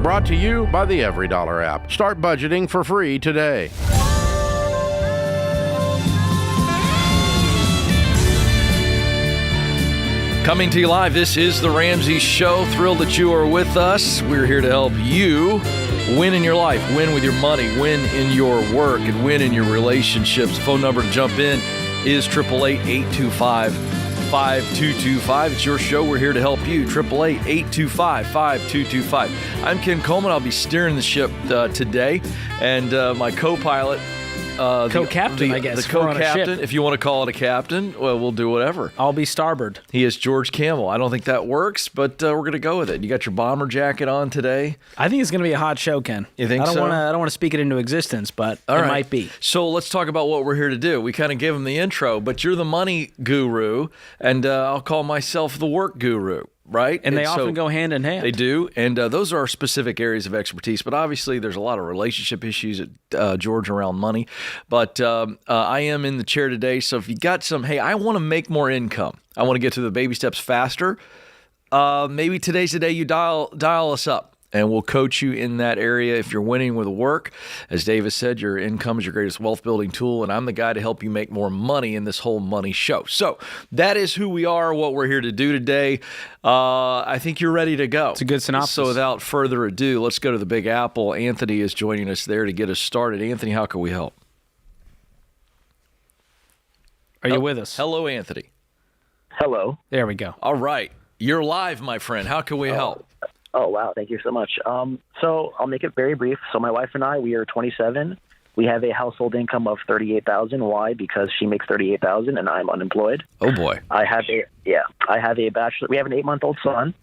Brought to you by the EveryDollar app. Start budgeting for free today. Coming to you live, this is the Ramsey Show. Thrilled that you are with us. We're here to help you win in your life, win with your money, win in your work, and win in your relationships. The phone number to jump in is 888-825-5225. It's your show. We're here to help you. 888-825-5225. I'm Ken Coleman. I'll be steering the ship today, and my co-pilot, co-captain, I guess. The co-captain, if you want to call it a captain, well, we'll do whatever. I'll be starboard. He is George Kamel. I don't think that works, but we're going to go with it. You got your bomber jacket on today? I think it's going to be a hot show, Ken. You think so? I don't want to speak it into existence, but it might be. So let's talk about what we're here to do. We kind of gave him the intro, but you're the money guru, and I'll call myself the work guru. Right? And they often go hand in hand. They do. And those are our specific areas of expertise. But obviously, there's a lot of relationship issues at George around money. But I am in the chair today. So if you got some, hey, I want to make more income. I want to get to the baby steps faster. Maybe today's the day you dial us up. And we'll coach you in that area if you're winning with work. As Davis said, your income is your greatest wealth building tool, and I'm the guy to help you make more money in this whole money show. So that is who we are, what we're here to do today. I think you're ready to go. It's a good synopsis. So without further ado, let's go to the Big Apple. Anthony is joining us there to get us started. Anthony, how can we help? Are you with us? Hello, Anthony. Hello. There we go. All right. You're live, my friend. How can we help? Oh, wow. Thank you so much. So I'll make it very brief. So my wife and I, we are 27. We have a household income of $38,000. Why? Because she makes $38,000 and I'm unemployed. Oh, boy. I have a bachelor. We have an 8-month-old son.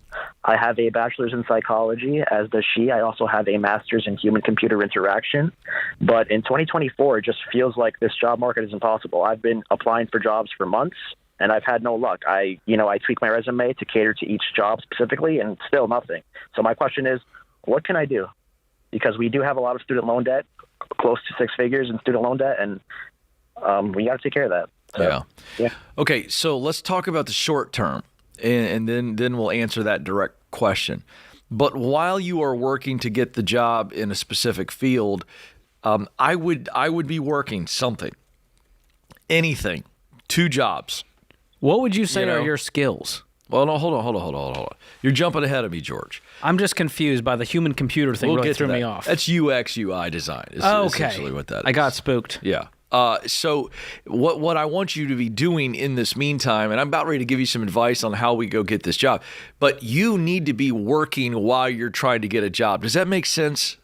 I have a bachelor's in psychology, as does she. I also have a master's in human-computer interaction. But in 2024, it just feels like this job market is impossible. I've been applying for jobs for months, and I've had no luck. I tweak my resume to cater to each job specifically, and still nothing. So my question is, what can I do? Because we do have a lot of student loan debt, close to 6 figures in student loan debt, and we got to take care of that. So, yeah. Okay, so let's talk about the short term, and then we'll answer that direct question. But while you are working to get the job in a specific field, I would be working something, anything, 2 jobs. What would you say are your skills? Well, no, hold on. You're jumping ahead of me, George. I'm just confused by the human-computer thing. Really threw me off. That's UX, UI design. Essentially what that is. I got spooked. Yeah. So what I want you to be doing in this meantime, and I'm about ready to give you some advice on how we go get this job, but you need to be working while you're trying to get a job. Does that make sense?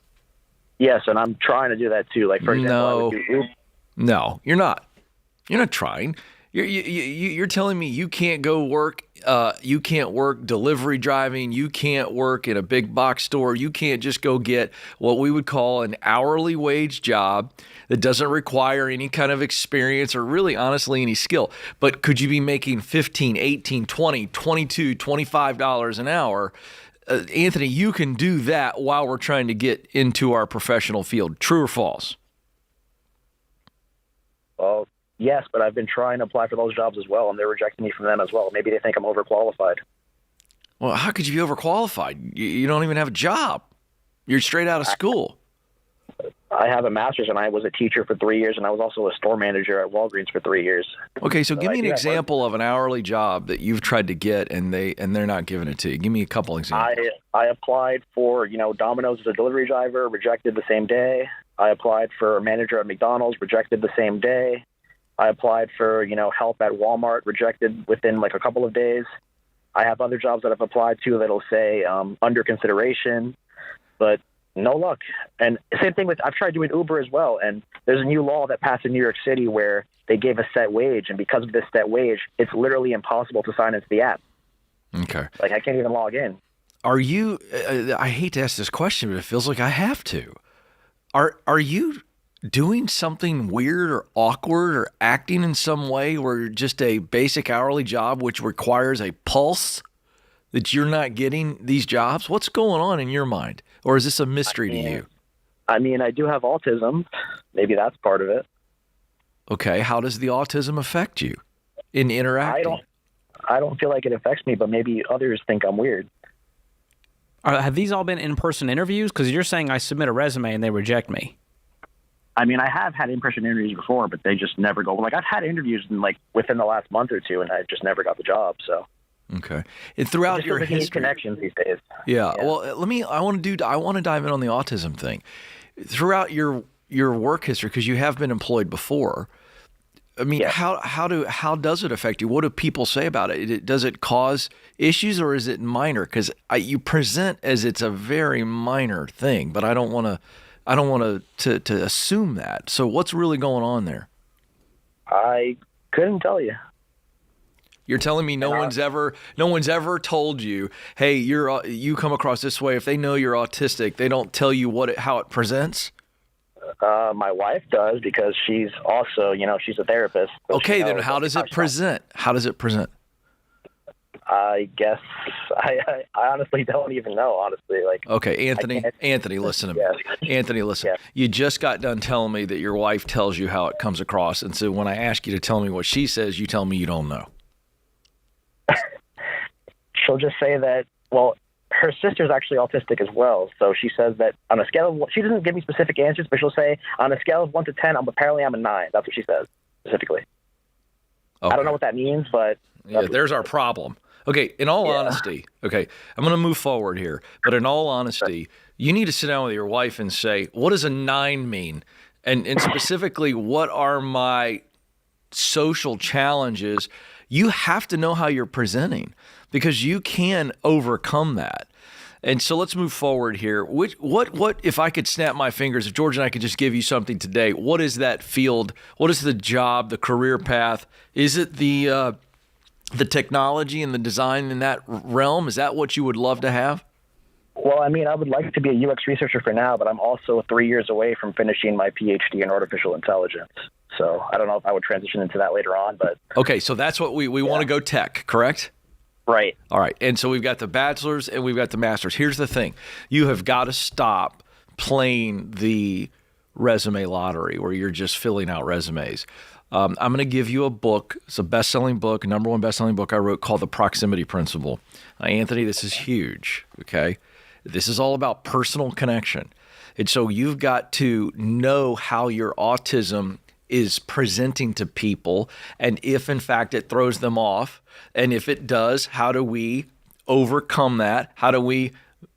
Yes, and I'm trying to do that too. Like, for example, No, you're not. You're not trying. You're telling me you can't go work. You can't work delivery driving. You can't work in a big box store. You can't just go get what we would call an hourly wage job that doesn't require any kind of experience or really honestly any skill. But could you be making $15, $18, $20, $22, $25 an hour? Anthony, you can do that while we're trying to get into our professional field. True or false? Well, yes, but I've been trying to apply for those jobs as well, and they're rejecting me from them as well. Maybe they think I'm overqualified. Well, how could you be overqualified? You don't even have a job. You're straight out of school. I have a master's, and I was a teacher for 3 years, and I was also a store manager at Walgreens for 3 years. Okay, so give me an example of an hourly job that you've tried to get, and they're not giving it to you. Give me a couple examples. I applied for, Domino's as a delivery driver, rejected the same day. I applied for a manager at McDonald's, rejected the same day. I applied for, help at Walmart, rejected within like a couple of days. I have other jobs that I've applied to that'll say under consideration, but no luck. And same thing I've tried doing Uber as well. And there's a new law that passed in New York City where they gave a set wage. And because of this set wage, it's literally impossible to sign into the app. Okay. Like, I can't even log in. Are you, I hate to ask this question, but it feels like I have to. Are you doing something weird or awkward or acting in some way where just a basic hourly job, which requires a pulse, that you're not getting these jobs? What's going on in your mind? Or is this a mystery to you? I mean, I do have autism. Maybe that's part of it. Okay. How does the autism affect you in interacting? I don't feel like it affects me, but maybe others think I'm weird. Have these all been in-person interviews? Because you're saying I submit a resume and they reject me. I mean, I have had in-person interviews before, but they just never go. Like, I've had interviews within the last month or two, and I just never got the job. So, okay. And throughout your history, connections these days. Yeah. Well, I want to dive in on the autism thing. Throughout your work history, because you have been employed before. I mean, how does it affect you? What do people say about it? Does it cause issues, or is it minor? Because you present as it's a very minor thing, but I don't want to assume that. So what's really going on there? I couldn't tell you. You're telling me no one's ever told you, hey, you come across this way. If they know you're autistic, they don't tell you how it presents? My wife does, because she's also, she's a therapist. So okay, then how does it present? How does it present? I guess I honestly don't even know, honestly. Okay, Anthony, listen to me. Yeah. Anthony, listen. Yeah. You just got done telling me that your wife tells you how it comes across, and so when I ask you to tell me what she says, you tell me you don't know. She'll just say that, well, her sister's actually autistic as well. So she says that on a scale of, she doesn't give me specific answers, but she'll say on a scale of 1 to 10, I'm a 9. That's what she says specifically. Okay. I don't know what that means, but there's our problem. Okay, in all honesty, I'm going to move forward here, but in all honesty, you need to sit down with your wife and say, what does a 9 mean? And specifically, what are my social challenges? You have to know how you're presenting, because you can overcome that. And so let's move forward here. What if I could snap my fingers, if George and I could just give you something today, what is that field? What is the job, the career path? Is it the technology and the design in that realm? Is that what you would love to have? Well, I mean, I would like to be a UX researcher for now, but I'm also 3 years away from finishing my PhD in artificial intelligence. So I don't know if I would transition into that later on, but... Okay, so that's what we want to go tech, correct? Right. All right. And so we've got the bachelor's and we've got the master's. Here's the thing. You have got to stop playing the resume lottery where you're just filling out resumes. I'm going to give you a book. It's a best-selling book, number one best-selling book I wrote, called The Proximity Principle. Anthony, this is huge, okay? This is all about personal connection. And so you've got to know how your autism is presenting to people, and if in fact it throws them off, and if it does, how do we overcome that? How do we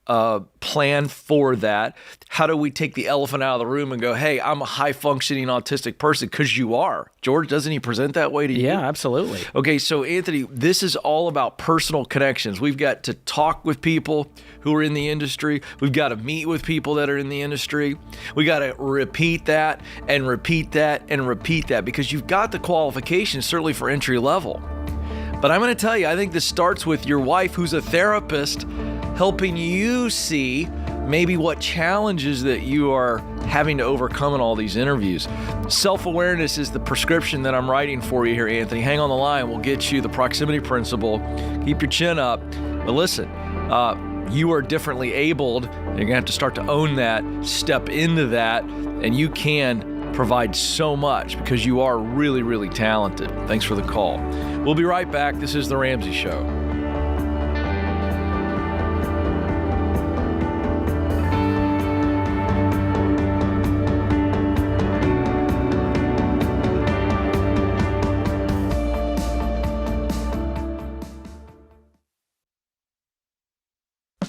plan for that? How do we take the elephant out of the room and go, hey, I'm a high-functioning autistic person? Because you are. George, doesn't he present that way to you? Yeah, absolutely. Okay, so Anthony, this is all about personal connections. We've got to talk with people who are in the industry. We've got to meet with people that are in the industry. We got to repeat that and repeat that and repeat that, because you've got the qualifications, certainly for entry level. But I'm going to tell you, I think this starts with your wife, who's a therapist, helping you see maybe what challenges that you are having to overcome in all these interviews. Self-awareness is the prescription that I'm writing for you here, Anthony. Hang on the line. We'll get you the proximity principle. Keep your chin up. But listen, you are differently abled. You're going to have to start to own that, step into that, and you can provide so much because you are really, really talented. Thanks for the call. We'll be right back. This is The Ramsey Show.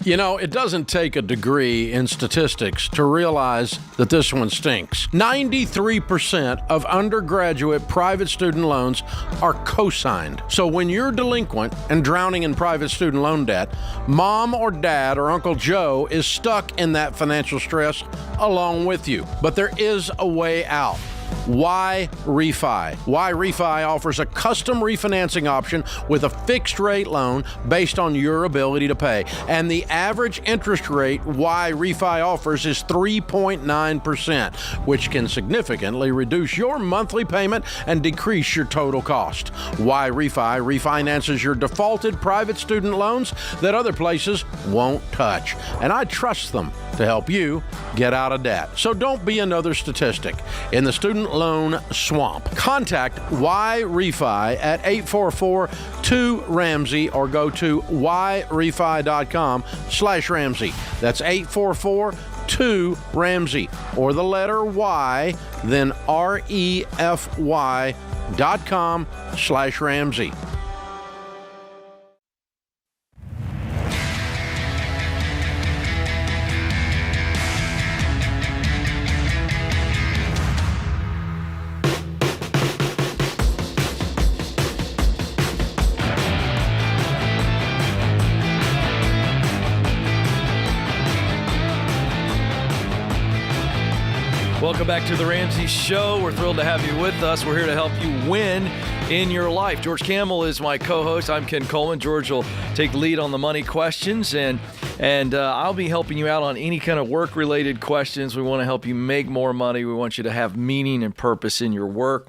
You know, it doesn't take a degree in statistics to realize that this one stinks. 93% of undergraduate private student loans are co-signed. So when you're delinquent and drowning in private student loan debt, mom or dad or Uncle Joe is stuck in that financial stress along with you. But there is a way out. Why Refi? Why Refi offers a custom refinancing option with a fixed rate loan based on your ability to pay. And the average interest rate Why Refi offers is 3.9%, which can significantly reduce your monthly payment and decrease your total cost. Why Refi refinances your defaulted private student loans that other places won't touch. And I trust them to help you get out of debt. So don't be another statistic. In the student loan swamp. Contact YRefi at 844-2RAMSEY or go to yrefi.com/Ramsey. That's 844-2RAMSEY or the letter Y, then REFY.com/Ramsey. Welcome back to the Ramsey Show. We're thrilled to have you with us. We're here to help you win in your life. George Kamel is my co-host. I'm Ken Coleman. George will take the lead on the money questions, and I'll be helping you out on any kind of work-related questions. We want to help you make more money. We want you to have meaning and purpose in your work.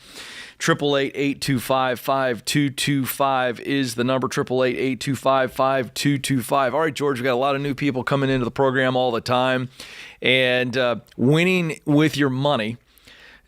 888-825-5225 is the number. 888-825-5225. All right, George, we got a lot of new people coming into the program all the time. And winning with your money,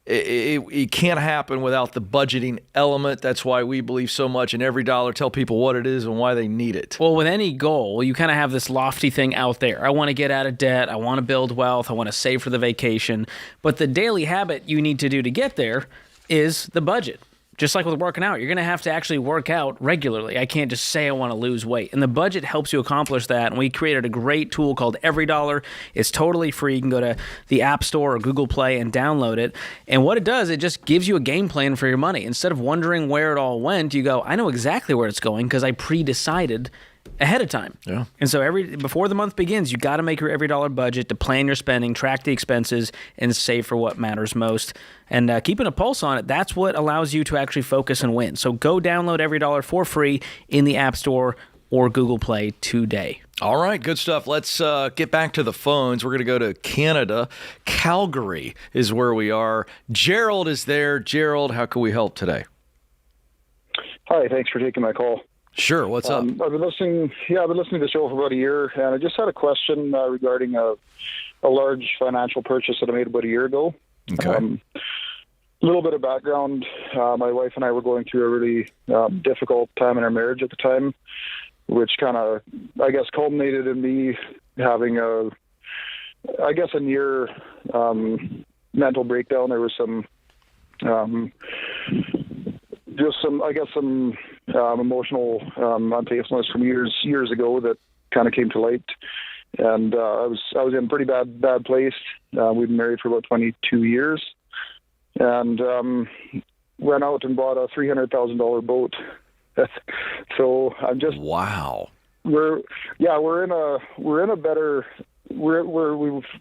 it can't happen without the budgeting element. That's why we believe so much in every dollar. Tell people what it is and why they need it. Well, with any goal, you kind of have this lofty thing out there. I want to get out of debt. I want to build wealth. I want to save for the vacation. But the daily habit you need to do to get there is the budget. Just like with working out, you're going to have to actually work out regularly. I can't just say I want to lose weight. And the budget helps you accomplish that. And we created a great tool called Every Dollar. It's totally free. You can go to the App Store or Google Play and download it. And what it does, it just gives you a game plan for your money. Instead of wondering where it all went, you go, I know exactly where it's going because I pre-decided ahead of time. Yeah. And so before the month begins, you got to make your every dollar budget to plan your spending, track the expenses, and save for what matters most. And keeping a pulse on it, that's what allows you to actually focus and win. So go download Every Dollar for free in the App Store or Google Play today. All right, good stuff. Let's get back to the phones. We're going to go to Canada. Calgary is where we are. Gerald is there. Gerald, how can we help today? Hi, thanks for taking my call. Sure. What's up? I've been listening to the show for about a year, and I just had a question regarding a large financial purchase that I made about a year ago. Okay. A little bit of background. My wife and I were going through a really difficult time in our marriage at the time, which kind of, I guess, culminated in me having a near mental breakdown. There was some emotional unfaithfulness from years ago that kind of came to light, and I was in a pretty bad place. We've been married for about 22 years, and went out and bought a $300,000 boat. So I'm just wow. We've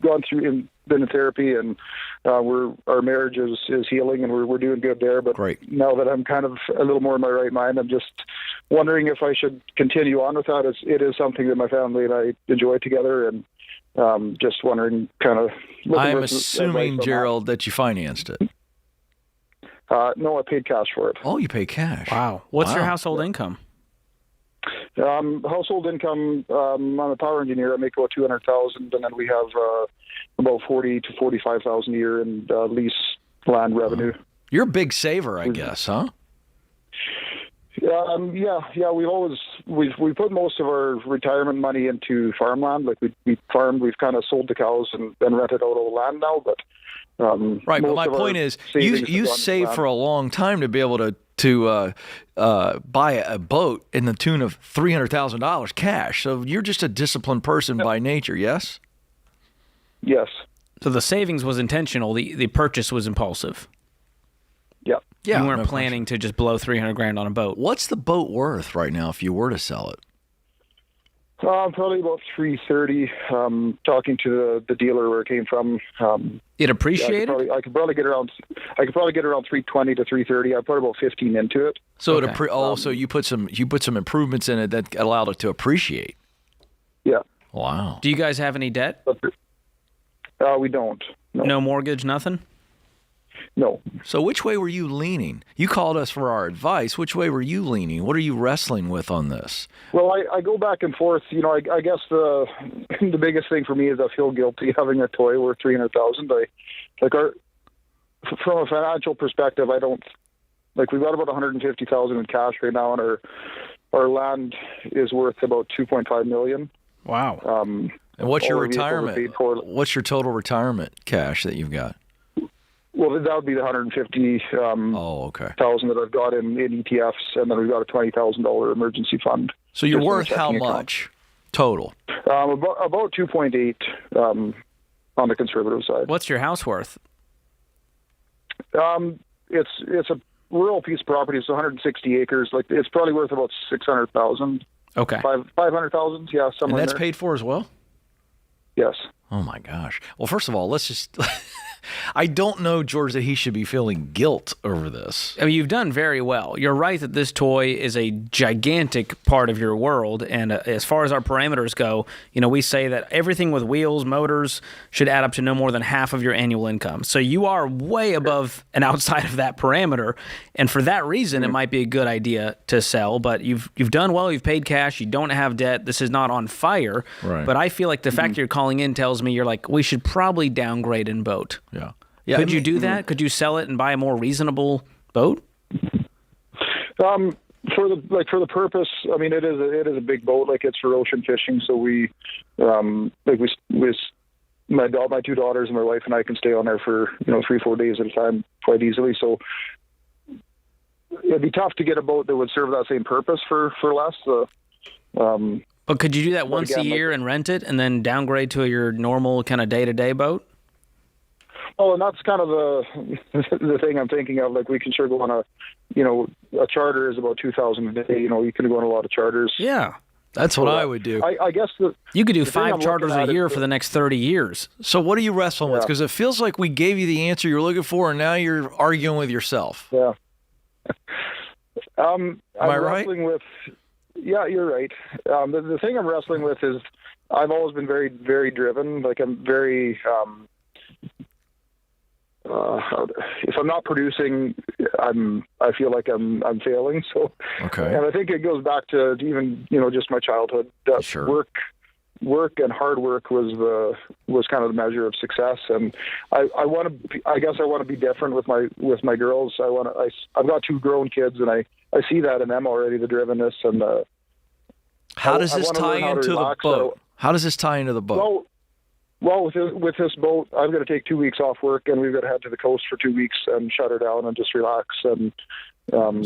gone through been in therapy, and our marriage is healing, and we're doing good there. But Great. Now that I'm kind of a little more in my right mind, I'm just wondering if I should continue on with that. It is something that my family and I enjoy together, and just wondering, kind of. I'm assuming, Gerald, that you financed it. No, I paid cash for it. Oh, you pay cash. Wow. What's your household income? Household income. I'm a power engineer. I make about $200,000, and then we have about $40,000 to $45,000 a year in lease land revenue. You're a big saver, I guess, huh? Yeah. We've put most of our retirement money into farmland. Like we farmed. We've kind of sold the cows and rented out all the land now. But right. But my point is, you saved for a long time to be able to buy a boat in the tune of $300,000 cash. So you're just a disciplined person by nature, yes? Yes. So the savings was intentional. The purchase was impulsive. Yeah. You weren't planning to just blow $300,000 on a boat. What's the boat worth right now if you were to sell it? Probably about $330. Talking to the dealer where it came from. It appreciated? Yeah, I could probably get around $320 to $330. I put about $15 into it. So so you put some improvements in it that allowed it to appreciate. Yeah. Wow. Do you guys have any debt? We don't. No mortgage, nothing? No. So which way were you leaning? You called us for our advice. Which way were you leaning? What are you wrestling with on this? Well, I go back and forth. I guess the biggest thing for me is I feel guilty having a toy worth $300,000. from a financial perspective, I don't like. We've got about $150,000 in cash right now, and our land is worth about $2.5 million. Wow. And what's your all the vehicles are retirement? paid for. What's your total retirement cash that you've got? Well, that would be the $150,000 Oh, okay. that I've got in ETFs, and then we've got a $20,000 emergency fund. So you're just in a worth how checking account. much total? About 2.8 on the conservative side. What's your house worth? It's a rural piece of property. It's 160 acres. Like it's probably worth about 600,000. Okay. 500,000. Yeah, And somewhere. that's in there. paid for as well? Yes. Oh, my gosh. Well, first of all, let's just – I don't know, George, that he should be feeling guilt over this. I mean, you've done very well. You're right that this toy is a gigantic part of your world. And as far as our parameters go, we say that everything with wheels, motors should add up to no more than half of your annual income. So you are way above and outside of that parameter. And for that reason, it might be a good idea to sell. But you've done well. You've paid cash. You don't have debt. This is not on fire. Right. But I feel like the fact you're calling in tells me you're like, we should probably downgrade in boat. Yeah. Could you do that? Could you sell it and buy a more reasonable boat? For the purpose, I mean, it is a big boat. Like it's for ocean fishing. So my two daughters and my wife and I can stay on there for 3-4 days at a time quite easily. So it'd be tough to get a boat that would serve that same purpose for less. But could you do that once a year and rent it and then downgrade to your normal kind of day-to-day boat? Oh, and that's kind of the thing I'm thinking of. Like we can sure go on a charter is about $2,000 a day. You can go on a lot of charters. Yeah. That's what I would do. I guess you could do the 5 charters a year for the next 30 years. So what are you wrestling with? Because it feels like we gave you the answer you're looking for, and now you're arguing with yourself. Yeah. I'm I right? wrestling with. Yeah, you're right. The thing I'm wrestling with is I've always been very, very driven. Like I'm very. If I'm not producing, I feel like I'm failing. So, Okay. And I think it goes back to even just my childhood. That Sure. work and hard work was kind of the measure of success. And I guess I want to be different with my girls. I've got 2 grown kids, and I see that in them already, the drivenness and the. How does this tie into the boat? How does this tie into the boat? Well, with this boat, I'm going to take 2 weeks off work, and we've got to head to the coast for 2 weeks and shut her down and just relax. And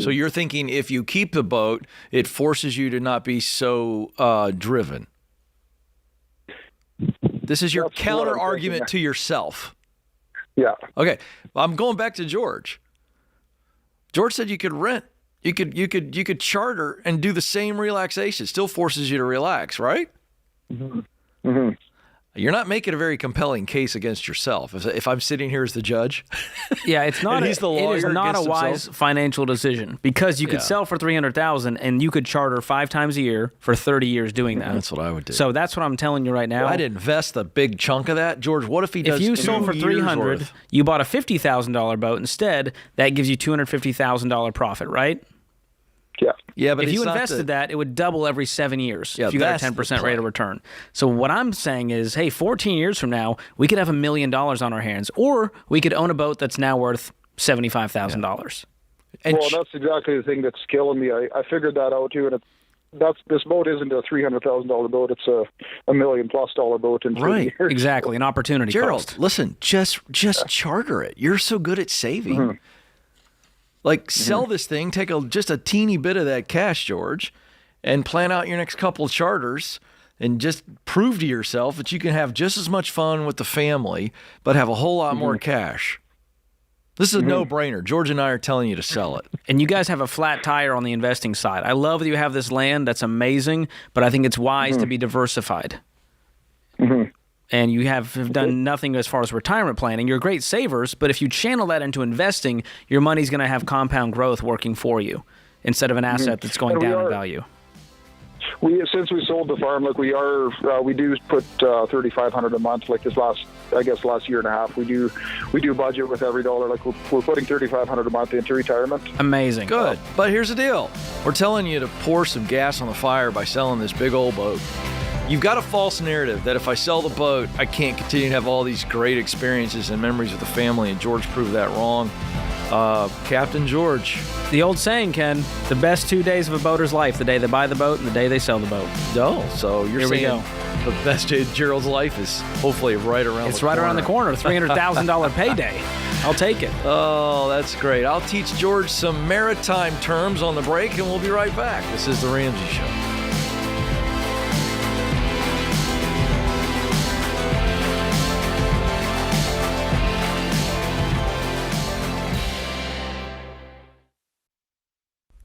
so you're thinking if you keep the boat, it forces you to not be so driven. This is your counter argument to yourself. Yeah. Okay, I'm going back to George. George said you could rent, you could charter and do the same relaxation. It still forces you to relax, right? Mm-hmm. Mm-hmm. You're not making a very compelling case against yourself. If I'm sitting here as the judge, yeah, it's not. He's the lawyer it is not a against wise himself. financial decision because you could sell for $300,000 and you could charter 5 times a year for 30 years doing that. That's what I would do. So that's what I'm telling you right now. I'd invest a big chunk of that, George. What if he does? If you 2 sold for years $300,000, worth? you bought a $50,000 boat instead. That gives you $250,000 profit, right? Yeah. Yeah, but if you it's not invested that, it would double every 7 years Yeah, if you got that's a the 10% play. rate of return. So what I'm saying is, hey, 14 years from now, we could have $1 million on our hands, or we could own a boat that's now worth $75,000. And Well, that's exactly the thing that's killing me. I figured that out too, and this boat isn't a $300,000 boat; it's a $1 million+ boat in 30 Right. years. Exactly, an opportunity Gerald, cost. listen, just charter it. You're so good at saving. Mm-hmm. Like, sell this thing, take just a teeny bit of that cash, George, and plan out your next couple of charters and just prove to yourself that you can have just as much fun with the family, but have a whole lot more cash. This is a no-brainer. George and I are telling you to sell it. And you guys have a flat tire on the investing side. I love that you have this land. That's amazing, but I think it's wise to be diversified. Mm-hmm. And you have done nothing as far as retirement planning. You're great savers, but if you channel that into investing, your money's going to have compound growth working for you instead of an asset that's going And we down in are- value. Since we sold the farm, like we do put $3,500 a month. Like this last year and a half, we do budget with every dollar. Like we're putting $3,500 a month into retirement. Amazing. Good. But here's the deal. We're telling you to pour some gas on the fire by selling this big old boat. You've got a false narrative that if I sell the boat, I can't continue to have all these great experiences and memories with the family, and George proved that wrong. Captain George. The old saying, Ken, the best 2 days of a boater's life, the day they buy the boat and the day they sell the boat. Oh, so you're Here we saying go. the best day of Gerald's life is hopefully right around It's the right corner. around the corner, $300,000 payday. I'll take it. Oh, that's great. I'll teach George some maritime terms on the break, and we'll be right back. This is The Ramsey Show.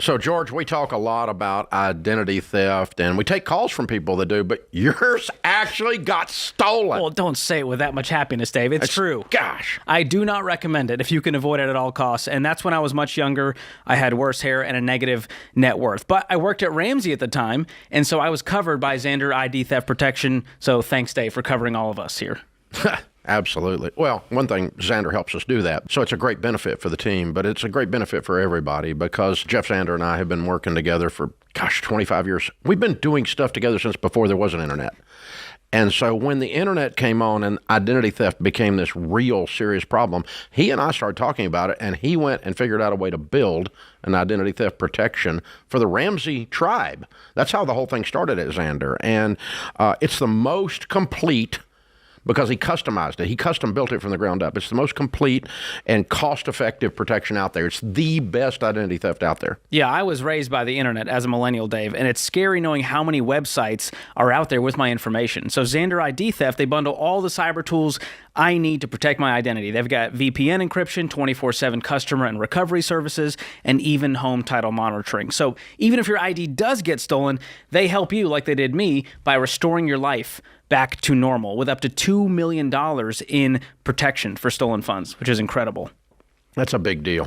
So, George, we talk a lot about identity theft, and we take calls from people that do, but yours actually got stolen. Well, don't say it with that much happiness, Dave. It's true. Gosh. I do not recommend it if you can avoid it at all costs. And that's when I was much younger. I had worse hair and a negative net worth. But I worked at Ramsey at the time, and so I was covered by Xander ID theft protection. So thanks, Dave, for covering all of us here. Absolutely. Well, one thing, Xander helps us do that. So it's a great benefit for the team, but it's a great benefit for everybody because Jeff Xander and I have been working together for, 25 years. We've been doing stuff together since before there was an internet. And so when the internet came on and identity theft became this real serious problem, he and I started talking about it, and he went and figured out a way to build an identity theft protection for the Ramsey tribe. That's how the whole thing started at Xander. And it's the most complete because he customized it. He custom built it from the ground up. It's the most complete and cost-effective protection out there. It's the best identity theft out there. Yeah, I was raised by the internet as a millennial, Dave, and it's scary knowing how many websites are out there with my information. So Xander ID Theft, they bundle all the cyber tools I need to protect my identity. They've got VPN encryption, 24/7 customer and recovery services, and even home title monitoring. So even if your ID does get stolen, they help you, like they did me, by restoring your life back to normal with up to $2 million in protection for stolen funds, which is incredible. That's a big deal.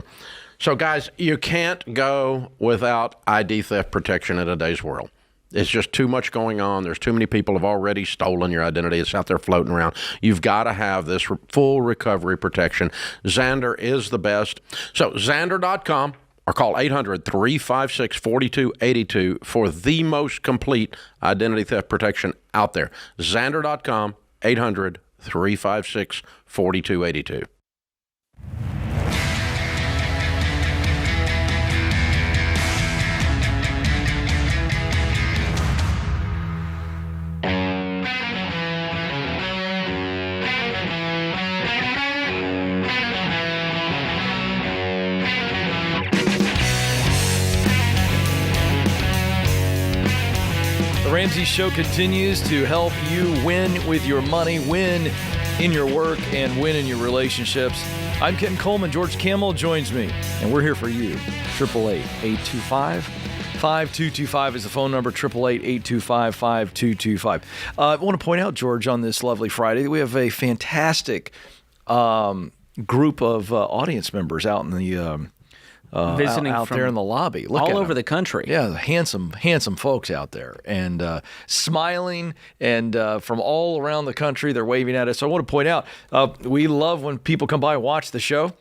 So, guys, you can't go without ID theft protection in today's world. It's just too much going on. There's too many people have already stolen your identity. It's out there floating around. You've got to have this full recovery protection. Xander is the best. So, Xander.com. Or call 800-356-4282 for the most complete identity theft protection out there. Xander.com, 800-356-4282. The Ramsey Show continues to help you win with your money, win in your work, and win in your relationships. I'm Ken Coleman. George Kamel joins me, and we're here for you. 888-825-5225 is the phone number, 888-825-5225. I want to point out, George, on this lovely Friday, we have a fantastic group of audience members out in the Visiting out from there in the lobby. Look all at over them. the country. Yeah, the handsome folks out there and smiling and from all around the country. They're waving at us. So I want to point out, we love when people come by and watch the show.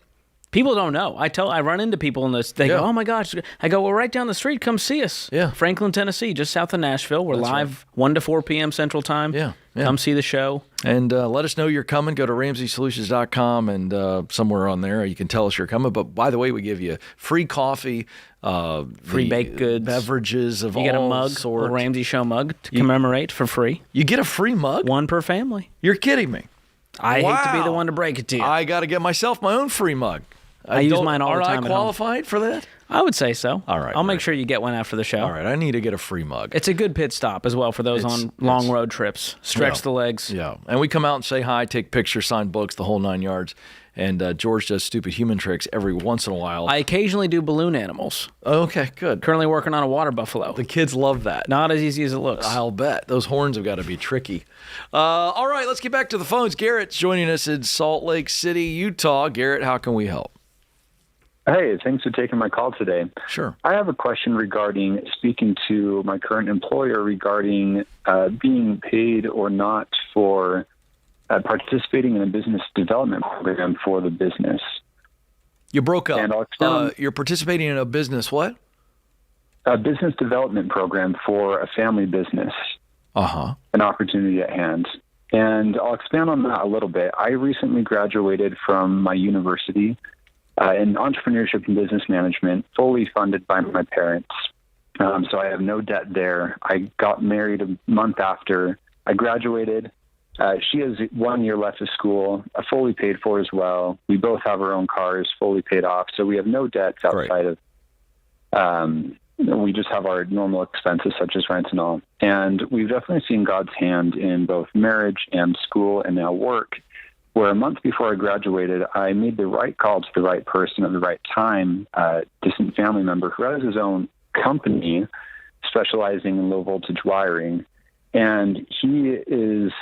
People don't know. I run into people in this. They go, "Oh my gosh!" I go, "Well, right down the street. Come see us." Yeah. Franklin, Tennessee, just south of Nashville. We're live 1 to 4 p.m. Central Time. Yeah. Come see the show. And let us know you're coming. Go to RamseySolutions.com and somewhere on there you can tell us you're coming. But by the way, we give you free coffee, Free baked goods, beverages of all You get a mug, sorts. a Ramsey Show mug to commemorate for free. You get a free mug? One per family. You're kidding me. I hate to be Wow. the one to break it to you. I got to get myself my own free mug. I use mine all the time Aren't I at home. qualified for that? I would say so. All right, I'll make great. sure you get one after the show. All right, I need to get a free mug. It's a good pit stop as well for those on long road trips. Stretch the legs. Yeah, and we come out and say hi, take pictures, sign books, the whole 9 yards. And George does stupid human tricks every once in a while. I occasionally do balloon animals. Okay, good. Currently working on a water buffalo. The kids love that. Not as easy as it looks. I'll bet. Those horns have got to be tricky. All right, let's get back to the phones. Garrett's joining us in Salt Lake City, Utah. Garrett, how can we help? Hey, thanks for taking my call today. Sure. I have a question regarding speaking to my current employer regarding being paid or not for participating in a business development program for the business. You broke up. And I'll expound- You're participating in a business what? A business development program for a family business. an opportunity at hand. And I'll expand on that a little bit. I recently graduated from my university in entrepreneurship and business management, fully funded by my parents. So I have no debt there. I got married a month after I graduated. She has 1 year left of school, fully paid for as well. We both have our own cars, fully paid off. So we have no debts outside of, we just have our normal expenses such as rent and all. And we've definitely seen God's hand in both marriage and school and now work, where a month before I graduated, I made the right call to the right person at the right time, a distant family member who has his own company specializing in low voltage wiring. And he's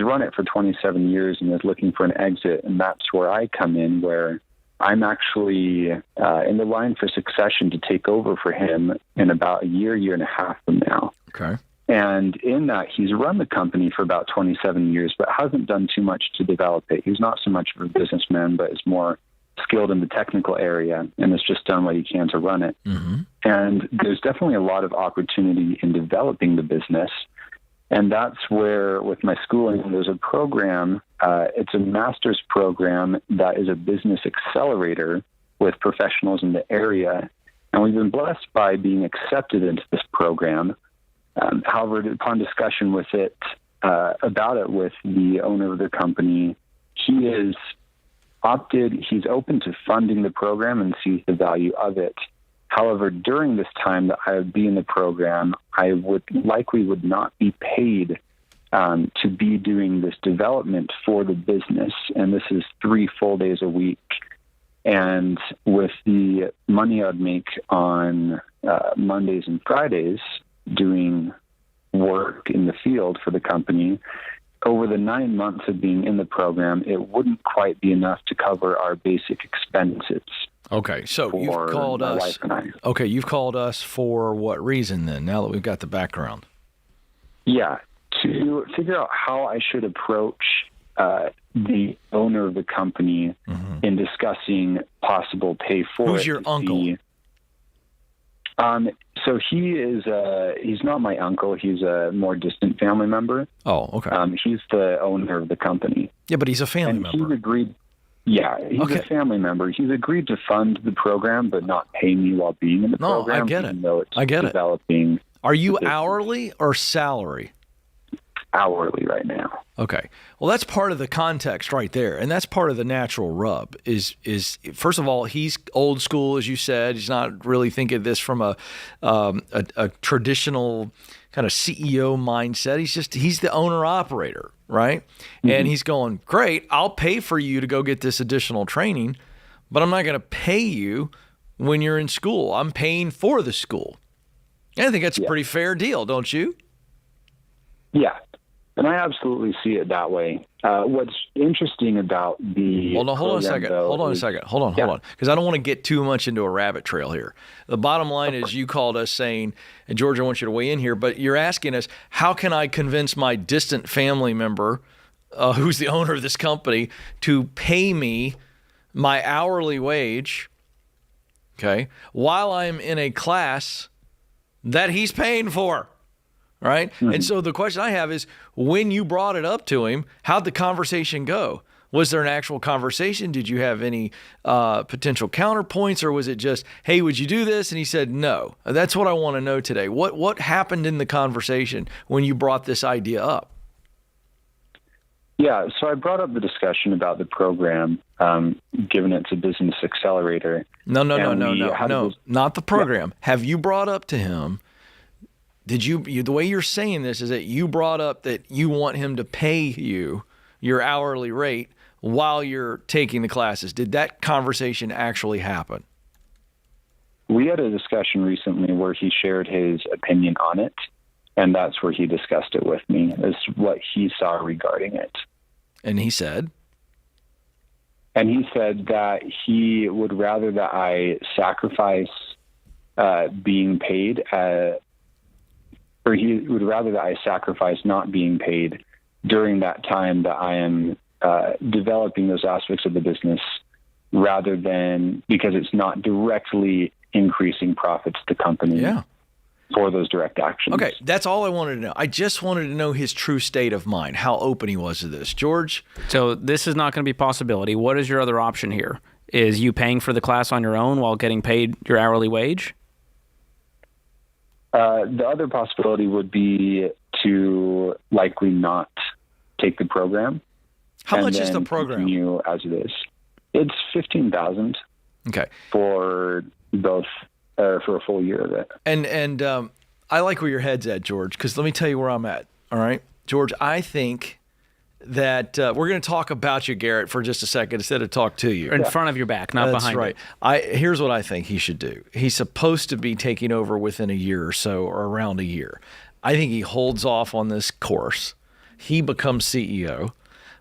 run it for 27 years and is looking for an exit. And that's where I come in, where I'm actually in the line for succession to take over for him in about a year and a half from now. Okay. And in that, he's run the company for about 27 years, but hasn't done too much to develop it. He's not so much of a businessman, but is more skilled in the technical area and has just done what he can to run it. Mm-hmm. And there's definitely a lot of opportunity in developing the business. And that's where, with my schooling, there's a program, it's a master's program that is a business accelerator with professionals in the area. And we've been blessed by being accepted into this program. However, upon discussion with about it with the owner of the company, he's open to funding the program and sees the value of it. However, during this time that I would be in the program, I would not be paid to be doing this development for the business. And this is 3 full days a week. And with the money I'd make on Mondays and Fridays doing work in the field for the company, over the 9 months of being in the program, it wouldn't quite be enough to cover our basic expenses. Okay, so you've called us. Okay, you've called us for what reason then? Now that we've got the background. Yeah, to figure out how I should approach the owner of the company in discussing possible pay for it. Who's your uncle? So he's not my uncle. He's a more distant family member. Oh, okay. He's the owner of the company. Yeah, but he's a family member. He's agreed. Yeah, he's a family member. He's agreed to fund the program, but not pay me while being in the program. No, I get it. Even though it's I get developing. It. Are you hourly or salary? Hourly right now. Okay. Well, that's part of the context right there, and that's part of the natural rub. Is first of all, he's old school, as you said. He's not really thinking of this from a traditional kind of CEO mindset. He's the owner operator, right? Mm-hmm. And he's going, great, I'll pay for you to go get this additional training, but I'm not going to pay you when you're in school. I'm paying for the school. And I think that's a pretty fair deal, don't you? Yeah. And I absolutely see it that way. What's interesting about the hold on a second. Hold on, because I don't want to get too much into a rabbit trail here. The bottom line is you called us saying, and George, I want you to weigh in here, but you're asking us, how can I convince my distant family member, who's the owner of this company, to pay me my hourly wage, okay, while I'm in a class that he's paying for? Right? Mm-hmm. And so the question I have is, when you brought it up to him, how'd the conversation go? Was there an actual conversation? Did you have any potential counterpoints, or was it just, hey, would you do this? And he said no. That's what I want to know today. What happened in the conversation when you brought this idea up? Yeah, so I brought up the discussion about the program, given it's a business accelerator. No, not the program. Yeah. Have you brought up to him? Did you, the way you're saying this is that you brought up that you want him to pay you your hourly rate while you're taking the classes. Did that conversation actually happen? We had a discussion recently where he shared his opinion on it, and that's where he discussed it with me, as what he saw regarding it. And he said? And he said that he would rather that I sacrifice being paid or he would rather that I sacrifice not being paid during that time that I am developing those aspects of the business, rather than because it's not directly increasing profits to the company. Yeah. for those direct actions. Okay, that's all I wanted to know. I just wanted to know his true state of mind, how open he was to this. George? So this is not going to be a possibility. What is your other option here? Is you paying for the class on your own while getting paid your hourly wage? The other possibility would be to likely not take the program. How much is the program? Continue as it is. It's $15,000. Okay. For both, for a full year of it. And I like where your head's at, George, because let me tell you where I'm at. All right, George, I think that we're going to talk about you, Garrett, for just a second instead of talk to you. In front of your back, not That's behind right. you. Here's what I think he should do. He's supposed to be taking over within a year or so, or around a year. I think he holds off on this course. He becomes CEO.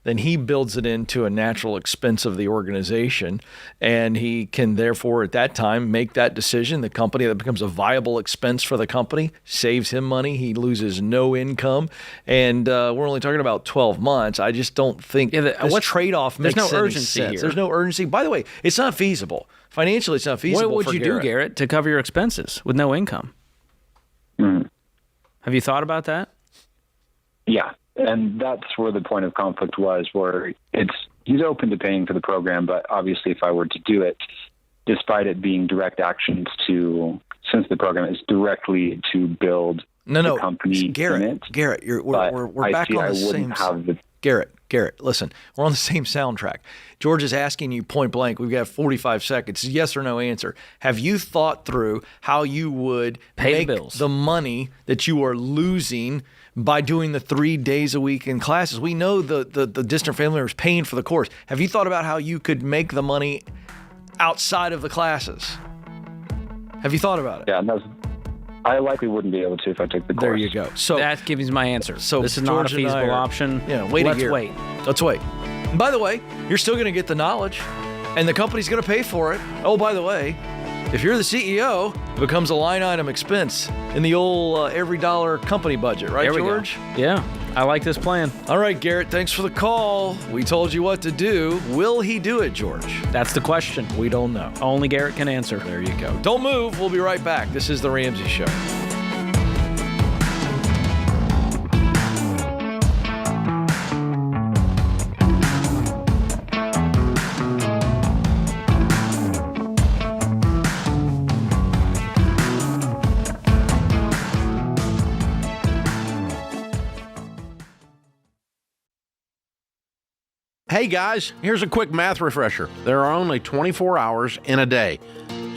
Then he builds it into a natural expense of the organization, and he can therefore at that time make that decision. The company that becomes a viable expense for the company saves him money. He loses no income, and we're only talking about 12 months. I just don't think this trade-off makes there's no any urgency sense. here. There's no urgency. By the way, it's not feasible. Financially, it's not feasible. What would you do, Garrett, to cover your expenses with no income? Have you thought about that? Yeah. And that's where the point of conflict was, where he's open to paying for the program, but obviously if I were to do it, despite it being direct actions since the program is directly to build the company. Garrett, we're back on the same. Garrett, listen, we're on the same soundtrack. George is asking you point blank. We've got 45 seconds. Yes or no answer. Have you thought through how you would pay make the money that you are losing by doing the 3 days a week in classes? We know the distant family member is paying for the course. Have you thought about how you could make the money outside of the classes? Have you thought about it? Yeah, I likely wouldn't be able to if I took the course. There you go. So that gives me my answer. So this is George not a feasible option. Wait Let's a year. wait. Let's wait. And by the way, you're still going to get the knowledge, and the company's going to pay for it. Oh, by the way, if you're the CEO, it becomes a line item expense in the old every dollar company budget, right, George? Yeah, I like this plan. All right, Garrett, thanks for the call. We told you what to do. Will he do it, George? That's the question. We don't know. Only Garrett can answer. There you go. Don't move. We'll be right back. This is The Ramsey Show. Hey guys, here's a quick math refresher. There are only 24 hours in a day.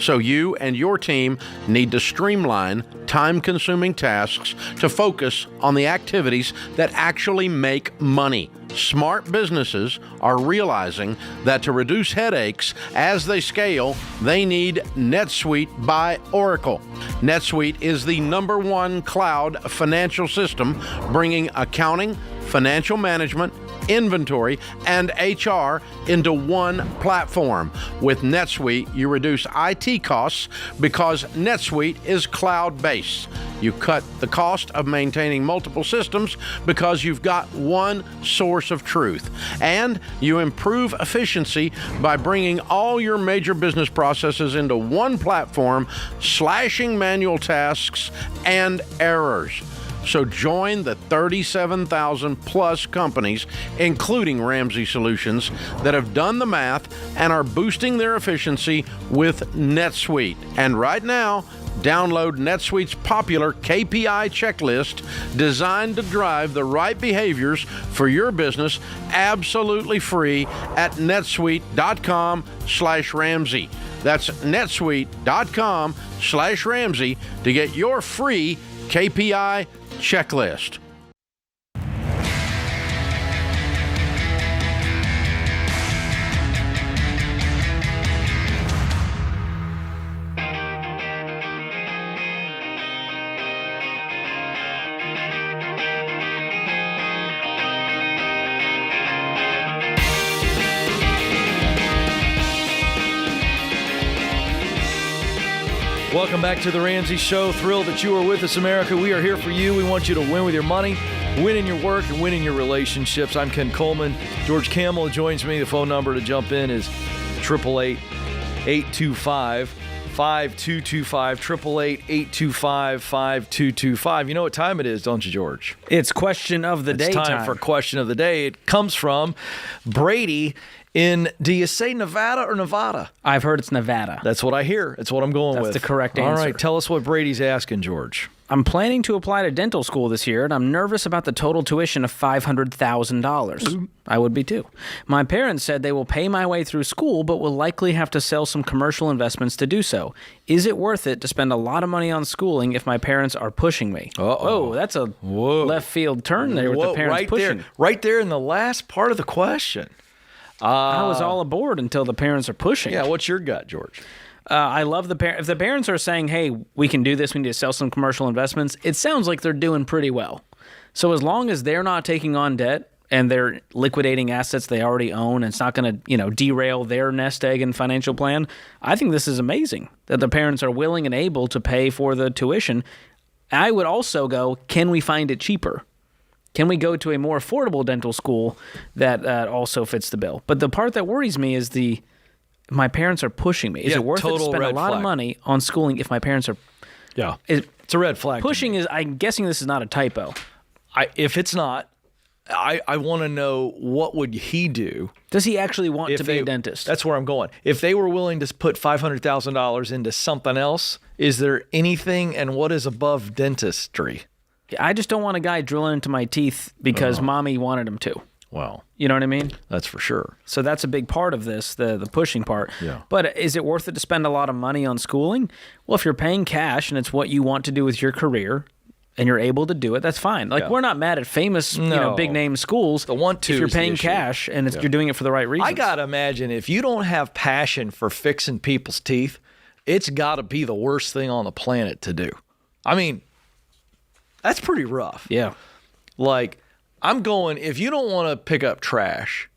So you and your team need to streamline time-consuming tasks to focus on the activities that actually make money. Smart businesses are realizing that to reduce headaches as they scale, they need NetSuite by Oracle. NetSuite is the #1 cloud financial system, bringing accounting, financial management, inventory, and HR into one platform. With NetSuite, you reduce IT costs because NetSuite is cloud-based. You cut the cost of maintaining multiple systems because you've got one source of truth. And you improve efficiency by bringing all your major business processes into one platform, slashing manual tasks and errors. So join the 37,000 plus companies, including Ramsey Solutions, that have done the math and are boosting their efficiency with NetSuite. And right now, download NetSuite's popular KPI checklist designed to drive the right behaviors for your business absolutely free at netsuite.com/Ramsey. That's netsuite.com/Ramsey to get your free KPI checklist. Welcome back to The Ramsey Show. Thrilled that you are with us, America. We are here for you. We want you to win with your money, win in your work, and win in your relationships. I'm Ken Coleman. George Kamel joins me. The phone number to jump in is 888-825-5255. 888-5225, 888-825-5225. You know what time it is, don't you, George? It's question of the day It's time for question of the day. It comes from Brady in, do you say Nevada or Nevada? I've heard it's Nevada. That's what I hear. That's what I'm going with. That's the correct All answer. right, tell us what Brady's asking, George. I'm planning to apply to dental school this year, and I'm nervous about the total tuition of $500,000. I would be too. My parents said they will pay my way through school, but will likely have to sell some commercial investments to do so. Is it worth it to spend a lot of money on schooling if my parents are pushing me? Uh-oh. Oh, that's a left field turn there with the parents right pushing. There, right there in the last part of the question. I was all aboard until the parents are pushing. Yeah, what's your gut, George? I love the parents. If the parents are saying, hey, we can do this, we need to sell some commercial investments, it sounds like they're doing pretty well. So as long as they're not taking on debt and they're liquidating assets they already own, and it's not going to, derail their nest egg and financial plan, I think this is amazing that the parents are willing and able to pay for the tuition. I would also go, can we find it cheaper? Can we go to a more affordable dental school that also fits the bill? But the part that worries me is my parents are pushing me. Is it worth it to spend a lot of money on schooling if my parents are... Yeah, it's a red flag. Pushing is... I'm guessing this is not a typo. If it's not, I want to know, what would he do? Does he actually want to be a dentist? That's where I'm going. If they were willing to put $500,000 into something else, is there anything, and what is above dentistry? I just don't want a guy drilling into my teeth because mommy wanted him to. Well, you know what I mean? That's for sure. So that's a big part of this, the pushing part. Yeah. But is it worth it to spend a lot of money on schooling? Well, if you're paying cash and it's what you want to do with your career and you're able to do it, that's fine. Like, we're not mad at famous, big name schools. The want to. If you're is the paying issue. cash and you're doing it for the right reasons. I got to imagine, if you don't have passion for fixing people's teeth, it's got to be the worst thing on the planet to do. I mean, that's pretty rough. Yeah. Like, I'm going, if you don't want to pick up trash,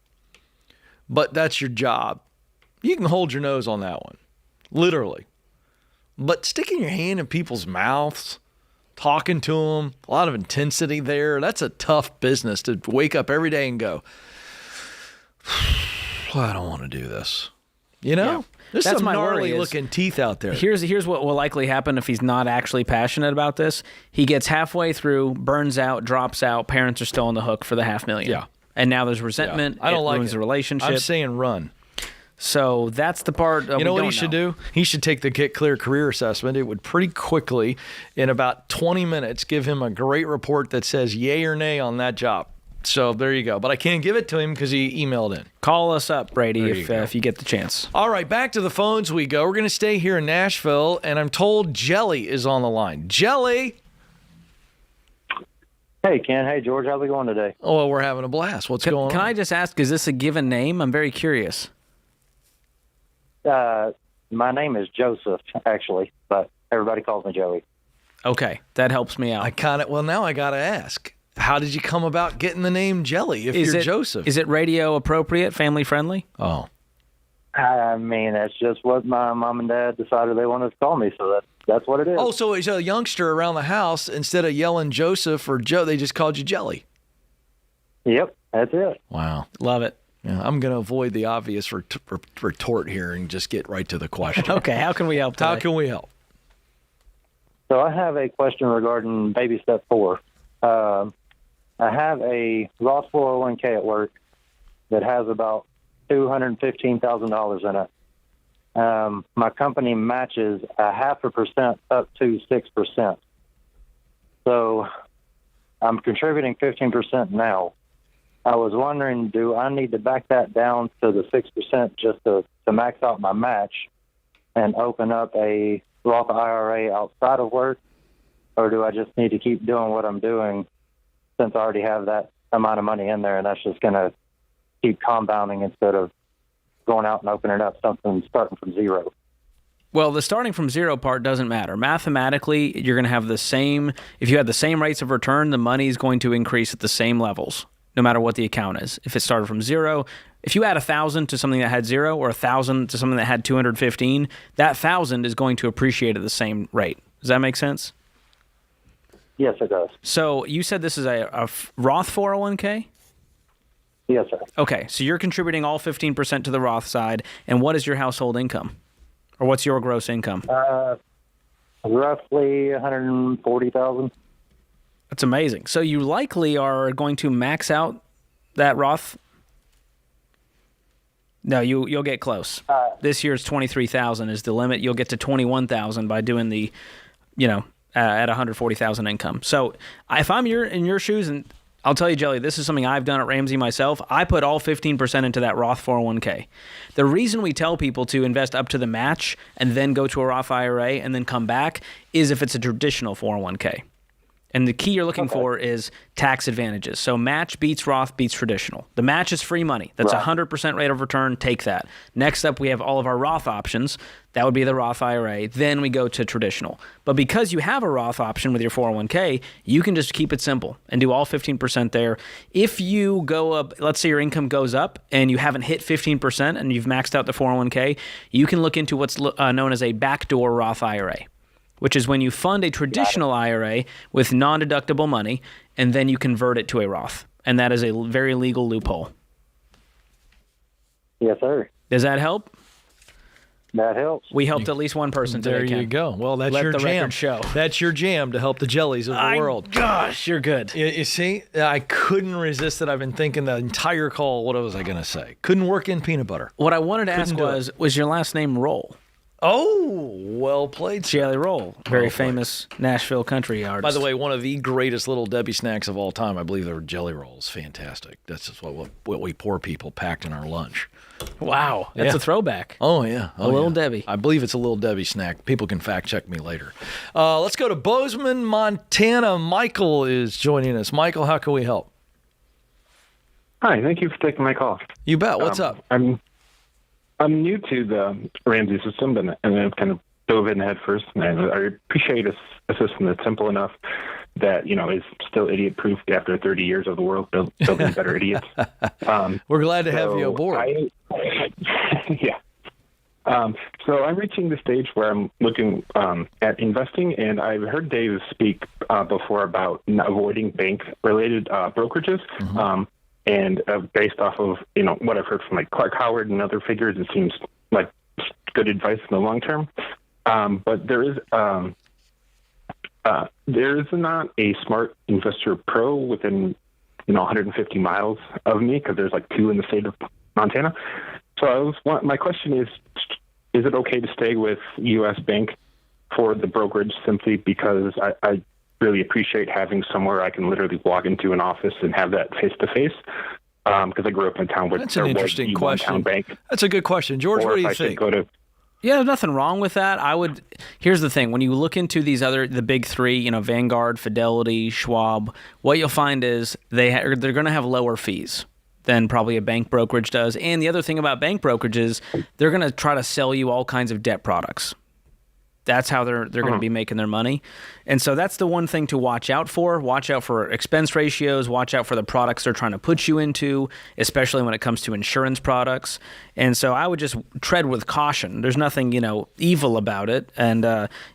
but that's your job, you can hold your nose on that one. Literally. But sticking your hand in people's mouths, talking to them, a lot of intensity there, that's a tough business to wake up every day and go, I don't want to do this. You know? Yeah. There's That's some my worry gnarly is- looking teeth out there. Here's what will likely happen if he's not actually passionate about this. He gets halfway through, burns out, drops out, parents are still on the hook for the $500,000. Yeah. And now there's resentment. I don't like ruins it. the relationship. I'm saying run. So that's the part. You know what he should do? He should take the Get Clear career assessment. It would pretty quickly, in about 20 minutes, give him a great report that says yay or nay on that job. So there you go. But I can't give it to him because he emailed in. Call us up, Brady, There if you get the chance. All right, back to the phones we go. We're going to stay here in Nashville, and I'm told Jelly is on the line. Jelly! Hey, Ken. Hey, George. How's it going today? Oh, well, we're having a blast. What's going on? Can I just ask, is this a given name? I'm very curious. My name is Joseph, actually, but everybody calls me Joey. Okay, that helps me out. Now I got to ask. How did you come about getting the name Jelly if you're Joseph? Is it radio appropriate, family friendly? Oh. I mean, that's just what my mom and dad decided they wanted to call me, so that's what it is. Oh, so as a youngster around the house, instead of yelling Joseph or Joe, they just called you Jelly. Yep, that's it. Wow. Love it. Yeah, I'm going to avoid the obvious retort here and just get right to the question. Okay, how can we help today? How can we help? So I have a question regarding baby step 4. I have a Roth 401k at work that has about $215,000 in it. My company matches 0.5% up to 6%. So I'm contributing 15% now. I was wondering, do I need to back that down to the 6% just to max out my match and open up a Roth IRA outside of work? Or do I just need to keep doing what I'm doing since I already have that amount of money in there, and that's just going to keep compounding instead of going out and opening up something starting from zero? Well, the starting from zero part doesn't matter. Mathematically, you're going to have the same, if you had the same rates of return, the money is going to increase at the same levels, no matter what the account is. If it started from zero, if you add 1,000 to something that had 0 or 1,000 to something that had 215, that 1,000 is going to appreciate at the same rate. Does that make sense? Yes, it does. So you said this is a Roth 401k? Yes, sir. Okay, so you're contributing all 15% to the Roth side, and what is your household income? Or what's your gross income? Roughly 140,000. That's amazing. So you likely are going to max out that Roth. No, you'll get close. This year's 23,000 is the limit. You'll get to 21,000 by doing the, at 140,000 income. So if I'm in your shoes, and I'll tell you, Jelly, this is something I've done at Ramsey myself. I put all 15% into that Roth 401k. The reason we tell people to invest up to the match and then go to a Roth IRA and then come back is if it's a traditional 401k. And the key you're looking for is tax advantages. So match beats Roth beats traditional. The match is free money. That's 100% rate of return. Take that. Next up, we have all of our Roth options. That would be the Roth IRA. Then we go to traditional. But because you have a Roth option with your 401k, you can just keep it simple and do all 15% there. If you go up, let's say your income goes up and you haven't hit 15% and you've maxed out the 401k, you can look into what's known as a backdoor Roth IRA, which is when you fund a traditional IRA with non-deductible money, and then you convert it to a Roth. And that is a very legal loophole. Yes, sir. Does that help? That helps. We helped at least one person today, There you Ken. go. Well, that's Let your the jam. record show. That's your jam to help the jellies of the world. Gosh, you're good. You see, I couldn't resist it. I've been thinking the entire call, what was I going to say? Couldn't work in peanut butter. What I wanted to ask was your last name Roll? Oh, well played. Jelly Roll, very famous Nashville country artist. By the way, one of the greatest Little Debbie snacks of all time. I believe they were Jelly Rolls. Fantastic. That's just what we poor people packed in our lunch. Wow, that's a throwback. Oh, yeah. A Little Debbie. I believe it's a Little Debbie snack. People can fact check me later. Let's go to Bozeman, Montana. Michael is joining us. Michael, how can we help? Hi, thank you for taking my call. You bet. What's up? I'm new to the Ramsey system, and I've kind of dove in head first. And I appreciate a system that's simple enough that is still idiot-proof after 30 years of the world building better idiots. We're glad to have you aboard. Yeah. So I'm reaching the stage where I'm looking at investing, and I've heard Dave speak before about avoiding bank-related brokerages. Mm-hmm. And based off of what I've heard from like Clark Howard and other figures, it seems like good advice in the long term. But there is not a Smart Investor Pro within 150 miles of me, because there's like two in the state of Montana. So my question is it okay to stay with U.S. Bank for the brokerage simply because I really appreciate having somewhere I can literally walk into an office and have that face-to-face, because I grew up in a town where That's an interesting question. Bank. That's a good question. George, what do you think? Yeah, there's nothing wrong with that. Here's the thing. When you look into the big three, Vanguard, Fidelity, Schwab, what you'll find is they're going to have lower fees than probably a bank brokerage does. And the other thing about bank brokerages, they're going to try to sell you all kinds of debt products. That's how they're going to be making their money. And so that's the one thing to watch out for. Watch out for expense ratios. Watch out for the products they're trying to put you into, especially when it comes to insurance products. And so I would just tread with caution. There's nothing, evil about it. And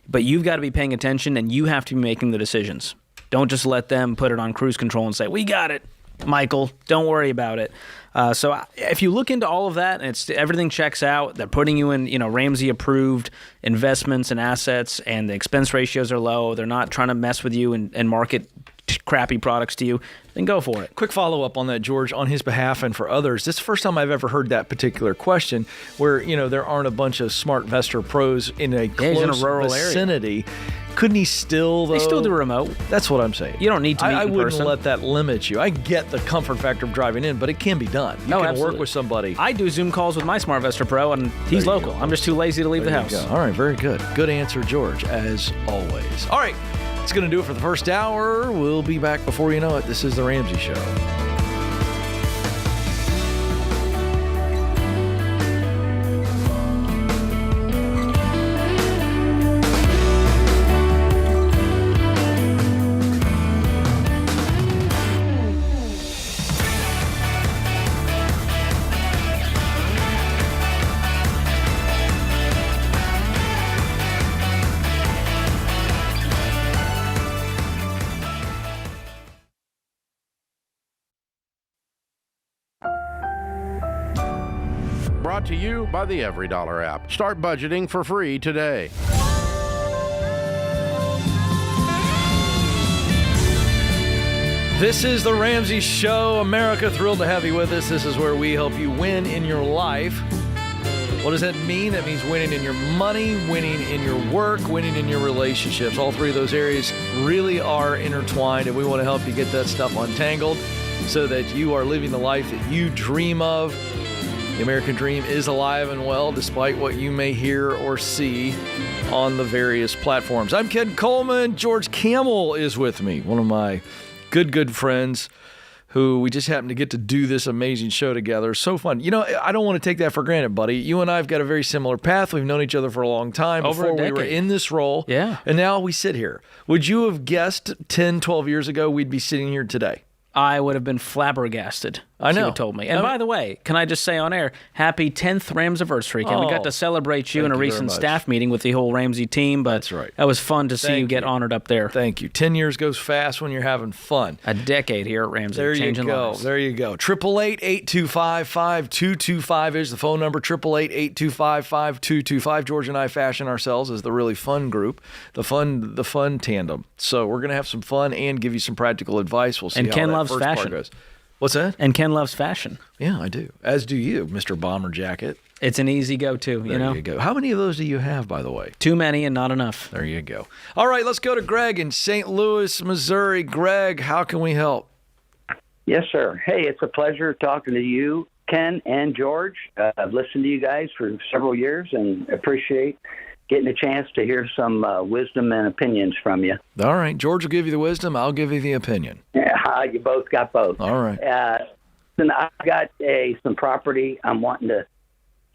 but you've got to be paying attention, and you have to be making the decisions. Don't just let them put it on cruise control and say, "We got it, Michael. Don't worry about it." So if you look into all of that and everything checks out, they're putting you in, Ramsey approved investments and assets, and the expense ratios are low. They're not trying to mess with you and market crappy products to you, then go for it. Quick follow-up on that, George, on his behalf and for others. This is the first time I've ever heard that particular question where, there aren't a bunch of Smart Investor pros in a close in a rural vicinity. Couldn't he still, though? They still do remote. That's what I'm saying. You don't need to meet in person. I wouldn't let that limit you. I get the comfort factor of driving in, but it can be done. You can absolutely work with somebody. I do Zoom calls with my Smart Investor Pro, and he's local. I'm just too lazy to leave the house. All right, very good. Good answer, George, as always. All right, that's going to do it for the first hour. We'll be back before you know it. This is The Ramsey Show. brought to you by the EveryDollar app. Start budgeting for free today. This is the Ramsey Show. America, thrilled to have you with us. This is where we help you win in your life. What does that mean? That means winning in your money, winning in your work, winning in your relationships. All three of those areas really are intertwined, and we want to help you get that stuff untangled so that you are living the life that you dream of. The American dream is alive and well, despite what you may hear or see on the various platforms. I'm Ken Coleman. George Kamel is with me, one of my good friends who we just happen to get to do this amazing show together. So fun. You know, I don't want to take that for granted, buddy. You and I have got a very similar path. We've known each other for a long time. Over a before we were decade. in this role. Yeah. And now we sit here. Would you have guessed 10, 12 years ago we'd be sitting here today? I would have been flabbergasted. I know. If you had told me. And by the way, can I just say on air, happy 10th Rams anniversary. Ken. We got to celebrate you in a thank you very recent much. staff meeting with the whole Ramsey team. But That's right. That was fun to see Thank you get you. honored up there. Thank you. 10 years goes fast when you're having fun. A decade here at Ramsey. There you changing go. lives. There you go. 888-825-5225 is the phone number. 888-825-5225. George and I fashion ourselves as the really fun group, the fun tandem. So we're gonna have some fun and give you some practical advice. We'll see And how Ken that loves first part fashion. goes. What's that? And Ken loves fashion. Yeah, I do. As do you, Mr. Bomber Jacket. It's an easy go-to, There you know? you go. How many of those do you have, by the way? Too many and not enough. There you go. All right, let's go to Greg in St. Louis, Missouri. Greg, how can we help? Yes, sir. Hey, it's a pleasure talking to you, Ken and George. I've listened to you guys for several years and appreciate getting a chance to hear some wisdom and opinions from you. All right, George will give you the wisdom. I'll give you the opinion. Yeah, you both got both. All right. And I've got some property I'm wanting to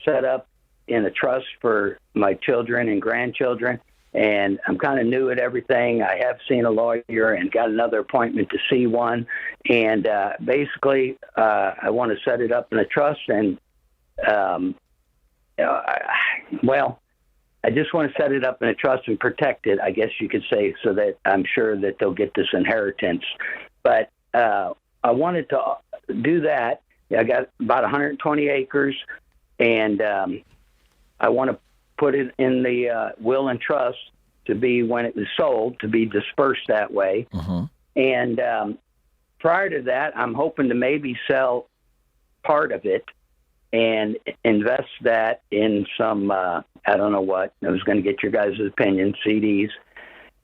set up in a trust for my children and grandchildren, and I'm kind of new at everything. I have seen a lawyer and got another appointment to see one, and basically I want to set it up in a trust, and I just want to set it up in a trust and protect it, I guess you could say, so that I'm sure that they'll get this inheritance. But I wanted to do that. I got about 120 acres, and I want to put it in the will and trust to be, when it was sold, to be dispersed that way. And prior to that, I'm hoping to maybe sell part of it and invest that in some, I don't know what, I was going to get your guys' opinion, CDs.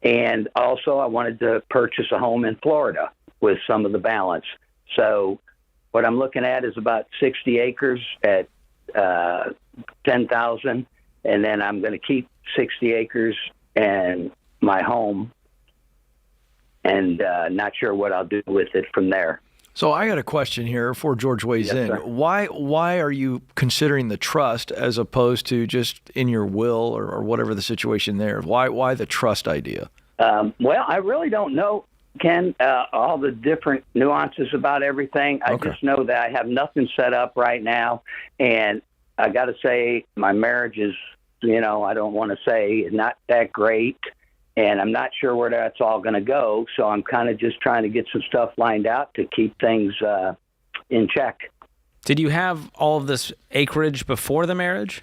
And also I wanted to purchase a home in Florida with some of the balance. So what I'm looking at is about 60 acres at $10,000, and then I'm going to keep 60 acres and my home, and not sure what I'll do with it from there. So I got a question here before George weighs Yes, in. sir. Why are you considering the trust as opposed to just in your will or whatever the situation there? Why the trust idea? Well, I really don't know, Ken, all the different nuances about everything. I Okay. just know that I have nothing set up right now, and I got to say my marriage is, I don't want to say not that great, and I'm not sure where that's all going to go, so I'm kind of just trying to get some stuff lined out to keep things in check. Did you have all of this acreage before the marriage?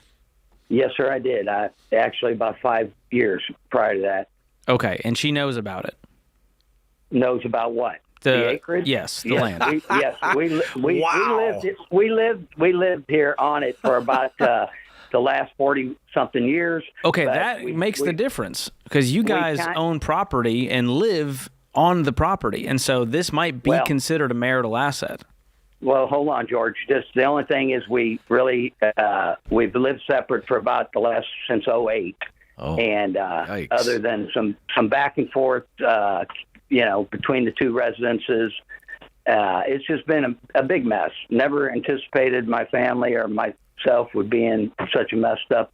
Yes, sir, I did. Actually, about 5 years prior to that. Okay, and she knows about it. Knows about what? The acreage? Yes, the Yes, land. We lived here on it for about the last 40-something years. Okay, but that makes the we- difference because you guys can't- own property and live on the property, and so this might be Well- considered a marital asset. Well, hold on, George. Just the only thing is we really we've lived separate for about since 2008. Oh, And yikes. other than some back and forth, between the two residences, it's just been a big mess. Never anticipated my family or myself would be in such a messed up,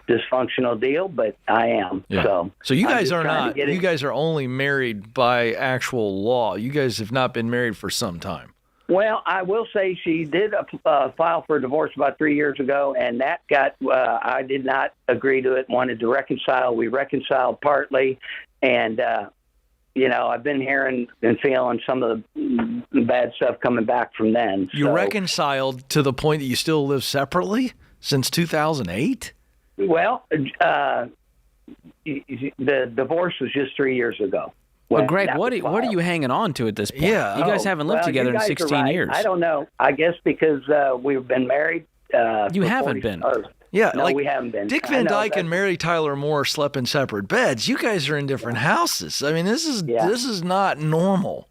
dysfunctional deal, but I am. Yeah. So you I'm guys just are trying to not. get it- You guys are only married by actual law. You guys have not been married for some time. Well, I will say she did file for a divorce about 3 years ago, and that got, I did not agree to it, wanted to reconcile. We reconciled partly, and I've been hearing and feeling some of the bad stuff coming back from then. You reconciled to the point that you still live separately since 2008? Well, the divorce was just 3 years ago. Well, Greg, what are you hanging on to at this point? Yeah. You guys haven't lived together in 16 years. I don't know. I guess because we've been married. You haven't been. Yeah, no, we haven't been. Dick Van Dyke and Mary Tyler Moore slept in separate beds. You guys are in different houses. I mean, this is not normal.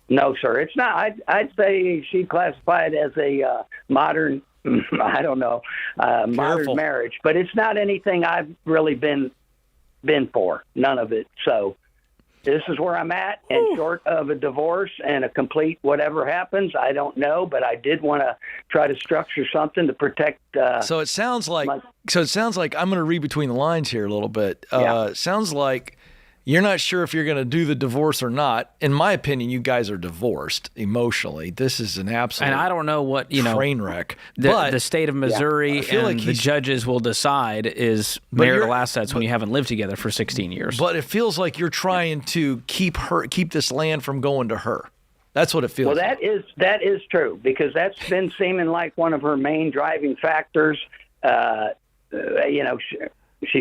No, sir, it's not. I'd say she classified as a modern. I don't know, modern marriage, but it's not anything I've really been for. None of it. So this is where I'm at, and short of a divorce and a complete whatever happens, I don't know, but I did want to try to structure something to protect. So it sounds like I'm going to read between the lines here a little bit. Sounds like you're not sure if you're going to do the divorce or not. In my opinion, you guys are divorced emotionally. This is an absolute and I don't know what train wreck. But the state of Missouri and the judges will decide is marital assets when you haven't lived together for 16 years. But it feels like you're trying to keep this land from going to her. That's what it feels. Well, that is true, because that's been seeming like one of her main driving factors. She's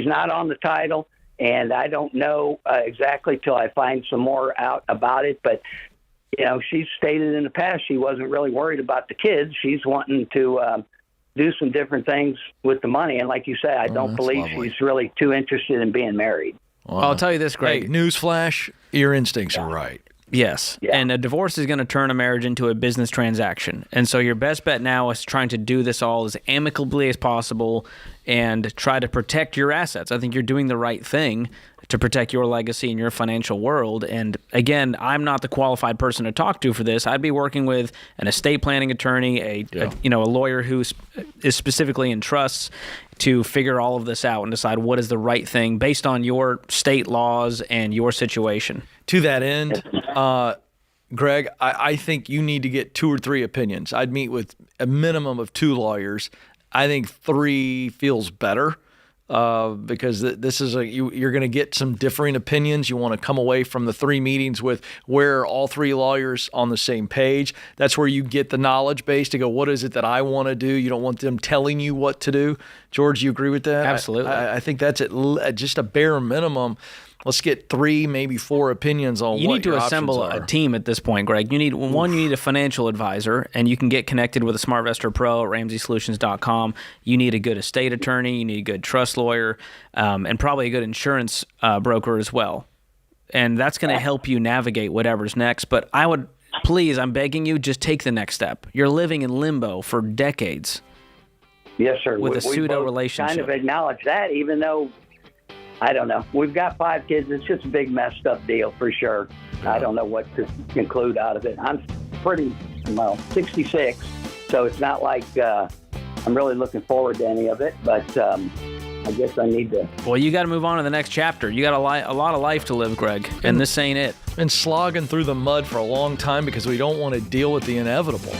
not on the title. And I don't know exactly till I find some more out about it. But, she's stated in the past she wasn't really worried about the kids. She's wanting to do some different things with the money. And like you say, I don't believe she's really too interested in being married. Well, I'll tell you this, Greg. Hey, newsflash, your instincts are right. Yes. Yeah. And a divorce is going to turn a marriage into a business transaction. And so your best bet now is trying to do this all as amicably as possible and try to protect your assets. I think you're doing the right thing to protect your legacy and your financial world. And again, I'm not the qualified person to talk to for this. I'd be working with an estate planning attorney, a lawyer who is specifically in trusts to figure all of this out and decide what is the right thing based on your state laws and your situation. To that end, Greg, I think you need to get 2 or 3 opinions. I'd meet with a minimum of 2 lawyers. I think 3 feels better because this is you're going to get some differing opinions. You want to come away from the 3 meetings with where all 3 lawyers on the same page. That's where you get the knowledge base to go, what is it that I want to do? You don't want them telling you what to do. George, you agree with that? Absolutely. I think that's at just a bare minimum. Let's get 3, maybe 4 opinions on what your options are. You need to assemble a team at this point, Greg. You need a financial advisor, and you can get connected with a SmartVestor Pro at RamseySolutions.com. You need a good estate attorney. You need a good trust lawyer, and probably a good insurance broker as well. And that's going to help you navigate whatever's next. But I'm begging you, just take the next step. You're living in limbo for decades. Yes, sir. With a pseudo relationship. Kind of acknowledge that, even though. I don't know. We've got 5 kids. It's just a big messed up deal for sure. I don't know what to conclude out of it. I'm 66, so it's not like I'm really looking forward to any of it, but I guess I need to. Well, you got to move on to the next chapter. You got a lot of life to live, Greg, and this ain't it. Been slogging through the mud for a long time because we don't want to deal with the inevitable.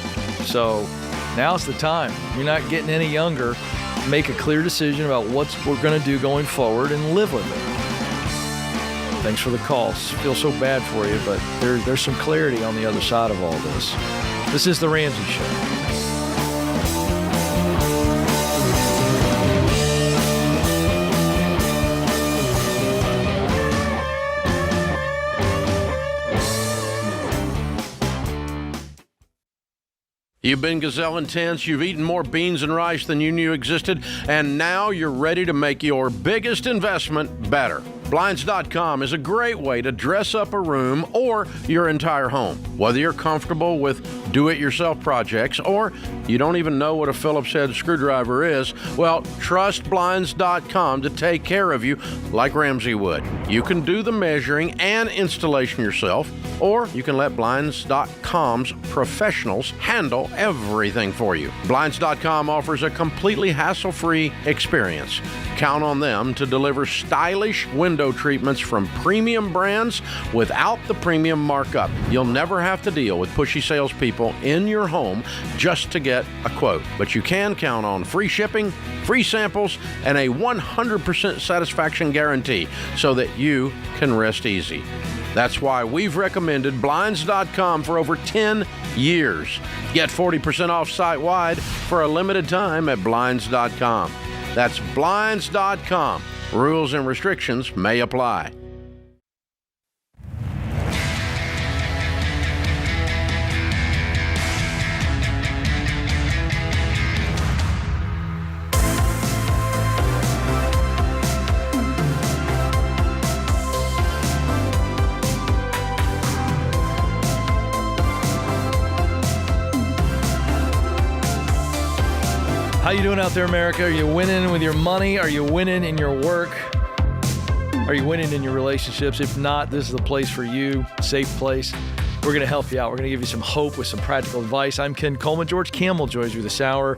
So now's the time. You're not getting any younger. Make a clear decision about what we're going to do going forward and live with it. Thanks for the calls. Feel so bad for you, but there's some clarity on the other side of all this. This is The Ramsey Show. You've been gazelle intense, you've eaten more beans and rice than you knew existed, and now you're ready to make your biggest investment better. Blinds.com is a great way to dress up a room or your entire home. Whether you're comfortable with do-it-yourself projects or you don't even know what a Phillips head screwdriver is, well, trust Blinds.com to take care of you like Ramsey would. You can do the measuring and installation yourself, or you can let Blinds.com's professionals handle everything for you. Blinds.com offers a completely hassle-free experience. Count on them to deliver stylish window window treatments from premium brands without the premium markup. You'll never have to deal with pushy salespeople in your home just to get a quote. But you can count on free shipping, free samples, and a 100% satisfaction guarantee so that you can rest easy. That's why we've recommended Blinds.com for over 10 years. Get 40% off site-wide for a limited time at Blinds.com. That's Blinds.com. Rules and restrictions may apply. How you doing out there, America? Are you winning with your money? Are you winning in your work? Are you winning in your relationships? If not, this is the place for you. Safe place. We're going to help you out. We're going to give you some hope with some practical advice. I'm Ken Coleman. George Kamel joins you this hour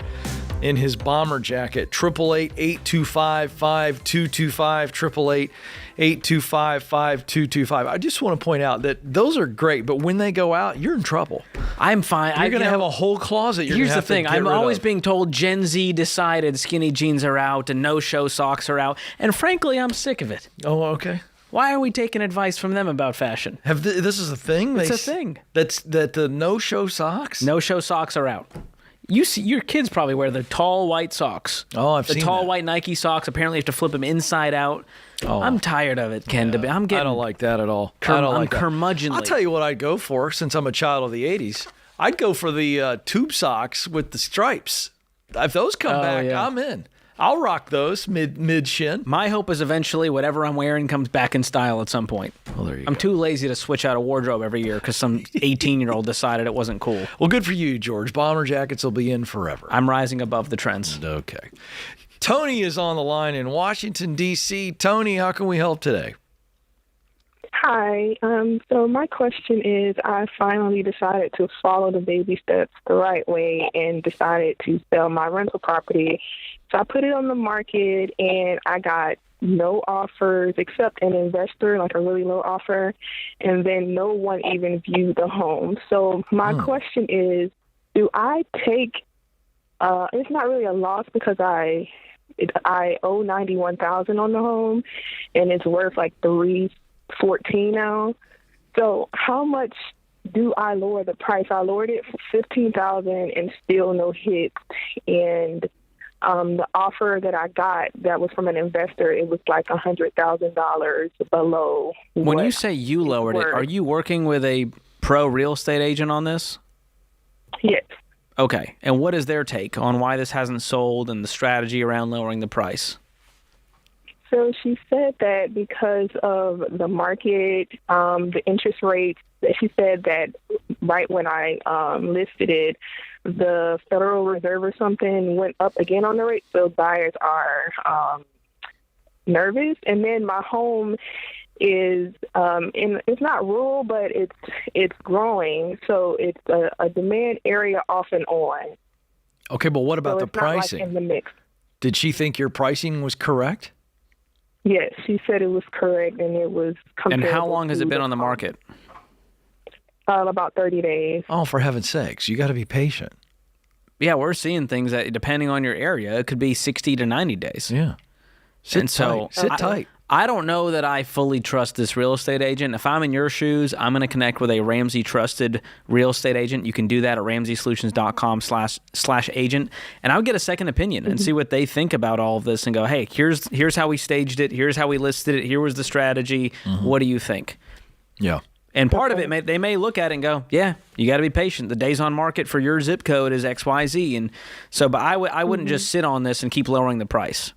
in his bomber jacket. 888-825-5225. 888-825-5225. I just want to point out that those are great, but when they go out, you're in trouble. I'm fine. You're going to have a whole closet. Here's the thing. I'm always being told Gen Z decided skinny jeans are out and no-show socks are out. And frankly, I'm sick of it. Oh, okay. Why are we taking advice from them about fashion? This is a thing? It's a thing. That the no-show socks? No-show socks are out. You see, your kids probably wear the tall white socks. Oh, I've seen the tall that. white Nike socks. Apparently, you have to flip them inside out. Oh. I'm tired of it, Ken. Yeah. I'm getting. I don't like that at all. I'm curmudgeonly. I'll tell you what I'd go for, since I'm a child of the 80s. I'd go for the tube socks with the stripes. If those come back, yeah. I'm in. I'll rock those mid shin. My hope is eventually whatever I'm wearing comes back in style at some point. Well, there you go. I'm too lazy to switch out a wardrobe every year because some 18-year-old decided it wasn't cool. Well, good for you, George. Bomber jackets will be in forever. I'm rising above the trends. Okay. Tony is on the line in Washington, D.C. Tony, how can we help today? Hi. So my question is, I finally decided to follow the baby steps the right way and decided to sell my rental property. So I put it on the market and I got no offers except an investor, like a really low offer, and then no one even viewed the home. So my question is, do I take? It's not really a loss because I owe $91,000 on the home, and it's worth like $314 now. So how much do I lower the price? I lowered it for $15,000 and still no hits. And the offer that I got that was from an investor, it was like $100,000 below. When you say you lowered it, are you working with a pro real estate agent on this? Yes. Okay. And what is their take on why this hasn't sold and the strategy around lowering the price? So she said that because of the market, the interest rates, she said that right when I listed it, the Federal Reserve or something went up again on the rate, so buyers are nervous. And then my home is it's not rural, but it's growing, so it's a demand area off and on. Okay, but what about the pricing? Not like in the mix. Did she think your pricing was correct? Yes, she said it was correct, and it was comparable. And how long has it been on the market? About 30 days. Oh, for heaven's sakes, you got to be patient. Yeah, we're seeing things that, depending on your area, it could be 60 to 90 days. Yeah. Sit tight. I don't know that I fully trust this real estate agent. If I'm in your shoes, I'm going to connect with a Ramsey trusted real estate agent. You can do that at RamseySolutions.com/agent. And I would get a second opinion and see what they think about all of this and go, hey, here's how we staged it. Here's how we listed it. Here was the strategy. What do you think? Yeah. And part of it, they may look at it and go, yeah, you got to be patient. The days on market for your zip code is XYZ. And so, but I wouldn't just sit on this and keep lowering the price.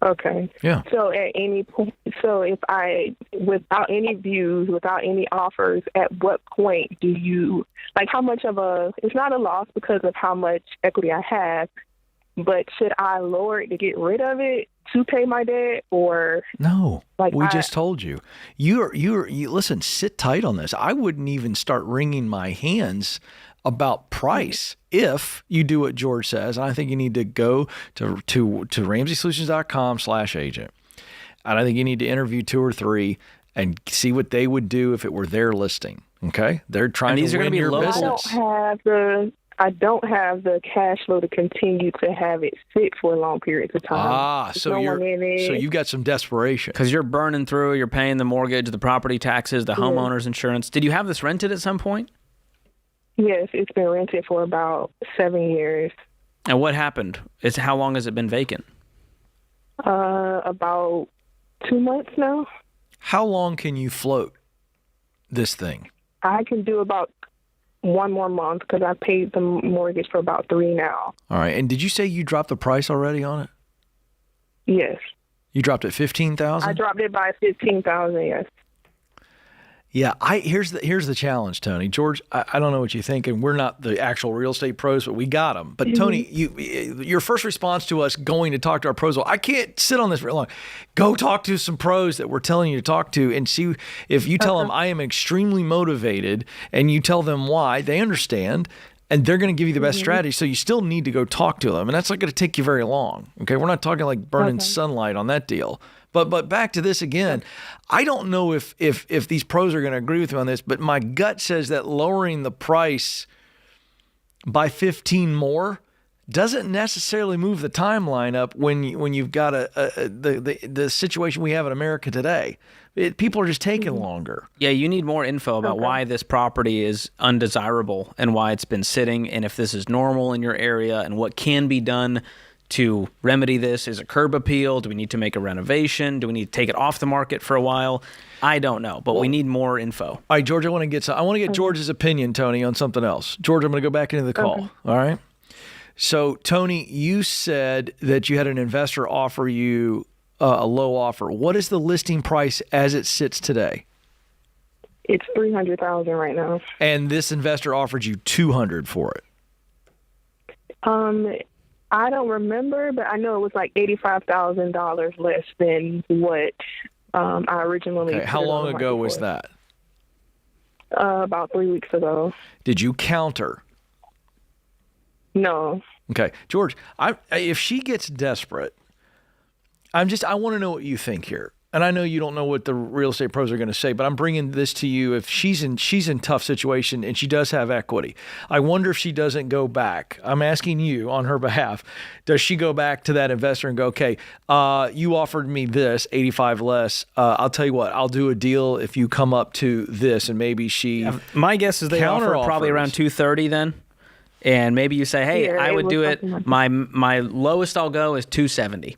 Okay. Yeah. So at any point, so if without any views, without any offers, at what point do you, like how much of it's not a loss because of how much equity I have, but should I lower it to get rid of it to pay my debt or? No, we just told you. You listen, sit tight on this. I wouldn't even start wringing my hands about price if you do what George says. And I think you need to go to RamseySolutions.com/agent. And I think you need to interview 2 or 3 and see what they would do if it were their listing. Okay? They're trying And these to are win gonna be your local. business. I don't have the cash flow to continue to have it sit for long periods of time. So you've got some desperation. Because you're burning through, you're paying the mortgage, the property taxes, the homeowner's insurance. Did you have this rented at some point? Yes, it's been rented for about 7 years. And what happened? How long has it been vacant? About 2 months now. How long can you float this thing? I can do about 1 more month because I paid the mortgage for about 3 now. All right. And did you say you dropped the price already on it? Yes. You dropped it $15,000? I dropped it by $15,000. Yes. Yeah, here's the challenge, Tony. George, I don't know what you think, and we're not the actual real estate pros, but we got them. But Tony, your first response to us going to talk to our pros, well, I can't sit on this very long. Go talk to some pros that we're telling you to talk to and see if you tell them I am extremely motivated and you tell them why, they understand. And they're going to give you the best strategy. So you still need to go talk to them. And that's not going to take you very long. Okay. We're not talking like burning sunlight on that deal. But back to this again, I don't know if these pros are going to agree with me on this, but my gut says that lowering the price by 15 more doesn't necessarily move the timeline up when you've got the situation we have in America today. People are just taking longer. Yeah, you need more info about why this property is undesirable and why it's been sitting, and if this is normal in your area and what can be done to remedy this. Is a curb appeal? Do we need to make a renovation? Do we need to take it off the market for a while? I don't know, but we need more info. All right, George, I want to get George's opinion, Tony, on something else. George, I'm going to go back into the call. All right. So, Tony, you said that you had an investor offer you a low offer. What is the listing price as it sits today? It's $300,000 right now. And this investor offered you $200,000 for it. I don't remember, but I know it was like $85,000 less than what I originally. Okay. How long ago was that? About 3 weeks ago. Did you counter? No. Okay, George. If she gets desperate, I want to know what you think here. And I know you don't know what the real estate pros are going to say, but I'm bringing this to you. If she's in tough situation and she does have equity, I wonder if she doesn't go back. I'm asking you on her behalf. Does she go back to that investor and go, okay, you offered me this 85 less. I'll tell you what, I'll do a deal if you come up to this. And maybe she. Yeah, my guess is they offer probably around 230 then. And maybe you say, hey, I would do it. My lowest I'll go is 270.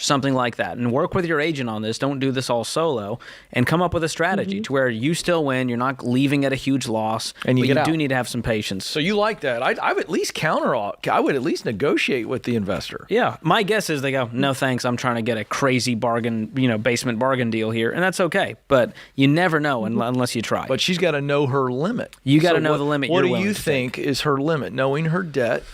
Something like that, and work with your agent on this. Don't do this all solo, and come up with a strategy to where you still win. You're not leaving at a huge loss, and you do need to have some patience. So you like that? I would at least I would at least negotiate with the investor. Yeah, my guess is they go, no thanks. I'm trying to get a crazy bargain, basement bargain deal here, and that's okay. But you never know unless you try. But she's got to know her limit. You got to know the limit. What do you think is her limit? Knowing her debt.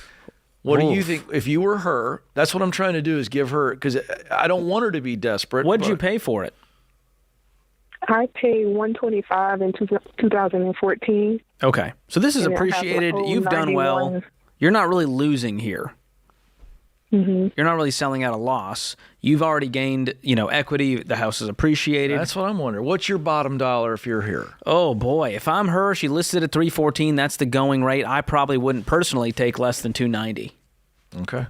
What do you think, if you were her, that's what I'm trying to do is give her, because I don't want her to be desperate. What did you pay for it? I paid $125 in 2014. Okay. So this is appreciated. You've done well. You're not really losing here. You're not really selling at a loss. You've already gained, equity. The house is appreciated. That's what I'm wondering. What's your bottom dollar if you're here? Oh boy, if I'm her, she listed at $314. That's the going rate. I probably wouldn't personally take less than $290. Okay.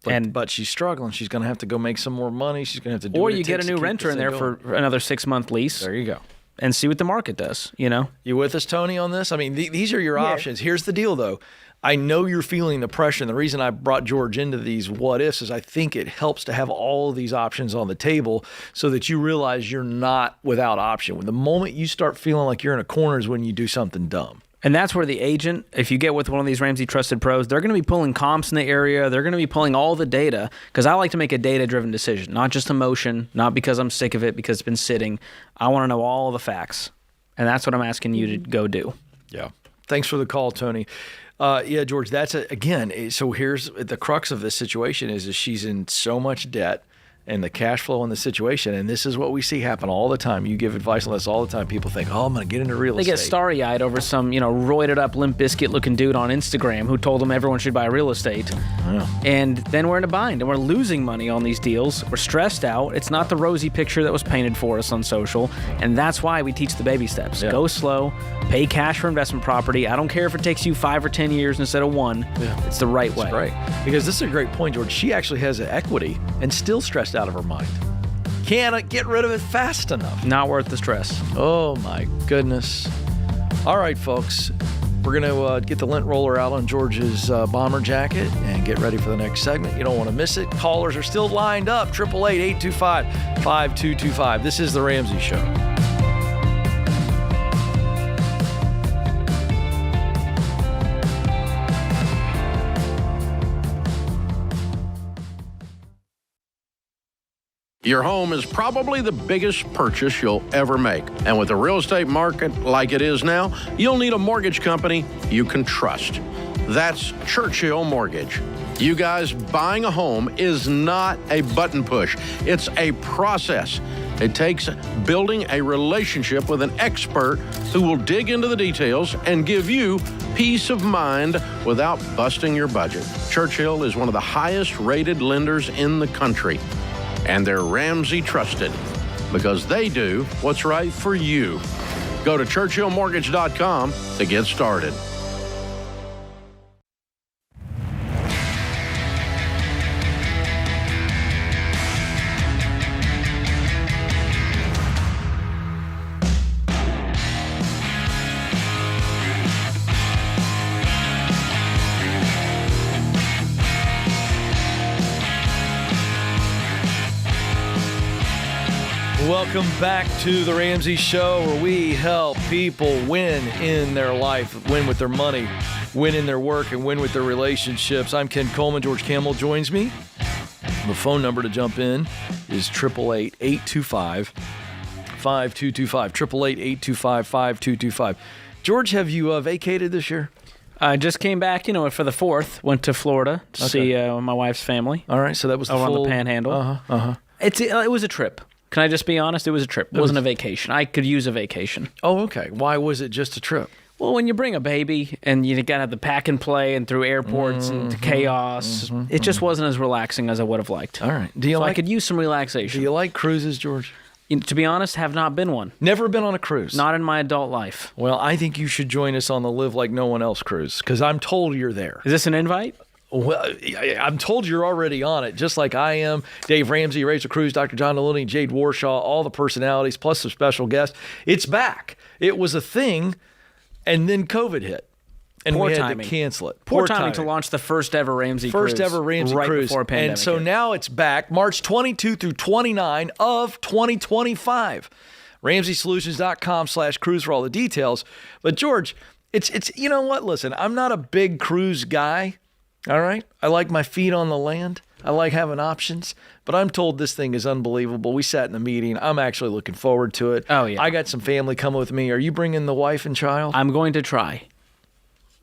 But she's struggling. She's going to have to go make some more money. She's going to have to do. Or you get a new renter in there for another 6-month lease. There you go. And see what the market does. You with us, Tony, on this? I mean, these are your options. Here's the deal, though. I know you're feeling the pressure, and the reason I brought George into these what ifs is I think it helps to have all of these options on the table so that you realize you're not without option. When the moment you start feeling like you're in a corner is when you do something dumb. And that's where the agent, if you get with one of these Ramsey Trusted Pros, they're going to be pulling comps in the area. They're going to be pulling all the data, because I like to make a data-driven decision, not just emotion, not because I'm sick of it, because it's been sitting. I want to know all the facts, and that's what I'm asking you to go do. Yeah. Thanks for the call, Tony. Yeah, George, again, so here's the crux of this situation is she's in so much debt. and the cash flow in the situation. And this is what we see happen all the time. You give advice on this all the time. People think, oh, I'm going to get into real They estate. get starry-eyed over some, roided up Limp Bizkit-looking dude on Instagram who told them everyone should buy real estate. Yeah. And then we're in a bind, and we're losing money on these deals. We're stressed out. It's not the rosy picture that was painted for us on social, and that's why we teach the baby steps. Yeah. Go slow, pay cash for investment property. I don't care if it takes you 5 or 10 years instead of 1. Yeah. It's the right way. Right. Because this is a great point, George. She actually has an equity and still stressed out of her mind. Can't get rid of it fast enough. Not worth the stress. Oh, my goodness. All right, folks. We're going to get the lint roller out on George's bomber jacket and get ready for the next segment. You don't want to miss it. Callers are still lined up. 888-825-5225. This is The Ramsey Show. Your home is probably the biggest purchase you'll ever make. And with the real estate market like it is now, you'll need a mortgage company you can trust. That's Churchill Mortgage. You guys, buying a home is not a button push. It's a process. It takes building a relationship with an expert who will dig into the details and give you peace of mind without busting your budget. Churchill is one of the highest rated lenders in the country. And they're Ramsey trusted because they do what's right for you. Go to ChurchillMortgage.com to get started. Welcome back to The Ramsey Show, where we help people win in their life, win with their money, win in their work, and win with their relationships. I'm Ken Coleman. George Kamel joins me. The phone number to jump in is 888-825-5225. 888-825-5225. George, have you vacated this year? I just came back, for the 4th. Went to Florida to see my wife's family. All right, so that was the on full... the Panhandle. It was a trip. Can I just be honest? It was a trip. It wasn't a vacation. I could use a vacation. Oh, okay. Why was it just a trip? Well, when you bring a baby and you got to have the pack and play and through airports and chaos, it just wasn't as relaxing as I would have liked. All right. I could use some relaxation. Do you like cruises, George? To be honest, have not been one. Never been on a cruise? Not in my adult life. Well, I think you should join us on the Live Like No One Else cruise, because I'm told you're there. Is this an invite? Well, I'm told you're already on it, just like I am. Dave Ramsey, Rachel Cruz, Dr. John Deloney, Jade Warshaw, all the personalities, plus some special guests. It's back. It was a thing, and then COVID hit. And Poor we had timing. to cancel it. Poor timing to launch the first ever Ramsey cruise. First ever Ramsey right cruise. Before a pandemic and so hit. now it's back March 22 through 29 of 2025. RamseySolutions.com/cruise for all the details. But George, it's you know what? Listen, I'm not a big cruise guy. All right? I like my feet on the land. I like having options. But I'm told this thing is unbelievable. We sat in a meeting. I'm actually looking forward to it. Oh, yeah. I got some family coming with me. Are you bringing the wife and child? I'm going to try.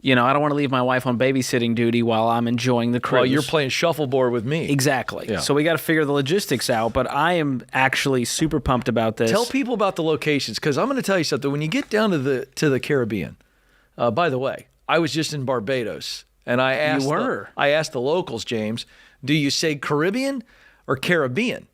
I don't want to leave my wife on babysitting duty while I'm enjoying the cruise. Well, you're playing shuffleboard with me. Exactly. Yeah. So we got to figure the logistics out, but I am actually super pumped about this. Tell people about the locations, because I'm going to tell you something. When you get down to the Caribbean, by the way, I was just in Barbados, and I asked I asked the locals, James, do you say Caribbean or Caribbean?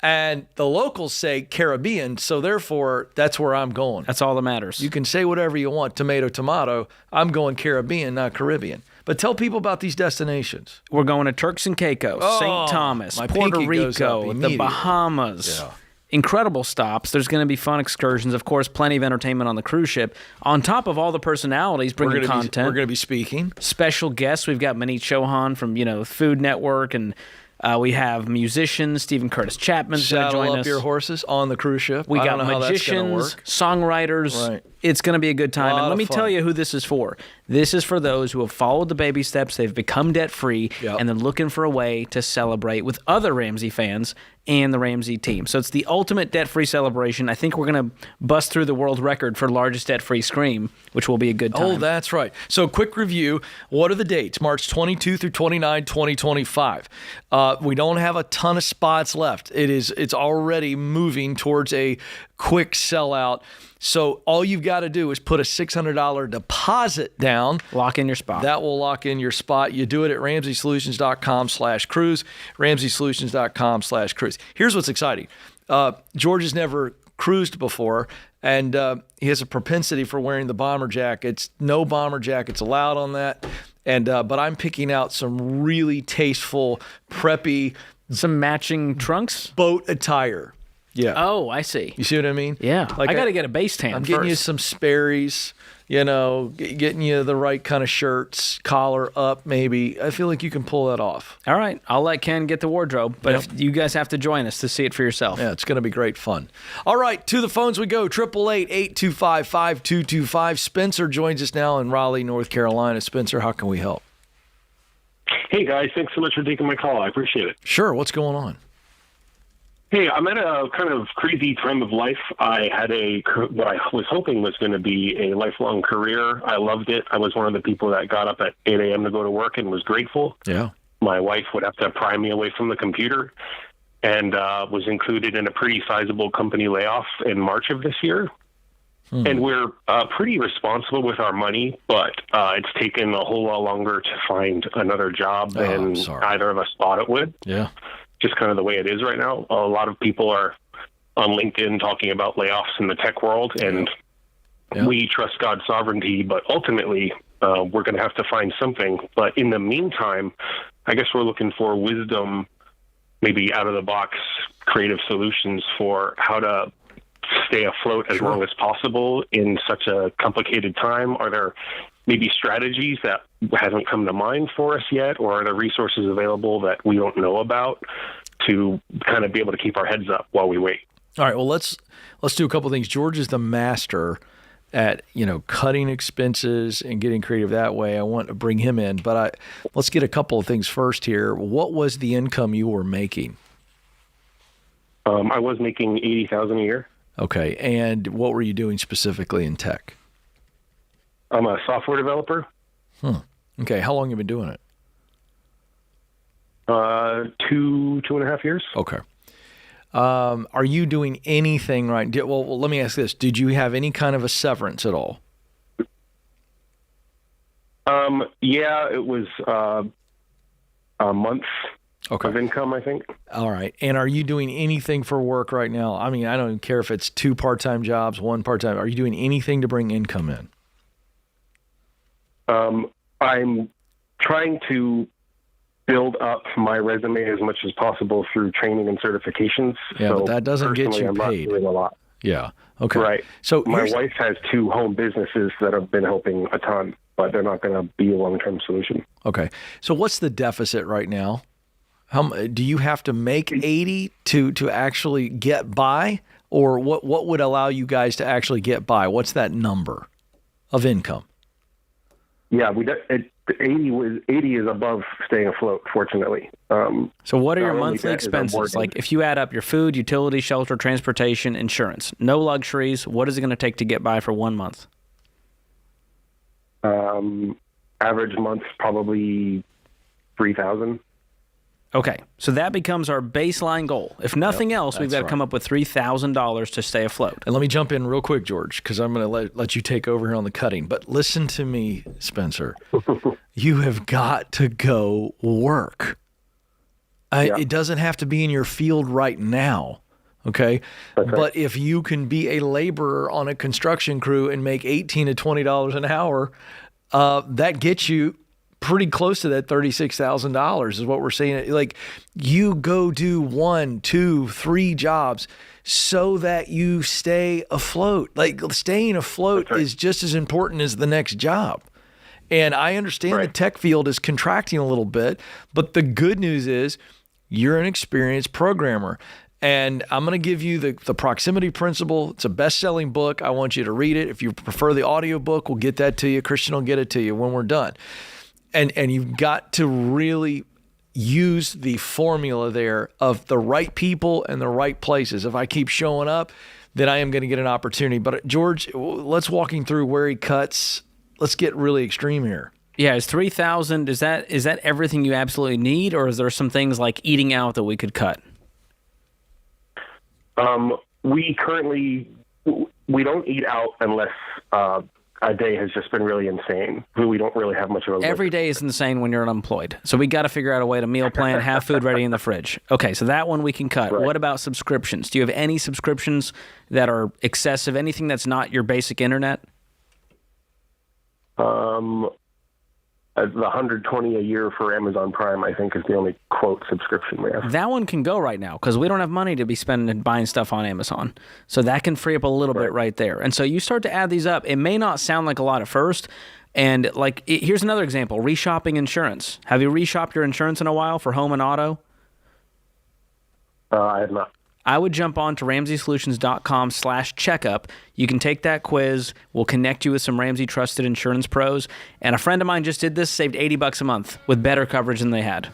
And the locals say Caribbean, so therefore that's where I'm going. That's all that matters. You can say whatever you want, tomato, tomato. I'm going Caribbean, not Caribbean. But tell people about these destinations. We're going to Turks and Caicos, St. Thomas, my Puerto pinky goes up Rico, the immediately. Bahamas. Yeah. Incredible stops. There's going to be fun excursions. Of course, plenty of entertainment on the cruise ship. On top of all the personalities bringing content. We're going to be speaking. Special guests. We've got Manit Chauhan from, Food Network, and we have musicians. Stephen Curtis Chapman's going to join us. Saddle up your horses on the cruise ship. We I got don't know how that's gonna magicians, work. songwriters, Right. It's going to be a good time. And let me fun. tell you who this is for. This is for those who have followed the baby steps, they've become debt-free, and they're looking for a way to celebrate with other Ramsey fans and the Ramsey team. So it's the ultimate debt-free celebration. I think we're going to bust through the world record for largest debt-free scream, which will be a good time. Oh, that's right. So quick review. What are the dates? March 22 through 29, 2025. We don't have a ton of spots left. It's already moving towards a quick sellout. So all you've got to do is put a $600 deposit down. Lock in your spot. That will lock in your spot. You do it at RamseySolutions.com/cruise, RamseySolutions.com/cruise. Here's what's exciting. George has never cruised before, and he has a propensity for wearing the bomber jackets. No bomber jackets allowed on that. And but I'm picking out some really tasteful, preppy, some matching trunks, boat attire. Yeah. Oh, I see. You see what I mean? Yeah. I got to get a base tan I'm first. getting you some Sperry's, getting you the right kind of shirts, collar up maybe. I feel like you can pull that off. All right. I'll let Ken get the wardrobe, but if you guys have to join us to see it for yourself. Yeah, it's going to be great fun. All right, to the phones we go. 888-825-5225. Spencer joins us now in Raleigh, North Carolina. Spencer, how can we help? Hey, guys. Thanks so much for taking my call. I appreciate it. Sure. What's going on? Hey, I'm at a kind of crazy time of life. I had what I was hoping was going to be a lifelong career. I loved it. I was one of the people that got up at 8 a.m. to go to work and was grateful. Yeah. My wife would have to pry me away from the computer, and was included in a pretty sizable company layoff in March of this year. And we're pretty responsible with our money, but it's taken a whole lot longer to find another job than either of us thought it would. Yeah. Just kind of the way it is right now. A lot of people are on LinkedIn talking about layoffs in the tech world, and we trust God's sovereignty, but ultimately we're going to have to find something. But in the meantime, I guess we're looking for wisdom, maybe out-of-the-box creative solutions for how to stay afloat as long as possible in such a complicated time. Are there maybe strategies that haven't come to mind for us yet, or are there resources available that we don't know about to kind of be able to keep our heads up while we wait? All right, well, let's do a couple things. George is the master at, cutting expenses and getting creative that way. I want to bring him in, but let's get a couple of things first here. What was the income you were making? I was making $80,000 a year. Okay, and what were you doing specifically in tech? I'm a software developer. Okay, how long have you been doing it? 2.5 years. Okay. Are you doing anything right? Well, let me ask this. Did you have any kind of a severance at all? Yeah, it was a month of income, I think. All right. And are you doing anything for work right now? I mean, I don't care if it's 2 part-time jobs, 1 part-time. Are you doing anything to bring income in? I'm trying to build up my resume as much as possible through training and certifications. Yeah, so but that doesn't get you I'm paid. Not doing a lot. Yeah. Okay. Right. So my wife has 2 home businesses that have been helping a ton, but they're not going to be a long-term solution. Okay. So what's the deficit right now? How do you have to make 80 to actually get by, or what would allow you guys to actually get by? What's that number of income? Yeah, 80 is above staying afloat, fortunately. So what are your monthly expenses? Like if you add up your food, utility, shelter, transportation, insurance, no luxuries, what is it going to take to get by for 1 month? Average month, probably $3,000. Okay, so that becomes our baseline goal. If nothing else, we've got to come up with $3,000 to stay afloat. And let me jump in real quick, George, because I'm going to let you take over here on the cutting. But listen to me, Spencer. You have got to go work. It doesn't have to be in your field right now, okay? But if you can be a laborer on a construction crew and make $18 to $20 an hour, that gets you pretty close to that $36,000 is what we're saying. Like you go do 1, 2, 3 jobs so that you stay afloat. Like staying afloat is just as important as the next job. And I understand the tech field is contracting a little bit, but the good news is you're an experienced programmer. And I'm going to give you the proximity principle. It's a best-selling book. I want you to read it. If you prefer the audiobook, we'll get that to you. Christian will get it to you when we're done. And you've got to really use the formula there of the right people and the right places. If I keep showing up, then I am going to get an opportunity. But George, let's walk him through where he cuts. Let's get really extreme here. Yeah, is $3,000, is that everything you absolutely need, or is there some things like eating out that we could cut? We don't eat out unless a day has just been really insane. We don't really have much of a Every day is insane when you're unemployed. So we got to figure out a way to meal plan, have food ready in the fridge. Okay, so that one we can cut. Right. What about subscriptions? Do you have any subscriptions that are excessive, anything that's not your basic internet? The $120 a year for Amazon Prime, I think, is the only quote subscription we have. That one can go right now because we don't have money to be spending and buying stuff on Amazon. So that can free up a little bit right there. And so you start to add these up. It may not sound like a lot at first. And here's another example, reshopping insurance. Have you reshopped your insurance in a while for home and auto? I have not. I would jump on to RamseySolutions.com/checkup. You can take that quiz. We'll connect you with some Ramsey trusted insurance pros. And a friend of mine just did this, saved $80 a month with better coverage than they had.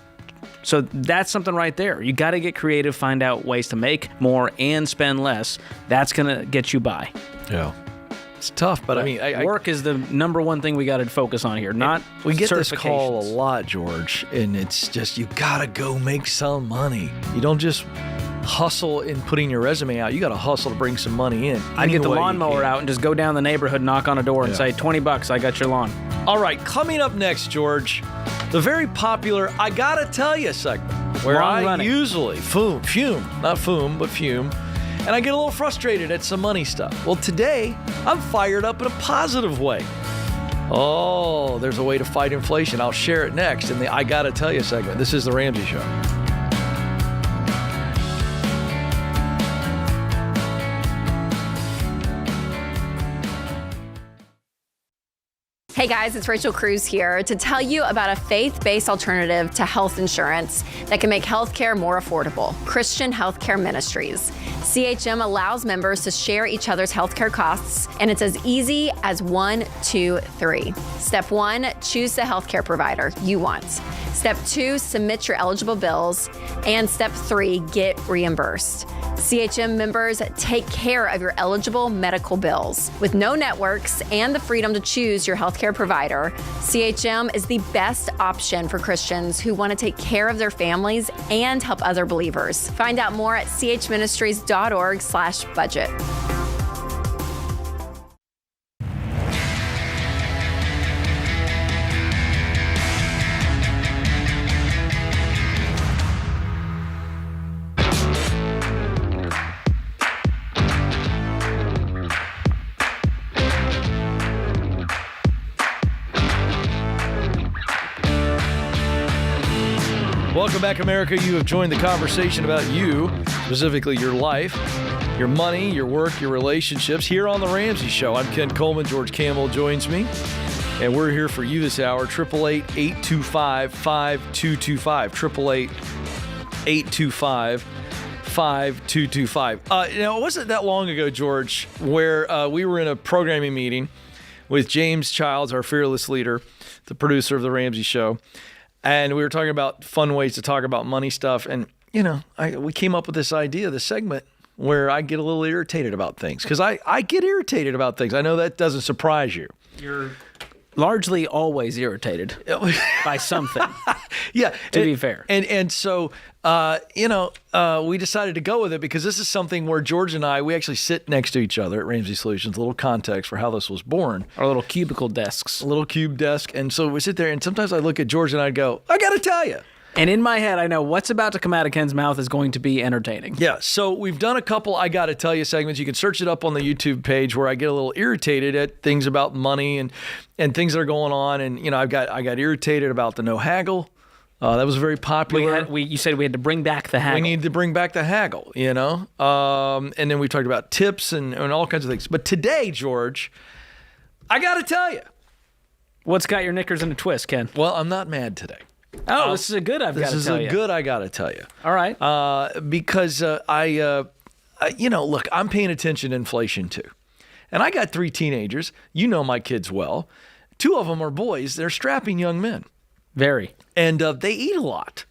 So that's something right there. You got to get creative, find out ways to make more and spend less. That's going to get you by. Yeah. It's tough, but I mean, work is the number one thing we got to focus on here. Not we get this call a lot, George, and it's just you got to go make some money. You don't just hustle in putting your resume out. You got to hustle to bring some money in. I get the lawnmower out and just go down the neighborhood, knock on a door, and say, $20, I got your lawn. All right, coming up next, George, the very popular I Gotta Tell You segment, where I usually fume, and I get a little frustrated at some money stuff. Well, today, I'm fired up in a positive way. Oh, there's a way to fight inflation. I'll share it next in the I Gotta Tell You segment. This is The Ramsey Show. Hey guys, it's Rachel Cruz here to tell you about a faith-based alternative to health insurance that can make healthcare more affordable. Christian Healthcare Ministries. CHM allows members to share each other's healthcare costs, and it's as easy as 1, 2, 3. Step 1, choose the healthcare provider you want. Step 2, submit your eligible bills. And Step 3, get reimbursed. CHM members take care of your eligible medical bills. With no networks and the freedom to choose your healthcare provider, CHM is the best option for Christians who want to take care of their families and help other believers. Find out more at chministries.org/budget. Welcome back, America. You have joined the conversation about you, specifically your life, your money, your work, your relationships, here on The Ramsey Show. I'm Ken Coleman. George Kamel joins me, and we're here for you this hour. 888-825-5225. 888-825-5225. It wasn't that long ago, George, where we were in a programming meeting with James Childs, our fearless leader, the producer of The Ramsey Show. And we were talking about fun ways to talk about money stuff. And, we came up with this idea, this segment, where I get a little irritated about things. Because I get irritated about things. I know that doesn't surprise you. You're largely always irritated by something. Yeah. To be fair. And so, we decided to go with it because this is something where George and I, we actually sit next to each other at Ramsey Solutions, a little context for how this was born. Our little cubicle desks. A little cube desk. And so we sit there, and sometimes I look at George and I go, I got to tell you. And in my head, I know what's about to come out of Ken's mouth is going to be entertaining. Yeah, so we've done a couple I Gotta Tell You segments. You can search it up on the YouTube page where I get a little irritated at things about money and things that are going on. And, I got irritated about the no haggle. That was very popular. You said we had to bring back the haggle. We need to bring back the haggle, and then we talked about tips and all kinds of things. But today, George, I got to tell you. What's got your knickers in a twist, Ken? Well, I'm not mad today. Oh, this is a good. This is a good. I got to tell you. All right. Because look, I'm paying attention to inflation too, and I got 3 teenagers. You know my kids well. 2 of them are boys. They're strapping young men. Very. And they eat a lot.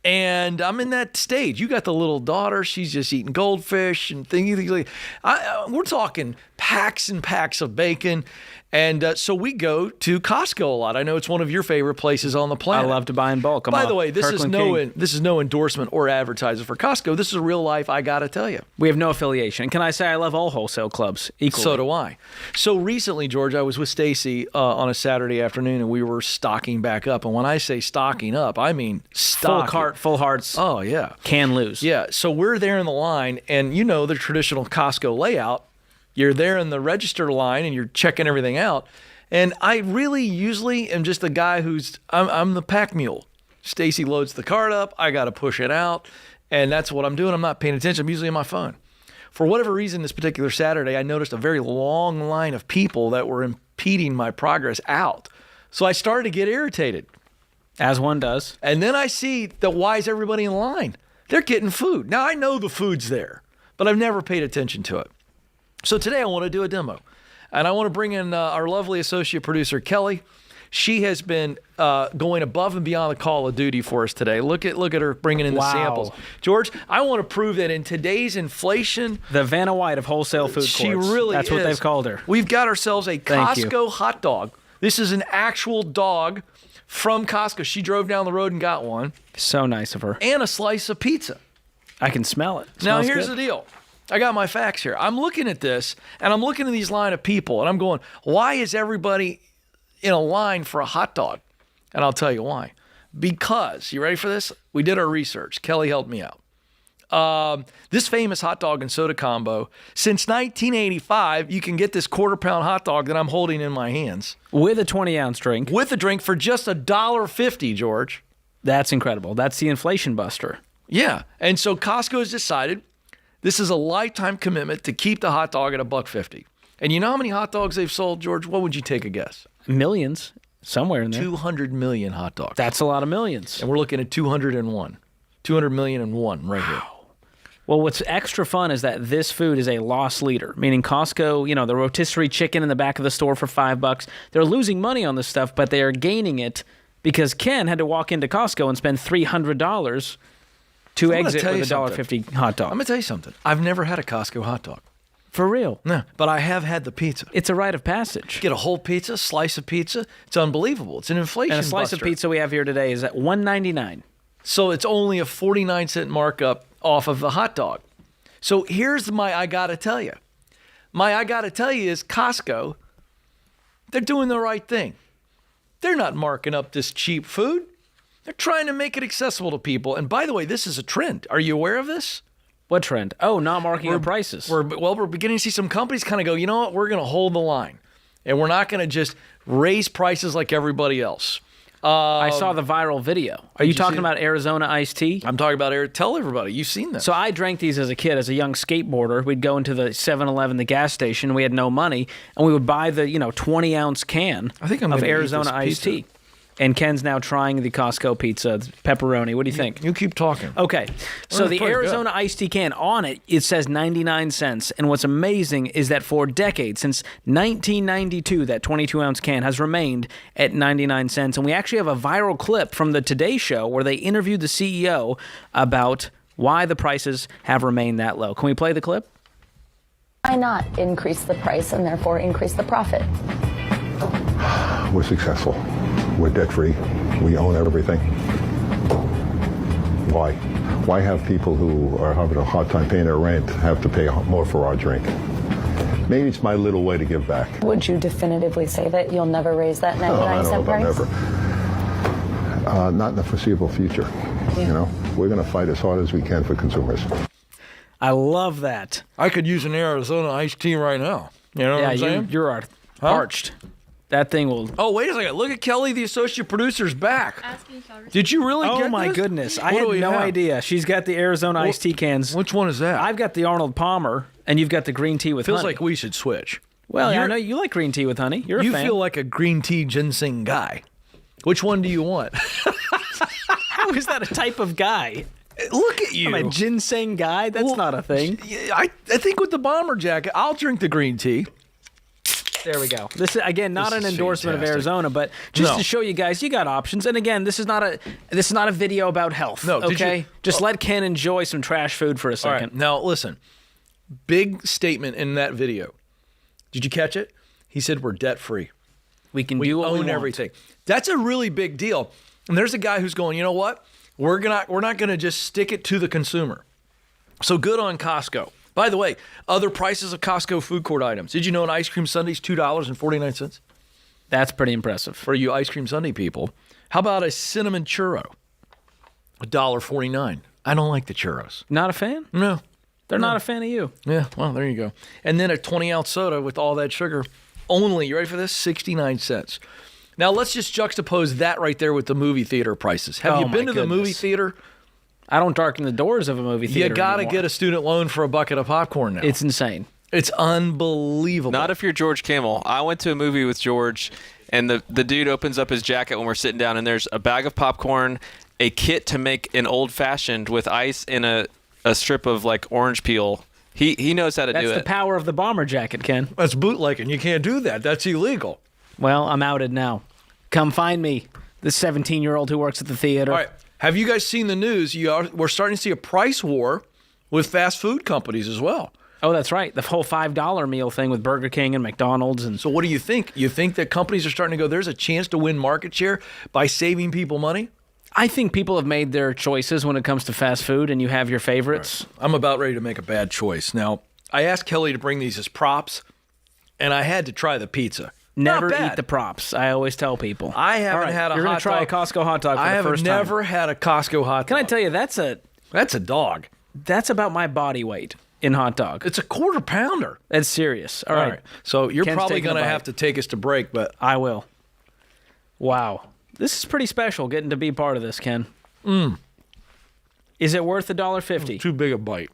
And I'm in that stage. You got the little daughter. She's just eating goldfish and things like that. We're talking packs and packs of bacon. And so we go to Costco a lot. I know it's one of your favorite places on the planet. I love to buy in bulk. By the way, this is no endorsement or advertising for Costco. This is real life, I got to tell you. We have no affiliation. Can I say I love all wholesale clubs equally? So do I. So recently, George, I was with Stacy on a Saturday afternoon, and we were stocking back up. And when I say stocking up, I mean stocking. Full cart, full hearts. Oh, yeah. Can lose. Yeah. So we're there in the line, and you know the traditional Costco layout. You're there in the register line and you're checking everything out. And I really usually am just the guy I'm the pack mule. Stacy loads the cart up. I got to push it out. And that's what I'm doing. I'm not paying attention. I'm usually on my phone. For whatever reason, this particular Saturday, I noticed a very long line of people that were impeding my progress out. So I started to get irritated. As one does. And then I see why is everybody in line? They're getting food. Now, I know the food's there, but I've never paid attention to it. So today I want to do a demo, and I want to bring in our lovely associate producer, Kelly. She has been going above and beyond the call of duty for us today. Look at her bringing in the samples. George, I want to prove that in today's inflation, the Vanna White of wholesale food courts. She really That's is. what they've called her. We've got ourselves a Costco hot dog. This is an actual dog from Costco. She drove down the road and got one. So nice of her. And a slice of pizza. I can smell it. Now, here's the deal. I got my facts here. I'm looking at this, and I'm looking at these line of people, and I'm going, why is everybody in a line for a hot dog? And I'll tell you why. Because, you ready for this? We did our research. Kelly helped me out. This famous hot dog and soda combo, since 1985, you can get this quarter-pound hot dog that I'm holding in my hands. With a 20-ounce drink. With a drink for just $1.50, George. That's incredible. That's the inflation buster. Yeah. And so Costco has decided this is a lifetime commitment to keep the hot dog at $1.50. And you know how many hot dogs they've sold, George? What would you take a guess? Millions. Somewhere in there. 200 million hot dogs. That's a lot of millions. And we're looking at 201. 200 million and one right here. Well, what's extra fun is that this food is a loss leader, meaning Costco, the rotisserie chicken in the back of the store for $5. They're losing money on this stuff, but they are gaining it because Ken had to walk into Costco and spend $300 to exit with a $1.50 hot dog. I'm going to tell you something. I've never had a Costco hot dog. For real? No, but I have had the pizza. It's a rite of passage. Get a whole pizza, slice of pizza. It's unbelievable. It's an inflation And a slice buster. of pizza we have here today is at $1.99. So it's only a 49-cent markup off of the hot dog. So here's my I got to tell you. My I got to tell you is Costco, they're doing the right thing. They're not marking up this cheap food. They're trying to make it accessible to people. And by the way, this is a trend. Are you aware of this? What trend? Oh, not marking up prices. We're beginning to see some companies kind of go, you know what, we're going to hold the line. And we're not going to just raise prices like everybody else. I saw the viral video. Are you talking about Arizona iced tea? I'm talking about Tell everybody. You've seen this. So I drank these as a kid, as a young skateboarder. We'd go into the 7-Eleven, the gas station. We had no money. And we would buy the 20-ounce can of Arizona iced tea. And Ken's now trying the Costco pizza, pepperoni. What do you think? You keep talking. Okay. So the Arizona iced tea can, on it, it says 99 cents. And what's amazing is that for decades, since 1992, that 22-ounce can has remained at 99 cents. And we actually have a viral clip from the Today Show where they interviewed the CEO about why the prices have remained that low. Can we play the clip? Why not increase the price and therefore increase the profit? We're successful. We're debt-free. We own everything. Why? Why have people who are having a hard time paying their rent have to pay more for our drink? Maybe it's my little way to give back. Would you definitively say that you'll never raise that 99-cent price? Never. Not in the foreseeable future. Yeah. We're going to fight as hard as we can for consumers. I love that. I could use an Arizona iced tea right now. You know what I'm saying? You're parched. That thing will... Oh, wait a second. Look at Kelly, the associate producer's back. Did you really get this? Oh, my goodness. I had no idea. She's got the Arizona iced tea cans. Which one is that? I've got the Arnold Palmer, and you've got the green tea with honey. Feels like we should switch. Well, I know you like green tea with honey. You're a fan. You feel like a green tea ginseng guy. Which one do you want? is that a type of guy? Look at you. I'm a ginseng guy? That's not a thing. I think with the bomber jacket, I'll drink the green tea. There we go. This is, again, not an endorsement fantastic. of Arizona, but just to show you guys, you got options. And again, this is not a video about health. No, okay? Just let Ken enjoy some trash food for a second. All right, now listen. Big statement in that video. Did you catch it? He said we're debt free. We can do what we own want. everything. That's a really big deal. And there's a guy who's going, you know what? We're not gonna just stick it to the consumer. So good on Costco. By the way, other prices of Costco food court items. Did you know an ice cream sundae is $2.49? That's pretty impressive. For you ice cream sundae people. How about a cinnamon churro? $1.49. I don't like the churros. Not a fan? No. They're not a fan of you. Yeah, well, there you go. And then a 20-ounce soda with all that sugar, only, you ready for this? 69 cents. Now, let's just juxtapose that right there with the movie theater prices. Have you been to the movie theater? I don't darken the doors of a movie theater. You got to anymore. get a student loan for a bucket of popcorn now. It's insane. It's unbelievable. Not if you're George Kamel. I went to a movie with George, and the dude opens up his jacket when we're sitting down, and there's a bag of popcorn, a kit to make an old-fashioned with ice, and a strip of, like, orange peel. He knows how to do it. That's the power of the bomber jacket, Ken. That's bootlegging. You can't do that. That's illegal. Well, I'm outed now. Come find me, the 17-year-old who works at the theater. All right. Have you guys seen the news? We're starting to see a price war with fast food companies as well. Oh, that's right. The whole $5 meal thing with Burger King and McDonald's. And so what do you think? You think that companies are starting to go, there's a chance to win market share by saving people money? I think people have made their choices when it comes to fast food, and you have your favorites. Right. I'm about ready to make a bad choice. Now, I asked Kelly to bring these as props, and I had to try the pizza. Never eat the props. I always tell people. I haven't had a hot dog. You're going to try a Costco hot dog for the first time. I have never had a Costco hot dog. Can I tell you, that's a dog. That's about my body weight in hot dog. It's a quarter pounder. That's serious. All right. So you're Ken's probably taking going a to bite. have to take us to break, but I will. Wow. This is pretty special getting to be part of this, Ken. Is it worth $1.50? Too big a bite.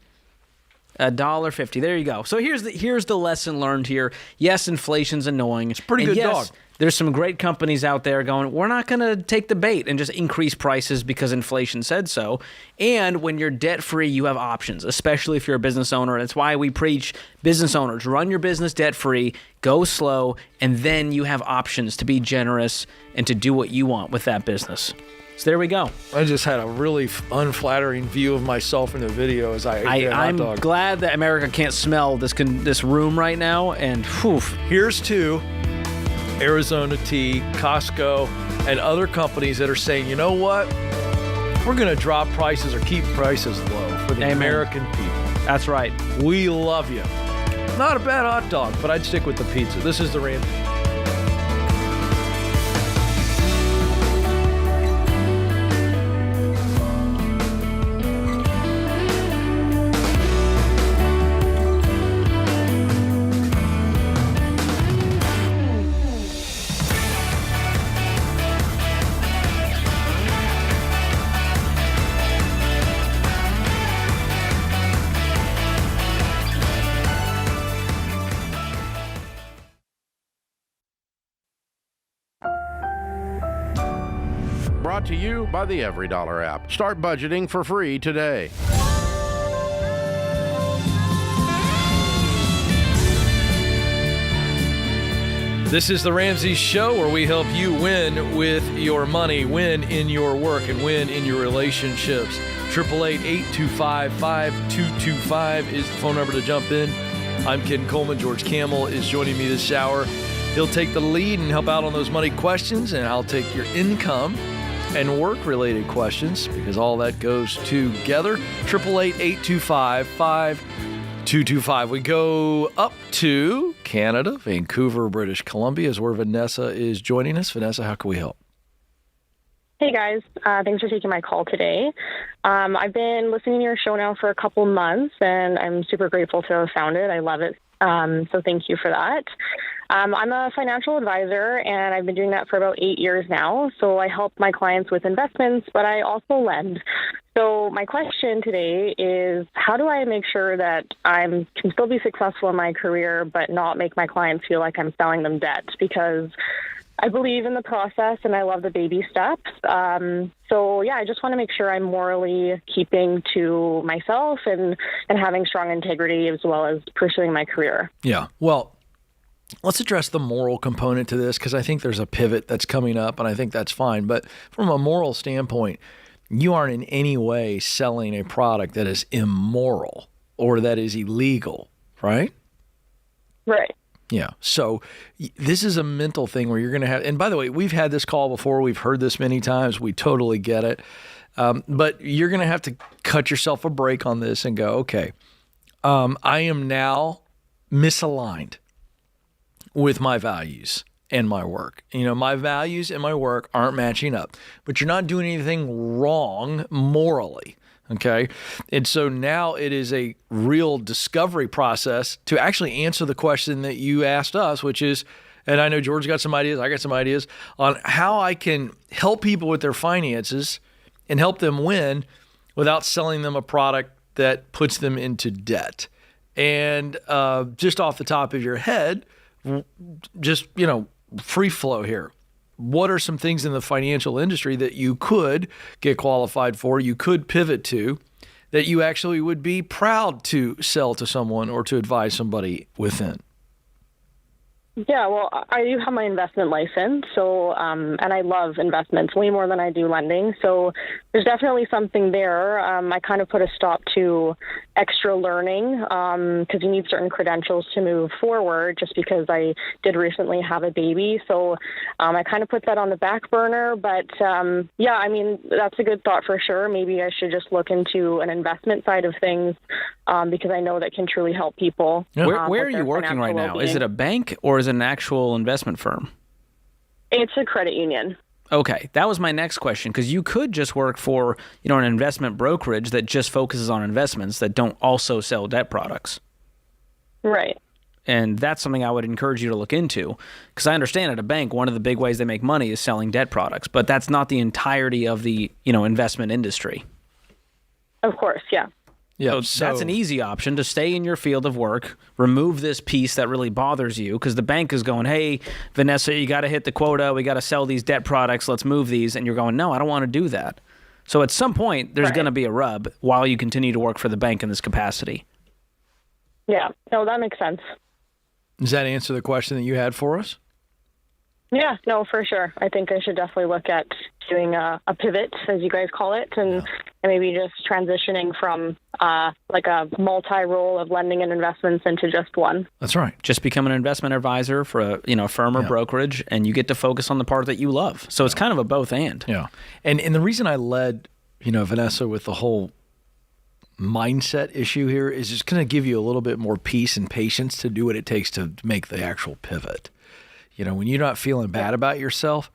$1.50. There you go. So here's the lesson learned here. Yes, inflation's annoying. It's pretty good dog. There's some great companies out there going, we're not going to take the bait and just increase prices because inflation said so. And when you're debt-free, you have options, especially if you're a business owner. That's why we preach business owners, run your business debt-free, go slow, and then you have options to be generous and to do what you want with that business. So there we go. I just had a really unflattering view of myself in the video as I ate a hot dog. I'm glad that America can't smell this room right now. And whew. Here's to Arizona Tea, Costco, and other companies that are saying, you know what? We're going to drop prices or keep prices low for the American people. That's right. We love you. Not a bad hot dog, but I'd stick with the pizza. This is the Ramsey. Brought to you by the EveryDollar app. Start budgeting for free today. This is the Ramsey Show, where we help you win with your money, win in your work, and win in your relationships. 888-825-5225 is the phone number to jump in. I'm Ken Coleman. George Kamel is joining me this hour. He'll take the lead and help out on those money questions, and I'll take your income and work-related questions, because all that goes together. 888-825-5225. We go up to Canada, Vancouver, British Columbia, is where Vanessa is joining us. Vanessa, how can we help? Hey, guys. Thanks for taking my call today. I've been listening to your show now for a couple months, and I'm super grateful to have found it. I love it. So thank you for that. I'm a financial advisor, and I've been doing that for about 8 years now. So I help my clients with investments, but I also lend. So my question today is, how do I make sure that I can still be successful in my career, but not make my clients feel like I'm selling them debt? Because I believe in the process and I love the baby steps. So yeah, I just want to make sure I'm morally keeping to myself and having strong integrity as well as pursuing my career. Yeah. Well, let's address the moral component to this because I think there's a pivot that's coming up and I think that's fine. But from a moral standpoint, you aren't in any way selling a product that is immoral or that is illegal, right? Right. Yeah. So this is a mental thing where you're going to have, and by the way, we've had this call before. We've heard this many times. We totally get it. But you're going to have to cut yourself a break on this and go, okay, I am now misaligned with my values and my work. You know, my values and my work aren't matching up, but you're not doing anything wrong morally. Okay. And so now it is a real discovery process to actually answer the question that you asked us, which is, and I know George got some ideas, I got some ideas on how I can help people with their finances and help them win without selling them a product that puts them into debt. And just off the top of your head, just, you know, free flow here. What are some things in the financial industry that you could get qualified for, you could pivot to, that you actually would be proud to sell to someone or to advise somebody within? Yeah, well, I do have my investment license, so and I love investments way more than I do lending. So there's definitely something there. I kind of put a stop to extra learning because you need certain credentials to move forward. Just because I did recently have a baby, so I kind of put that on the back burner. But yeah, I mean that's a good thought for sure. Maybe I should just look into an investment side of things because I know that can truly help people. Yeah. Where are you working right now? Is it a bank or is it an actual investment firm? It's a credit union. Okay, that was my next question, because you could just work for, you know, an investment brokerage that just focuses on investments that don't also sell debt products. Right. And that's something I would encourage you to look into, because I understand at a bank, one of the big ways they make money is selling debt products, but that's not the entirety of the, you know, investment industry. Of course, yeah. Yeah, so that's an easy option to stay in your field of work, remove this piece that really bothers you, because the bank is going, hey, Vanessa, you got to hit the quota. We got to sell these debt products. Let's move these. And you're going, no, I don't want to do that. So at some point, there's going to be a rub while you continue to work for the bank in this capacity. Yeah, no, that makes sense. Does that answer the question that you had for us? Yeah, no, for sure. I think I should definitely look at doing a pivot, as you guys call it, and maybe just transitioning from like a multi-role of lending and investments into just one. That's right. Just become an investment advisor for a firm or brokerage, and you get to focus on the part that you love. So it's kind of a both and. Yeah. And the reason I led, Vanessa, with the whole mindset issue here is just going to give you a little bit more peace and patience to do what it takes to make the actual pivot. When you're not feeling bad about yourself,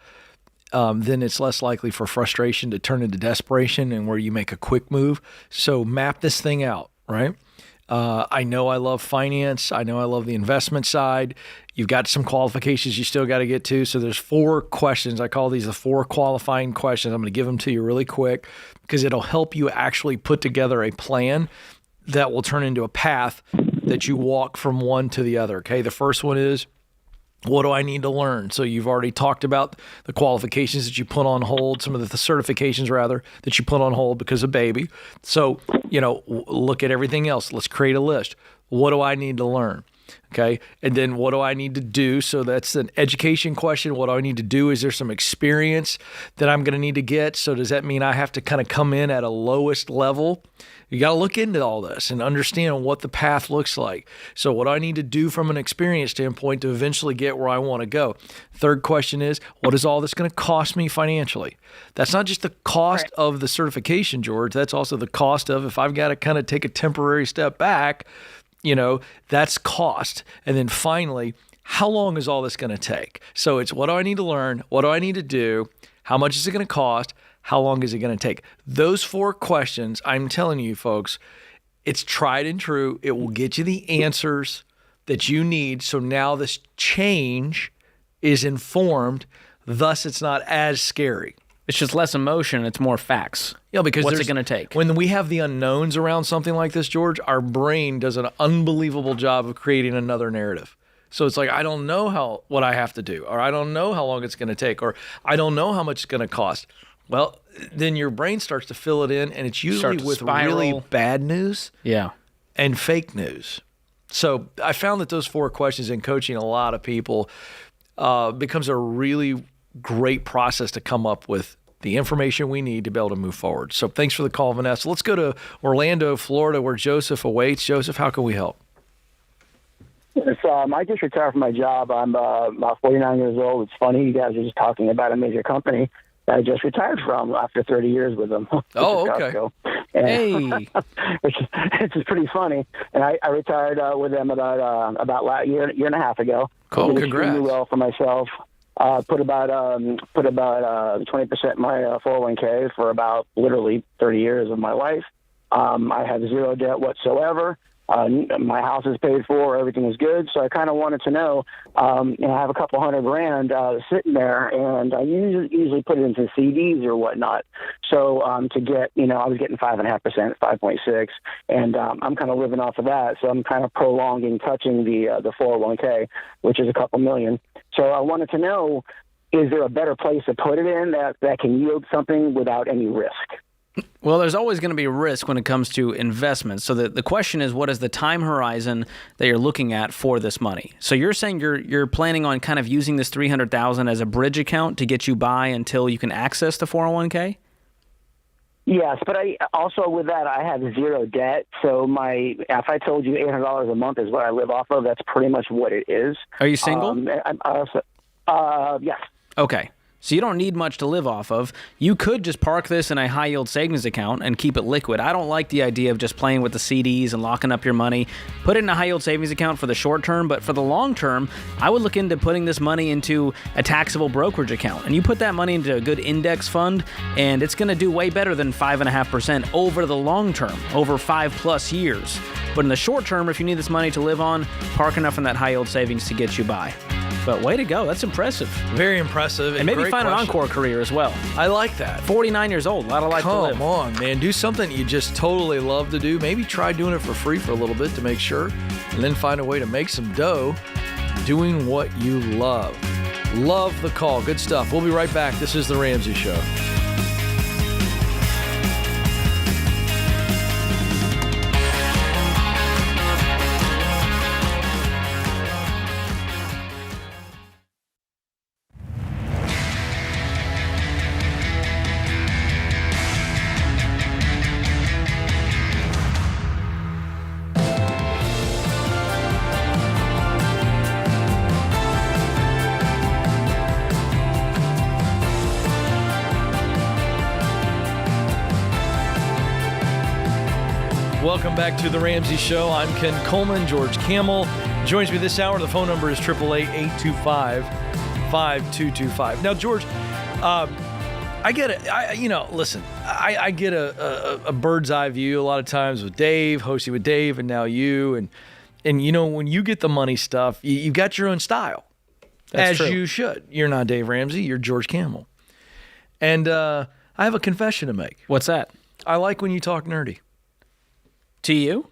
then it's less likely for frustration to turn into desperation and where you make a quick move. So map this thing out, right? I know I love finance. I know I love the investment side. You've got some qualifications you still got to get to. So there's 4 questions. I call these the 4 qualifying questions. I'm going to give them to you really quick because it'll help you actually put together a plan that will turn into a path that you walk from one to the other. Okay. The first one is, what do I need to learn? So you've already talked about the qualifications that you put on hold, some of the certifications rather that you put on hold because of baby. So, look at everything else. Let's create a list. What do I need to learn? Okay. And then what do I need to do? So that's an education question. What do I need to do? Is there some experience that I'm going to need to get? So does that mean I have to kind of come in at a lowest level? You got to look into all this and understand what the path looks like. So what do I need to do from an experience standpoint to eventually get where I want to go? Third question is, what is all this going to cost me financially? That's not just the cost of the certification, George. That's also the cost of if I've got to kind of take a temporary step back, that's cost. And then finally, how long is all this going to take? So it's what do I need to learn? What do I need to do? How much is it going to cost? How long is it going to take? Those 4 questions, I'm telling you, folks, it's tried and true. It will get you the answers that you need. So now this change is informed. Thus, it's not as scary. It's just less emotion. It's more facts. Yeah, because what's it going to take? When we have the unknowns around something like this, George, our brain does an unbelievable job of creating another narrative. So it's like, I don't know what I have to do, or I don't know how long it's going to take, or I don't know how much it's going to cost. Well, then your brain starts to fill it in, and it's usually with really bad news and fake news. So I found that those 4 questions in coaching a lot of people becomes a really great process to come up with the information we need to be able to move forward. So thanks for the call, Vanessa. Let's go to Orlando, Florida, where Joseph awaits. Joseph, how can we help? I just retired from my job. I'm about 49 years old. It's funny, you guys are just talking about a major company that I just retired from after 30 years with them. Oh, okay. Costco. Hey. It's pretty funny. And I retired with them about year and a half ago. Cool, did congrats. extremely well for myself. Put about 20% in my 401k for about literally 30 years of my life. I have zero debt whatsoever. My house is paid for. Everything is good. So I kind of wanted to know, I have a couple $100,000 sitting there, and I usually put it into CDs or whatnot. So to get, I was getting 5.5%, 5.6, and I'm kind of living off of that. So I'm kind of touching the 401k, which is a couple million. So I wanted to know, is there a better place to put it in that can yield something without any risk? Well, there's always going to be risk when it comes to investments. So the question is, what is the time horizon that you're looking at for this money? So you're saying you're planning on kind of using this $300,000 as a bridge account to get you by until you can access the 401k? Yes, but I also with that I have zero debt. So if I told you $800 a month is what I live off of, that's pretty much what it is. Are you single? Yes. Okay. So you don't need much to live off of. You could just park this in a high-yield savings account and keep it liquid. I don't like the idea of just playing with the CDs and locking up your money. Put it in a high-yield savings account for the short term, but for the long term, I would look into putting this money into a taxable brokerage account. And you put that money into a good index fund, and it's going to do way better than 5.5% over the long term, over 5+ years. But in the short term, if you need this money to live on, park enough in that high-yield savings to get you by. But way to go. That's impressive. Very impressive. And maybe find an encore career as well. I like that. 49 years old. A lot of life to live. Come on, man. Do something you just totally love to do. Maybe try doing it for free for a little bit to make sure. And then find a way to make some dough doing what you love. Love the call. Good stuff. We'll be right back. This is The Ramsey Show. Welcome back to The Ramsey Show. I'm Ken Coleman. George Kamel joins me this hour. The phone number is 888-825-5225. Now, George, I get it. Listen, I get a bird's eye view a lot of times with Dave, hosting with Dave, and now you. And when you get the money stuff, you've got your own style. That's true. You should. You're not Dave Ramsey. You're George Kamel. And I have a confession to make. What's that? I like when you talk nerdy. To you?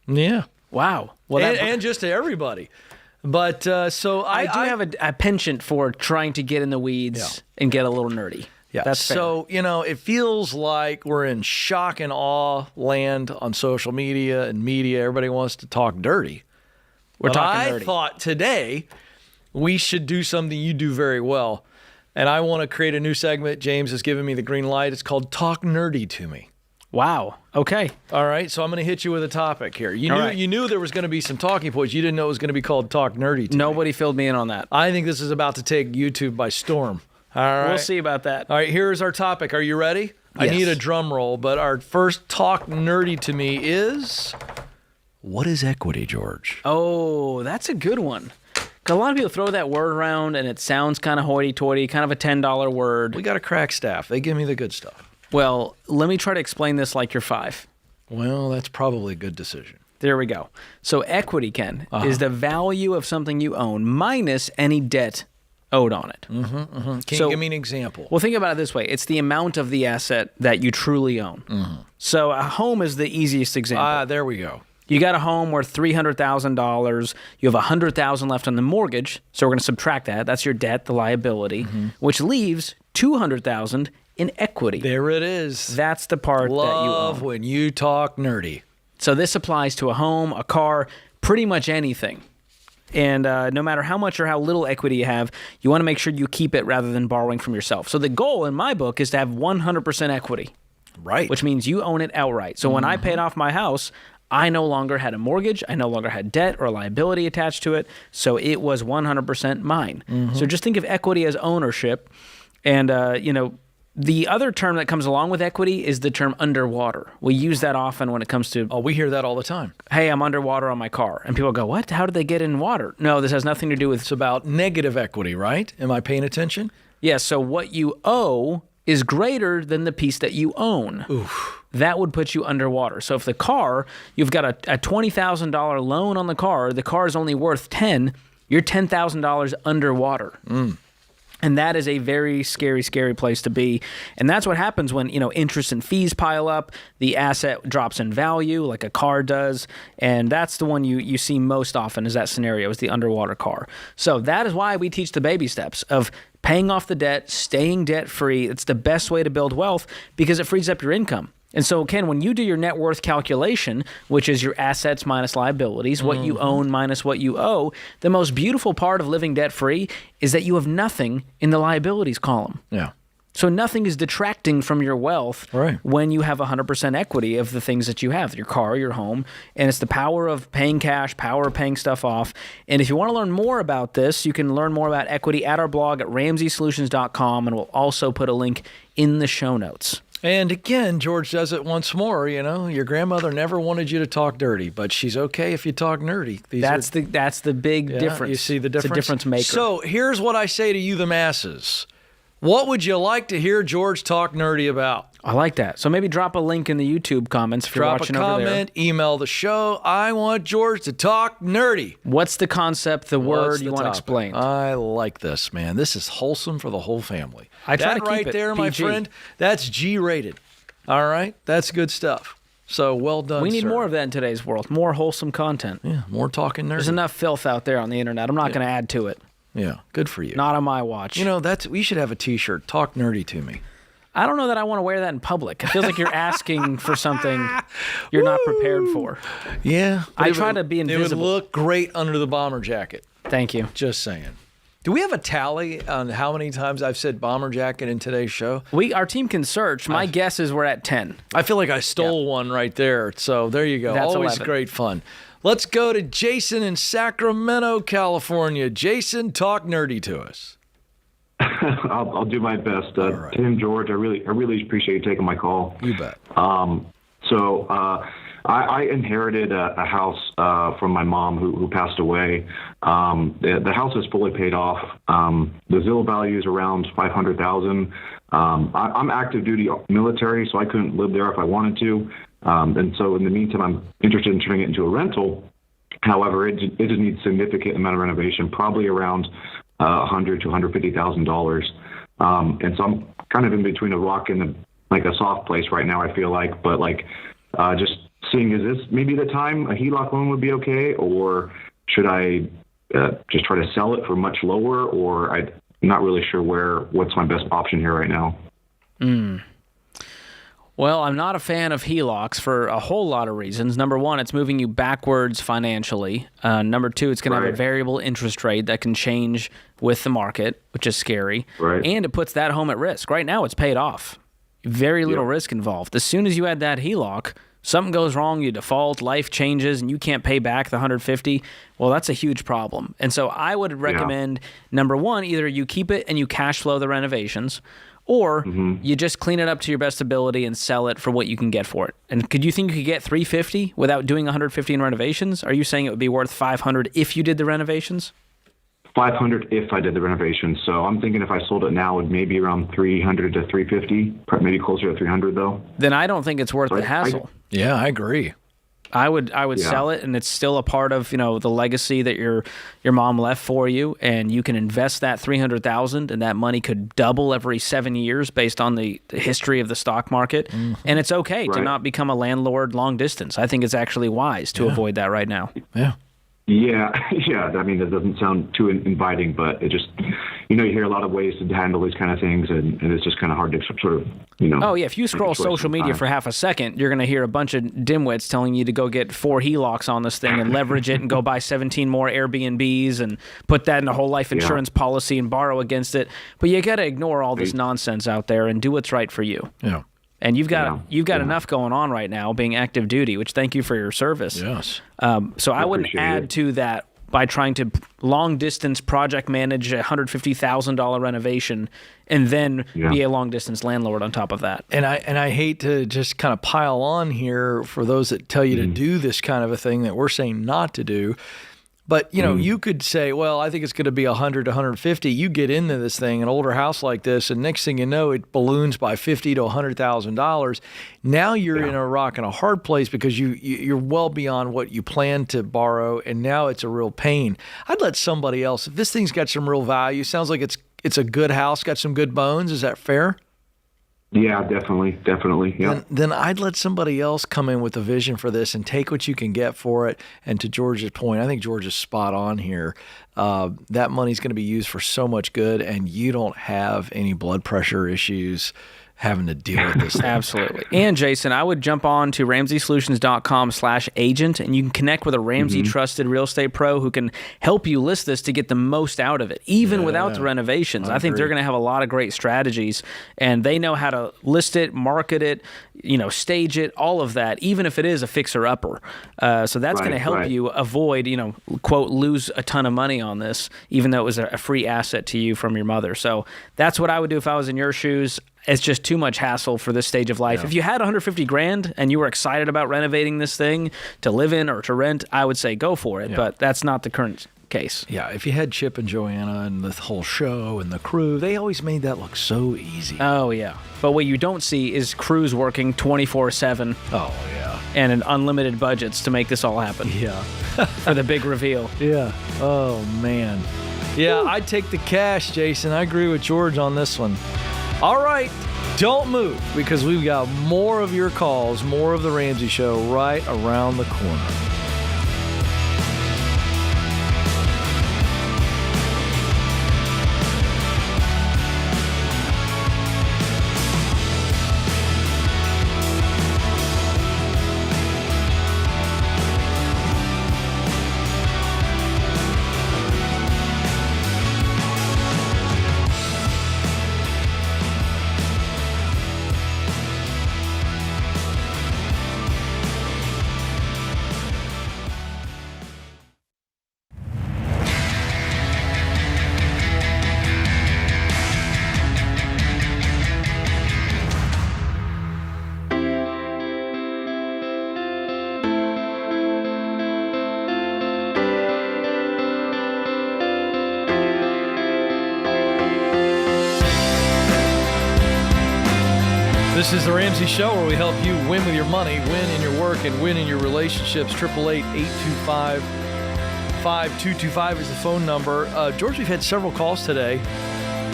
Yeah. Wow. Well, and just to everybody. But so I do have a penchant for trying to get in the weeds and get a little nerdy. Yeah. That's fair. So, it feels like we're in shock and awe land on social media and media. Everybody wants to talk dirty. We're talking nerdy. I nerdy. thought today we should do something you do very well. And I want to create a new segment. James has given me the green light. It's called Talk Nerdy to Me. Wow. Okay. All right. So I'm going to hit you with a topic here. You knew there was going to be some talking points. You didn't know it was going to be called Talk Nerdy to Me. Nobody filled me in on that. I think this is about to take YouTube by storm. All right. We'll see about that. All right. Here's our topic. Are you ready? Yes. I need a drum roll, but our first Talk Nerdy to Me is, what is equity, George? Oh, that's a good one. 'Cause a lot of people throw that word around and it sounds kind of hoity-toity, kind of a $10 word. We got a crack staff. They give me the good stuff. Well, let me try to explain this like you're 5. Well, that's probably a good decision. There we go. So equity, Ken, is the value of something you own minus any debt owed on it. Can you give me an example? Well, think about it this way. It's the amount of the asset that you truly own. So a home is the easiest example. There we go. You got a home worth $300,000. You have $100,000 left on the mortgage, so we're going to subtract that. That's your debt, the liability, which leaves $200,000 in equity. There it is. That's the part that you Love own. when you talk nerdy. So this applies to a home, a car, pretty much anything. And no matter how much or how little equity you have, you want to make sure you keep it rather than borrowing from yourself. So the goal in my book is to have 100% equity. Right. Which means you own it outright. So when I paid off my house, I no longer had a mortgage. I no longer had debt or liability attached to it. So it was 100% mine. So just think of equity as ownership. And, the other term that comes along with equity is the term underwater. We use that often when it comes to... Oh, we hear that all the time. Hey, I'm underwater on my car. And people go, what? How did they get in water? No, this has nothing to do with... It's about negative equity, right? Am I paying attention? Yeah, so what you owe is greater than the piece that you own. Oof. That would put you underwater. So if the car, you've got a $20,000 loan on the car is only worth $10,000, you're $10,000 underwater. And that is a very scary, scary place to be. And that's what happens when, interest and fees pile up, the asset drops in value like a car does. And that's the one you see most often is that scenario, is the underwater car. So that is why we teach the baby steps of paying off the debt, staying debt-free. It's the best way to build wealth because it frees up your income. And so, Ken, when you do your net worth calculation, which is your assets minus liabilities, what you own minus what you owe, the most beautiful part of living debt-free is that you have nothing in the liabilities column. Yeah. So nothing is detracting from your wealth when you have 100% equity of the things that you have, your car, your home. And it's the power of paying cash, power of paying stuff off. And if you want to learn more about this, you can learn more about equity at our blog at RamseySolutions.com, and we'll also put a link in the show notes. And again, George does it once more. Your grandmother never wanted you to talk dirty, but she's okay if you talk nerdy. That's the big difference. You see the difference? It's a difference maker. So here's what I say to you, the masses. What would you like to hear George talk nerdy about? I like that. So maybe drop a link in the YouTube comments if you're watching over there. Drop a comment, email the show. I want George to talk nerdy. What's the concept, the word you want explained? I like this, man. This is wholesome for the whole family. I try that to keep right it there, my PG. friend, that's G-rated. All right? That's good stuff. So well done, We need sir. more of that in today's world. More wholesome content. Yeah, more talking nerdy. There's enough filth out there on the internet. I'm not going to add to it. Yeah, good for you. Not on my watch. We should have a T-shirt. Talk nerdy to me. I don't know that I want to wear that in public. It feels like you're asking for something you're not prepared for. Yeah. I try to be invisible. It would look great under the bomber jacket. Thank you. Just saying. Do we have a tally on how many times I've said bomber jacket in today's show? Our team can search. My guess is we're at 10. I feel like I stole one right there. So there you go. That's Always 11. great fun. Let's go to Jason in Sacramento, California. Jason, talk nerdy to us. I'll do my best. right. Tim, George, I really appreciate you taking my call. You bet. I inherited a house from my mom who passed away. The house is fully paid off. The Zillow value is around $500,000. I'm active duty military, so I couldn't live there if I wanted to. And so in the meantime, I'm interested in turning it into a rental. However, it just needs a significant amount of renovation, probably around $100,000 to $150,000. And so I'm kind of in between a rock and a soft place right now, I feel like. But just seeing, is this maybe the time a HELOC loan would be okay? Or should I just try to sell it for much lower? Or I'm not really sure what's my best option here right now. Well, I'm not a fan of HELOCs for a whole lot of reasons. Number one, it's moving you backwards financially. Number two, it's going to have a variable interest rate that can change with the market, which is scary. Right. And it puts that home at risk. Right now, it's paid off. Very little risk involved. As soon as you add that HELOC, something goes wrong, you default, life changes, and you can't pay back the $150,000. Well, that's a huge problem. And so I would recommend, number one, either you keep it and you cash flow the renovations, or you just clean it up to your best ability and sell it for what you can get for it. And could you think you could get $350,000 without doing $150,000 in renovations? Are you saying it would be worth $500,000 if you did the renovations? $500,000 if I did the renovations. So I'm thinking if I sold it now, it would maybe around $300,000 to $350,000, maybe closer to $300,000 though. Then I don't think it's worth the hassle. Yeah, I agree. I would sell it, and it's still a part of the legacy that your mom left for you, and you can invest that $300,000, and that money could double every 7 years based on the history of the stock market. And it's okay to not become a landlord long distance. I think it's actually wise to avoid that right now. Yeah. I mean, that doesn't sound too inviting, but it just, you hear a lot of ways to handle these kind of things, and it's just kind of hard to sort of, Oh, yeah. If you scroll social media for half a second, you're going to hear a bunch of dimwits telling you to go get 4 HELOCs on this thing and leverage it and go buy 17 more Airbnbs and put that in a whole life insurance policy and borrow against it. But you got to ignore all this nonsense out there and do what's right for you. Yeah. And you've got enough going on right now being active duty, which thank you for your service. Yes. So I wouldn't add to that by trying to long distance project manage a $150,000 renovation and then be a long distance landlord on top of that. And I hate to just kind of pile on here for those that tell you to do this kind of a thing that we're saying not to do. But, you could say, well, I think it's going to be 100 to 150. You get into this thing, an older house like this, and next thing you know, it balloons by $50,000 to $100,000. Now you're in a rock and a hard place because you're well beyond what you planned to borrow, and now it's a real pain. I'd let somebody else, if this thing's got some real value, sounds like it's a good house, got some good bones. Is that fair? Yeah, definitely. Yeah. Then I'd let somebody else come in with a vision for this and take what you can get for it. And to George's point, I think George is spot on here. That money's going to be used for so much good, and you don't have any blood pressure issues having to deal with this thing. Absolutely. And Jason, I would jump on to RamseySolutions.com/agent, and you can connect with a Ramsey trusted real estate pro who can help you list this to get the most out of it, even without the renovations. I think they're going to have a lot of great strategies, and they know how to list it, market it, stage it, all of that, even if it is a fixer-upper. So that's going to help you avoid, quote, lose a ton of money on this, even though it was a free asset to you from your mother. So that's what I would do if I was in your shoes. It's just too much hassle for this stage of life. If you had $150,000 and you were excited about renovating this thing to live in or to rent, I would say go for it. But that's not the current case. Yeah, if you had Chip and Joanna and the whole show and the crew, they always made that look so easy. Oh, yeah. But what you don't see is crews working 24/7. Oh, yeah. And unlimited budgets to make this all happen. Yeah. For the big reveal. Yeah. Oh, man. Yeah, I'd take the cash, Jason. I agree with George on this one. All right, don't move, because we've got more of your calls, more of The Ramsey Show right around the corner. This is The Ramsey Show, where we help you win with your money, win in your work, and win in your relationships. 888-825-5225 is the phone number. George, we've had several calls today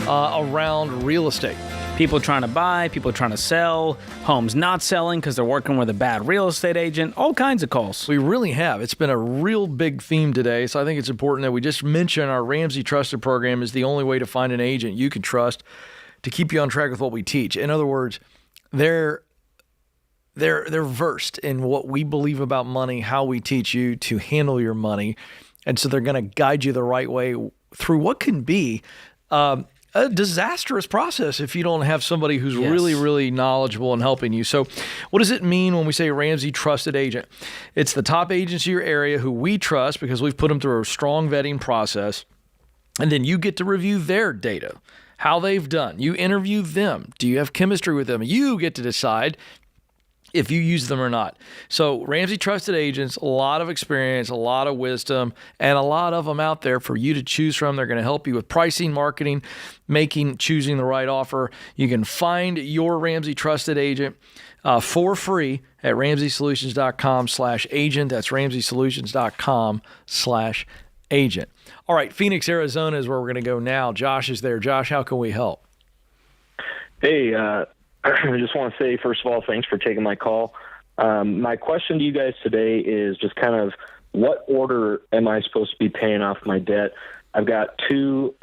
around real estate. People trying to buy, people trying to sell, homes not selling because they're working with a bad real estate agent, all kinds of calls. We really have. It's been a real big theme today, so I think it's important that we just mention our Ramsey Trusted program is the only way to find an agent you can trust to keep you on track with what we teach. In other words, they're versed in what we believe about money, how we teach you to handle your money, and so they're going to guide you the right way through what can be a disastrous process if you don't have somebody who's really, really knowledgeable and helping you. So what does it mean when we say Ramsey Trusted Agent? It's the top agents in your area who we trust because we've put them through a strong vetting process, and then you get to review their data, how they've done. You interview them. Do you have chemistry with them? You get to decide if you use them or not. So Ramsey Trusted Agents, a lot of experience, a lot of wisdom, and a lot of them out there for you to choose from. They're going to help you with pricing, marketing, choosing the right offer. You can find your Ramsey Trusted Agent for free at RamseySolutions.com/agent. That's RamseySolutions.com/agent. All right, Phoenix, Arizona is where we're going to go now. Josh is there. Josh, how can we help? Hey, I just want to say, first of all, thanks for taking my call. My question to you guys today is just kind of what order am I supposed to be paying off my debt? I've got two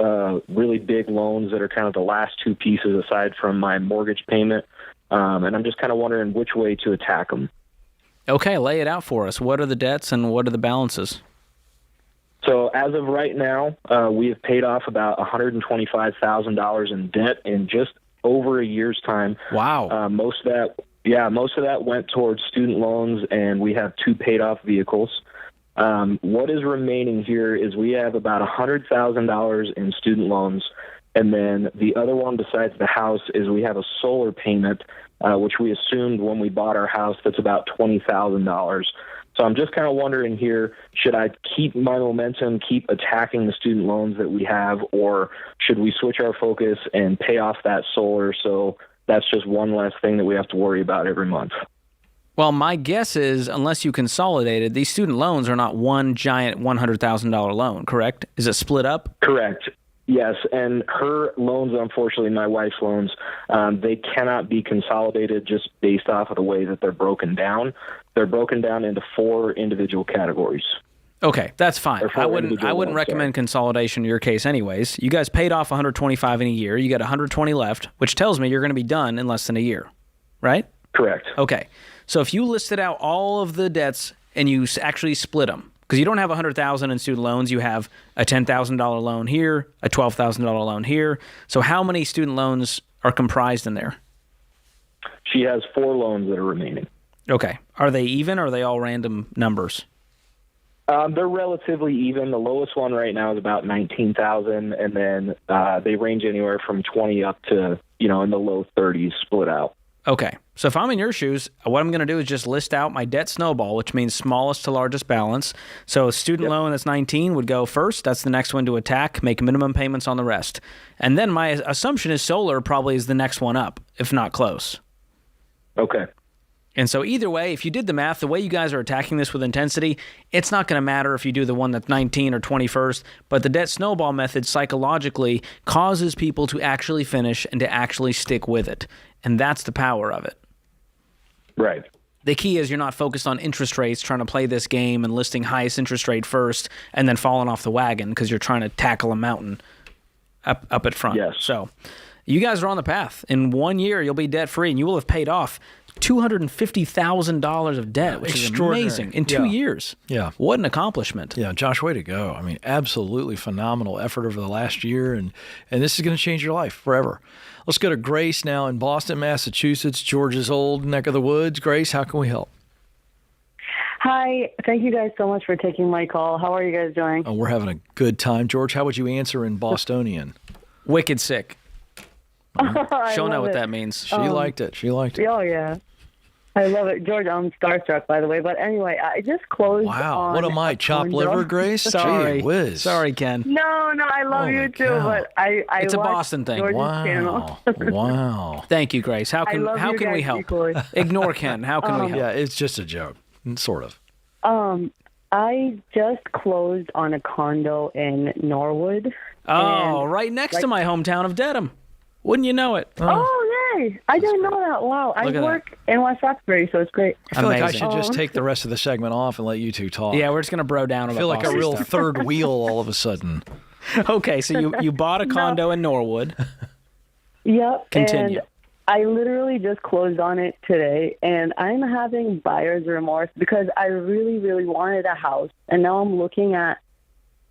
really big loans that are kind of the last two pieces aside from my mortgage payment, and I'm just kind of wondering which way to attack them. Okay, lay it out for us. What are the debts and what are the balances? So as of right now, we have paid off about $125,000 in debt in just over a year's time. Wow. Most of that went towards student loans, and we have two paid off vehicles. What is remaining here is we have about $100,000 in student loans, and then the other one besides the house is we have a solar payment, which we assumed when we bought our house that's about $20,000. So I'm just kind of wondering here, should I keep my momentum, keep attacking the student loans that we have, or should we switch our focus and pay off that solar so that's just one less thing that we have to worry about every month? Well, my guess is, unless you consolidated, these student loans are not one giant $100,000 loan, correct? Is it split up? Correct. Yes, and her loans, unfortunately, my wife's loans, they cannot be consolidated just based off of the way that they're broken down. They're broken down into four individual categories. Okay, that's fine. I wouldn't recommend consolidation in your case anyways. You guys paid off $125 in a year. You got $120 left, which tells me you're going to be done in less than a year, right? Correct. Okay, so if you listed out all of the debts and you actually split them, because you don't have $100,000 in student loans, you have a $10,000 loan here, a $12,000 loan here. So how many student loans are comprised in there? She has four loans that are remaining. Okay. Are they even, or are they all random numbers? They're relatively even. The lowest one right now is about $19,000, and then they range anywhere from 20 up to, in the low 30s split out. Okay. So if I'm in your shoes, what I'm going to do is just list out my debt snowball, which means smallest to largest balance. So a student loan that's 19 would go first. That's the next one to attack, make minimum payments on the rest. And then my assumption is solar probably is the next one up, if not close. Okay. And so either way, if you did the math, the way you guys are attacking this with intensity, it's not going to matter if you do the one that's 19 or 21st, but the debt snowball method psychologically causes people to actually finish and to actually stick with it. And that's the power of it. Right. The key is you're not focused on interest rates, trying to play this game and listing highest interest rate first and then falling off the wagon because you're trying to tackle a mountain up at front. Yes. So you guys are on the path. In 1 year, you'll be debt-free, and you will have paid off $250,000 of debt, which is amazing, in 2 years. Yeah. What an accomplishment. Yeah, Josh, way to go. I mean, absolutely phenomenal effort over the last year, and this is going to change your life forever. Let's go to Grace now in Boston, Massachusetts, George's old neck of the woods. Grace, how can we help? Hi. Thank you guys so much for taking my call. How are you guys doing? Oh, we're having a good time. George, how would you answer in Bostonian? Wicked sick. She'll know what it. that means. She liked it. She liked it. Oh, yeah. I love it. George, I'm starstruck, by the way. But anyway, I just closed Wow. on What am I, chopped liver, Grace? Sorry. Gee whiz. Sorry, Ken. No, I love you too, but I It's a watched Boston thing. George's Wow. channel. Wow. Thank you, Grace. How I can love you we guys help? equally. Ignore Ken. How can we help? Yeah, it's just a joke, sort of. I just closed on a condo in Norwood. Oh, and, right next to my hometown of Dedham. Wouldn't you know it? Oh, yay. I didn't know that. Wow. I Look at work in West Roxbury, so it's great. I feel like I Amazing. should just take the rest of the segment off and let you two talk. Yeah, we're just going to bro down I about feel like a Boston real stuff. third wheel all of a sudden. Okay, so you bought a condo in Norwood. Yep. Continue. And I literally just closed on it today, and I'm having buyer's remorse because I really, really wanted a house, and now I'm looking at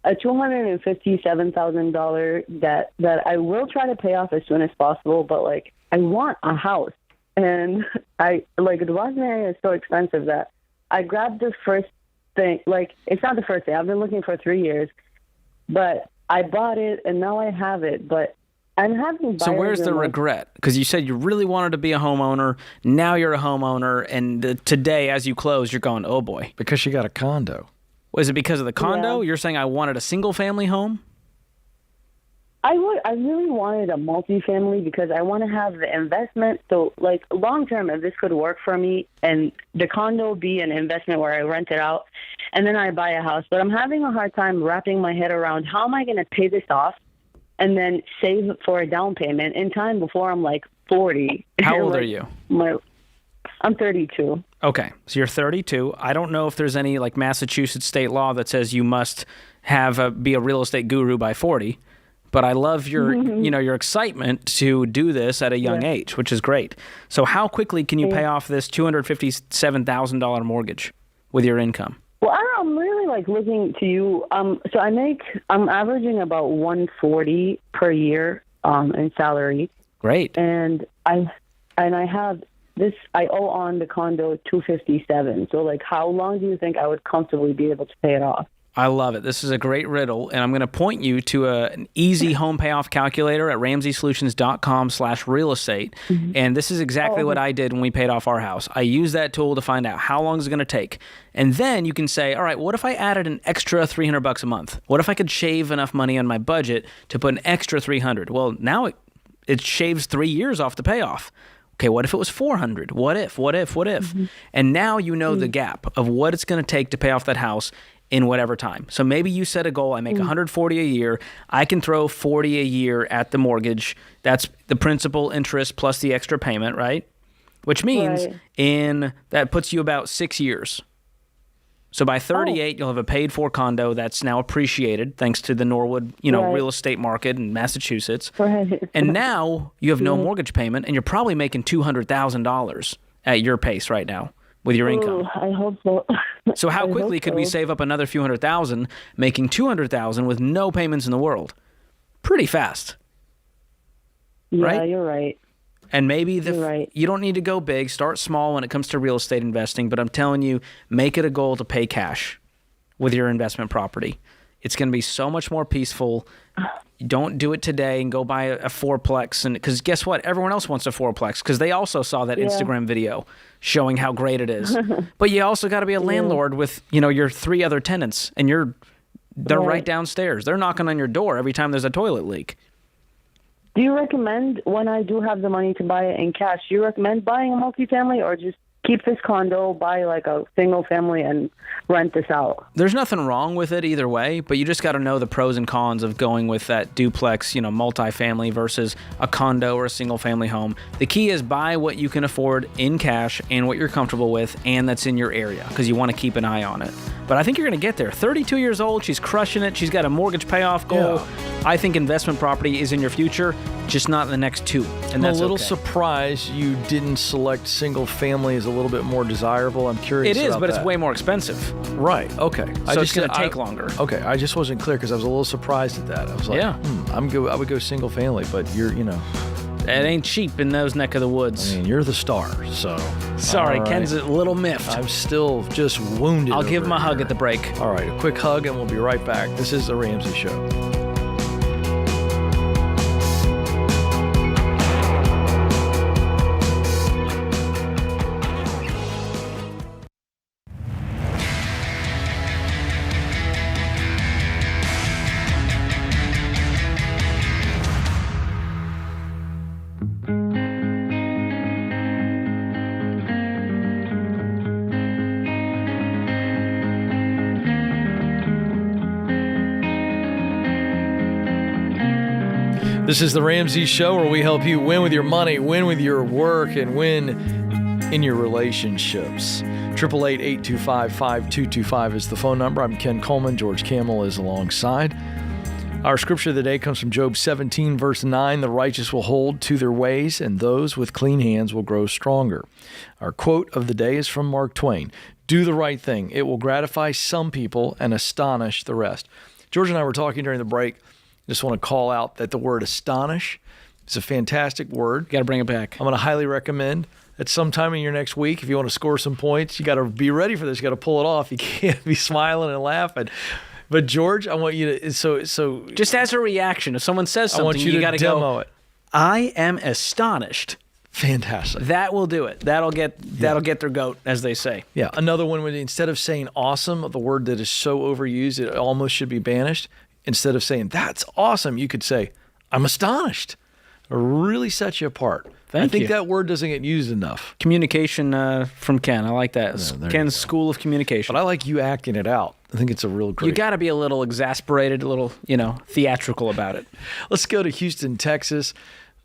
a $257,000 debt that I will try to pay off as soon as possible, but, like, I want a house. And the Boston area is so expensive that I grabbed the first thing. Like, it's not the first thing. I've been looking for 3 years, but I bought it, and now I have it. But I'm having So where's the buyer's regret? Because you said you really wanted to be a homeowner. Now you're a homeowner, and today, as you close, you're going, oh boy. Because you got a condo. Was it because of the condo? Yeah. You're saying I wanted a single-family home? I really wanted a multifamily because I want to have the investment. So, like, long term, if this could work for me, and the condo be an investment where I rent it out, and then I buy a house. But I'm having a hard time wrapping my head around how am I going to pay this off and then save for a down payment in time before I'm like 40. How old are you? I'm 32. Okay, so you're 32. I don't know if there's any like Massachusetts state law that says you must be a real estate guru by 40. But I love your, your excitement to do this at a young age, which is great. So how quickly can you pay off this $257,000 mortgage with your income? Well, I'm really like looking to you. So I'm averaging about $140 per year in salary. Great. And I have this. I owe on the condo $257. So like, how long do you think I would comfortably be able to pay it off? I love it. This is a great riddle, and I'm going to point you to an easy home payoff calculator at ramseysolutions.com/real estate. And this is exactly what I did when we paid off our house. I used that tool to find out how long it's going to take. And then you can say, all right, what if I added an extra $300 a month? What if I could shave enough money on my budget to put an extra $300? Well, now it shaves 3 years off the payoff. Okay, what if it was $400? What if? And now you know the gap of what it's going to take to pay off that house in whatever time. So maybe you set a goal, I make $140 a year, I can throw $40 a year at the mortgage. That's the principal, interest, plus the extra payment, right? Which means that puts you about 6 years. So by 38, you'll have a paid-for condo that's now appreciated thanks to the Norwood, real estate market in Massachusetts. And now you have no mortgage payment, and you're probably making $200,000 at your pace right now with your income. I hope so. So how quickly could we save up another few $100,000, making $200,000 with no payments in the world? Pretty fast. Yeah, right? You're right. And maybe you don't need to go big. Start small when it comes to real estate investing. But I'm telling you, make it a goal to pay cash with your investment property. It's going to be so much more peaceful. Don't do it today and go buy a fourplex. And because guess what? Everyone else wants a fourplex because they also saw that Instagram video showing how great it is. But you also got to be a landlord with your 3 other tenants, and they're right downstairs. They're knocking on your door every time there's a toilet leak. Do you recommend, when I do have the money to buy it in cash, do you recommend buying a multifamily or just keep this condo, buy like a single family, and rent this out? There's nothing wrong with it either way, but you just got to know the pros and cons of going with that duplex, multifamily versus a condo or a single family home. The key is buy what you can afford in cash and what you're comfortable with, and that's in your area because you want to keep an eye on it. But I think you're going to get there. 32 years old, she's crushing it. She's got a mortgage payoff goal. Yeah. I think investment property is in your future, just not in the next 2. And that's I'm a little surprised you didn't select single family as a little bit more desirable. I'm curious. It is, about but that. it's way more expensive. Right. Okay. So it's going to take longer. Okay. I just wasn't clear because I was a little surprised at that. I was like, I would go single family, but it ain't cheap in those neck of the woods. I mean, you're the star, so. Sorry, right. Ken's a little miffed. I'm still just wounded. I'll give him a hug at the break. All right, a quick hug, and we'll be right back. This is The Ramsey Show. This is The Ramsey Show, where we help you win with your money, win with your work, and win in your relationships. 888-825-5225 is the phone number. I'm Ken Coleman. George Kamel is alongside. Our scripture of the day comes from Job 17, verse 9. The righteous will hold to their ways, and those with clean hands will grow stronger. Our quote of the day is from Mark Twain. Do the right thing. It will gratify some people and astonish the rest. George and I were talking during the break. Just want to call out that the word astonish is a fantastic word. Got to bring it back. I'm going to highly recommend that sometime in your next week, if you want to score some points, you got to be ready for this. You got to pull it off. You can't be smiling and laughing. But George, I want you to so just as a reaction, if someone says something, I want you to got to demo go. it. I am astonished. Fantastic. That will do it. That'll get their goat, as they say. Yeah. Another one when instead of saying awesome, the word that is so overused it almost should be banished. Instead of saying that's awesome, you could say I'm astonished. It really sets you apart. I think that word doesn't get used enough. Communication from Ken. I like that. Ken's School of Communication. But I like you acting it out. I think it's a real great. You got to be a little exasperated, a little, theatrical about it. Let's go to Houston, Texas,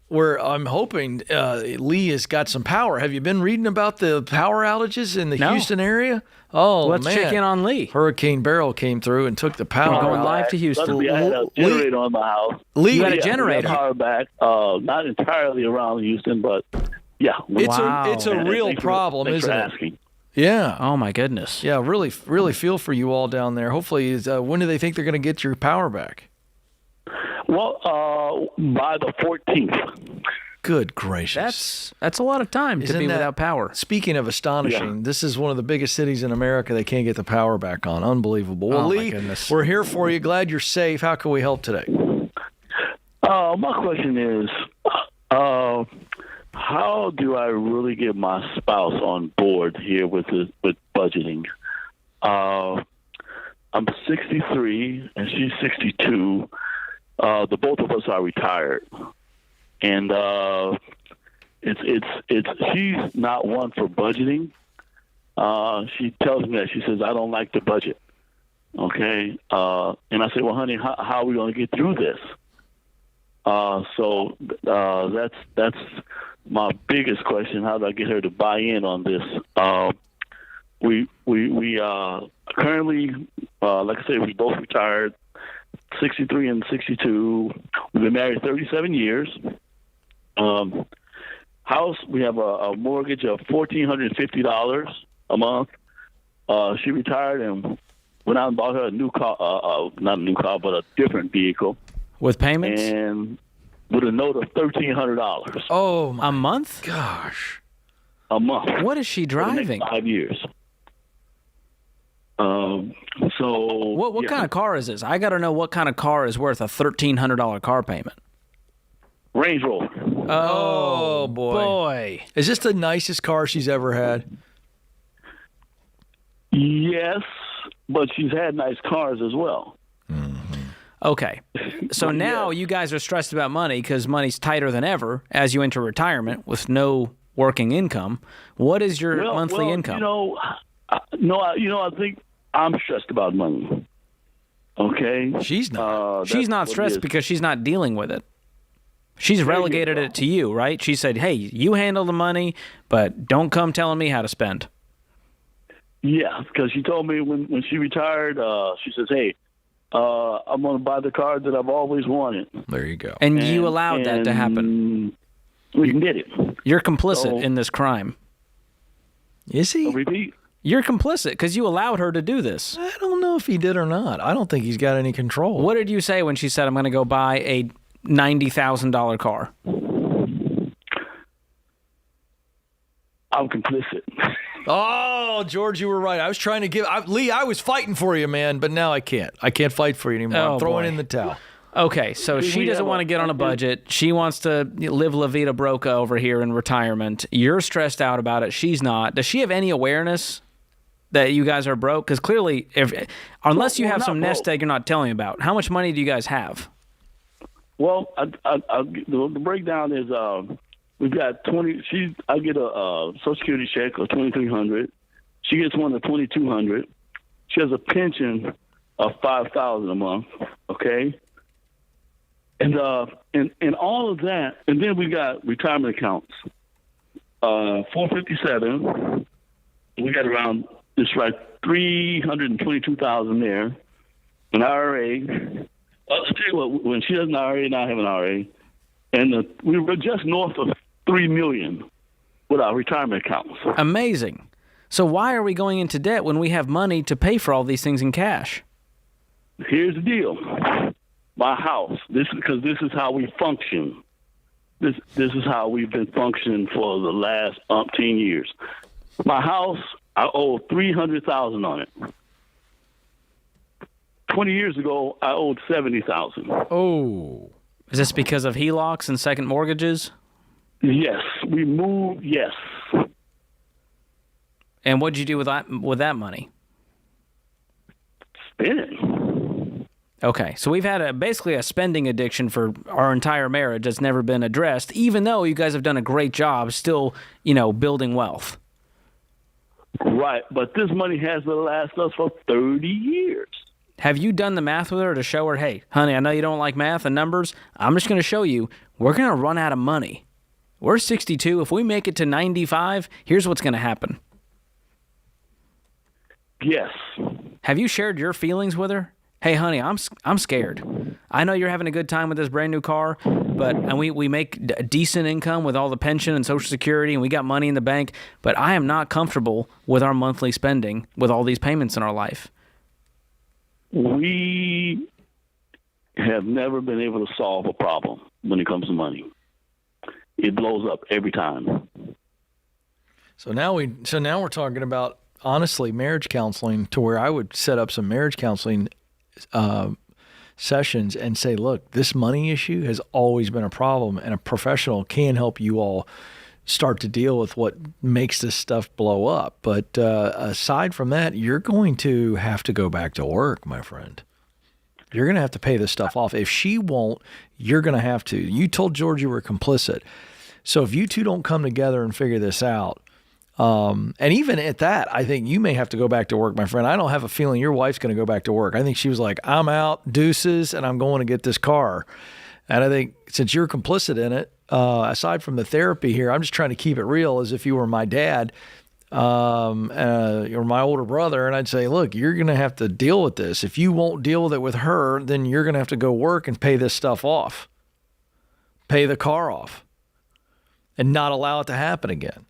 where I'm hoping Lee has got some power. Have you been reading about the power outages in the Houston area? Oh, let's man. check in on Lee. Hurricane Beryl came through and took the power. We're going live to Houston. I had a generator on my house. Lee, you had a generator. Power back. Not entirely around Houston, but yeah. It's a real problem, isn't it? Asking. Yeah. Oh my goodness. Yeah, really feel for you all down there. Hopefully, when do they think they're going to get your power back? Well, by the 14th. Good gracious. That's a lot of time to be without power. Speaking of astonishing, this is one of the biggest cities in America they can't get the power back on. Unbelievable. Well, my Lee, goodness. we're here for you. Glad you're safe. How can we help today? My question is, how do I really get my spouse on board here with budgeting? I'm 63 and she's 62. The both of us are retired. And she's not one for budgeting. She tells me that. She says, I don't like the budget. Okay. And I say, well, honey, how are we going to get through this? So that's my biggest question. How do I get her to buy in on this? We currently, like I said, we both retired, 63 and 62. We've been married 37 years. House, we have a mortgage of $1,450 a month. She retired and went out and bought her a new car, not a new car, but a different vehicle. With payments? And with a note of $1,300. Oh, a month? Gosh. A month. What is she driving? For the next 5 years. What kind of car is this? I got to know what kind of car is worth a $1,300 car payment. Range Rover. Oh, boy. Is this the nicest car she's ever had? Yes, but she's had nice cars as well. Okay. So now you guys are stressed about money because money's tighter than ever as you enter retirement with no working income. What is your monthly income? I think I'm stressed about money. Okay? She's not. She's not stressed because she's not dealing with it. She's relegated it to you, right? She said, hey, you handle the money, but don't come telling me how to spend. Yeah, because she told me when she retired, she says, hey, I'm going to buy the car that I've always wanted. There you go. And you allowed that to happen. We can get it. You're complicit in this crime. Is he? Repeat. You're complicit because you allowed her to do this. I don't know if he did or not. I don't think he's got any control. What did you say when she said, I'm going to go buy a $90,000 car? I'm complicit. Oh, George, you were right. I was trying to Lee, I was fighting for you, man, but now I can't. I can't fight for you anymore. I'm throwing in the towel. Okay, so she doesn't want to get on a budget. She wants to live La Vida Broca over here in retirement. You're stressed out about it. She's not. Does she have any awareness that you guys are broke? Because clearly, unless you have some nest egg you're not telling me about, how much money do you guys have? Well, the breakdown is we've got 20. I get a Social Security check of $2,300. She gets one of $2,200. She has a pension of $5,000 a month. Okay, and all of that, and then we got retirement accounts. $457. We got around $322,000 there. An IRA. I'll tell you what, when she has an IRA and I have an IRA, and we were just north of $3 million with our retirement accounts. Amazing. So why are we going into debt when we have money to pay for all these things in cash? Here's the deal. My house. This is how we function. This is how we've been functioning for the last umpteen years. My house, I owe $300,000 on it. 20 years ago, I owed $70,000. Oh. Is this because of HELOCs and second mortgages? Yes, we moved. Yes. And what'd you do with that money? Spend it. Okay, so we've had basically a spending addiction for our entire marriage that's never been addressed, even though you guys have done a great job still, building wealth. Right, but this money has to last us for 30 years. Have you done the math with her to show her, hey, honey, I know you don't like math and numbers. I'm just going to show you, we're going to run out of money. We're 62. If we make it to 95, here's what's going to happen. Yes. Have you shared your feelings with her? Hey, honey, I'm scared. I know you're having a good time with this brand new car, and we make a decent income with all the pension and Social Security, and we got money in the bank, but I am not comfortable with our monthly spending with all these payments in our life. We have never been able to solve a problem when it comes to money. It blows up every time. So now we're talking about, honestly, marriage counseling, to where I would set up some marriage counseling sessions and say, look, this money issue has always been a problem, and a professional can help you all start to deal with what makes this stuff blow up. But aside from that, you're going to have to go back to work, my friend. You're going to have to pay this stuff off. If she won't, you're going to have to. You told George you were complicit. So if you two don't come together and figure this out, and even at that, I think you may have to go back to work, my friend. I don't have a feeling your wife's going to go back to work. I think she was like, I'm out, deuces, and I'm going to get this car. And I think since you're complicit in it, aside from the therapy here, I'm just trying to keep it real as if you were my dad or my older brother. And I'd say, look, you're going to have to deal with this. If you won't deal with it with her, then you're going to have to go work and pay this stuff off. Pay the car off. And not allow it to happen again.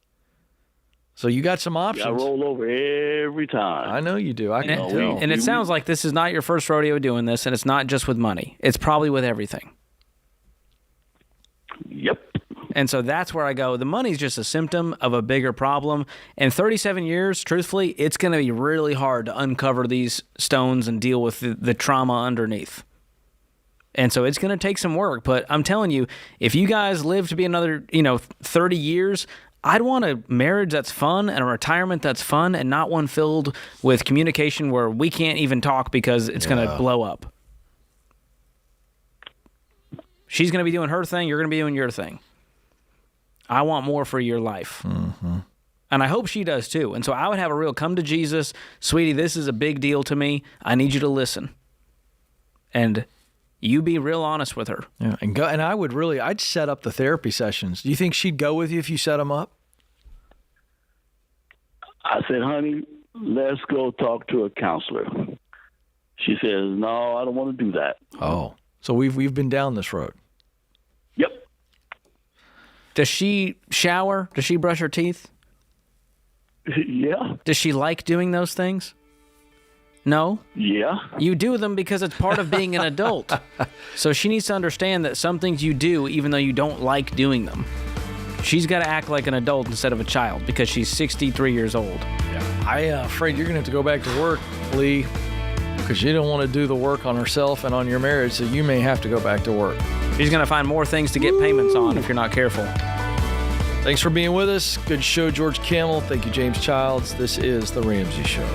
So you got some options. I roll over every time. I know you do. I can tell. And it sounds like this is not your first rodeo doing this, and it's not just with money. It's probably with everything. Yep. And so that's where I go. The money's just a symptom of a bigger problem. And 37 years, truthfully, it's going to be really hard to uncover these stones and deal with the trauma underneath. And so it's going to take some work. But I'm telling you, if you guys live to be another, 30 years, I'd want a marriage that's fun and a retirement that's fun, and not one filled with communication where we can't even talk because it's going to blow up. She's going to be doing her thing. You're going to be doing your thing. I want more for your life. Mm-hmm. And I hope she does too. And so I would have a real come to Jesus. Sweetie, this is a big deal to me. I need you to listen. And you be real honest with her. Yeah, and I'd set up the therapy sessions. Do you think she'd go with you if you set them up? I said, honey, let's go talk to a counselor. She says, no, I don't want to do that. Oh, so we've been down this road. Yep. Does she shower? Does she brush her teeth? Yeah. Does she like doing those things? No? Yeah. You do them because it's part of being an adult. So she needs to understand that some things you do even though you don't like doing them. She's got to act like an adult instead of a child because she's 63 years old. Yeah. I'm afraid you're going to have to go back to work, Lee, because you don't want to do the work on herself and on your marriage, so you may have to go back to work. She's going to find more things to get payments on if you're not careful. Thanks for being with us. Good show, George Kamel. Thank you, James Childs. This is The Ramsey Show.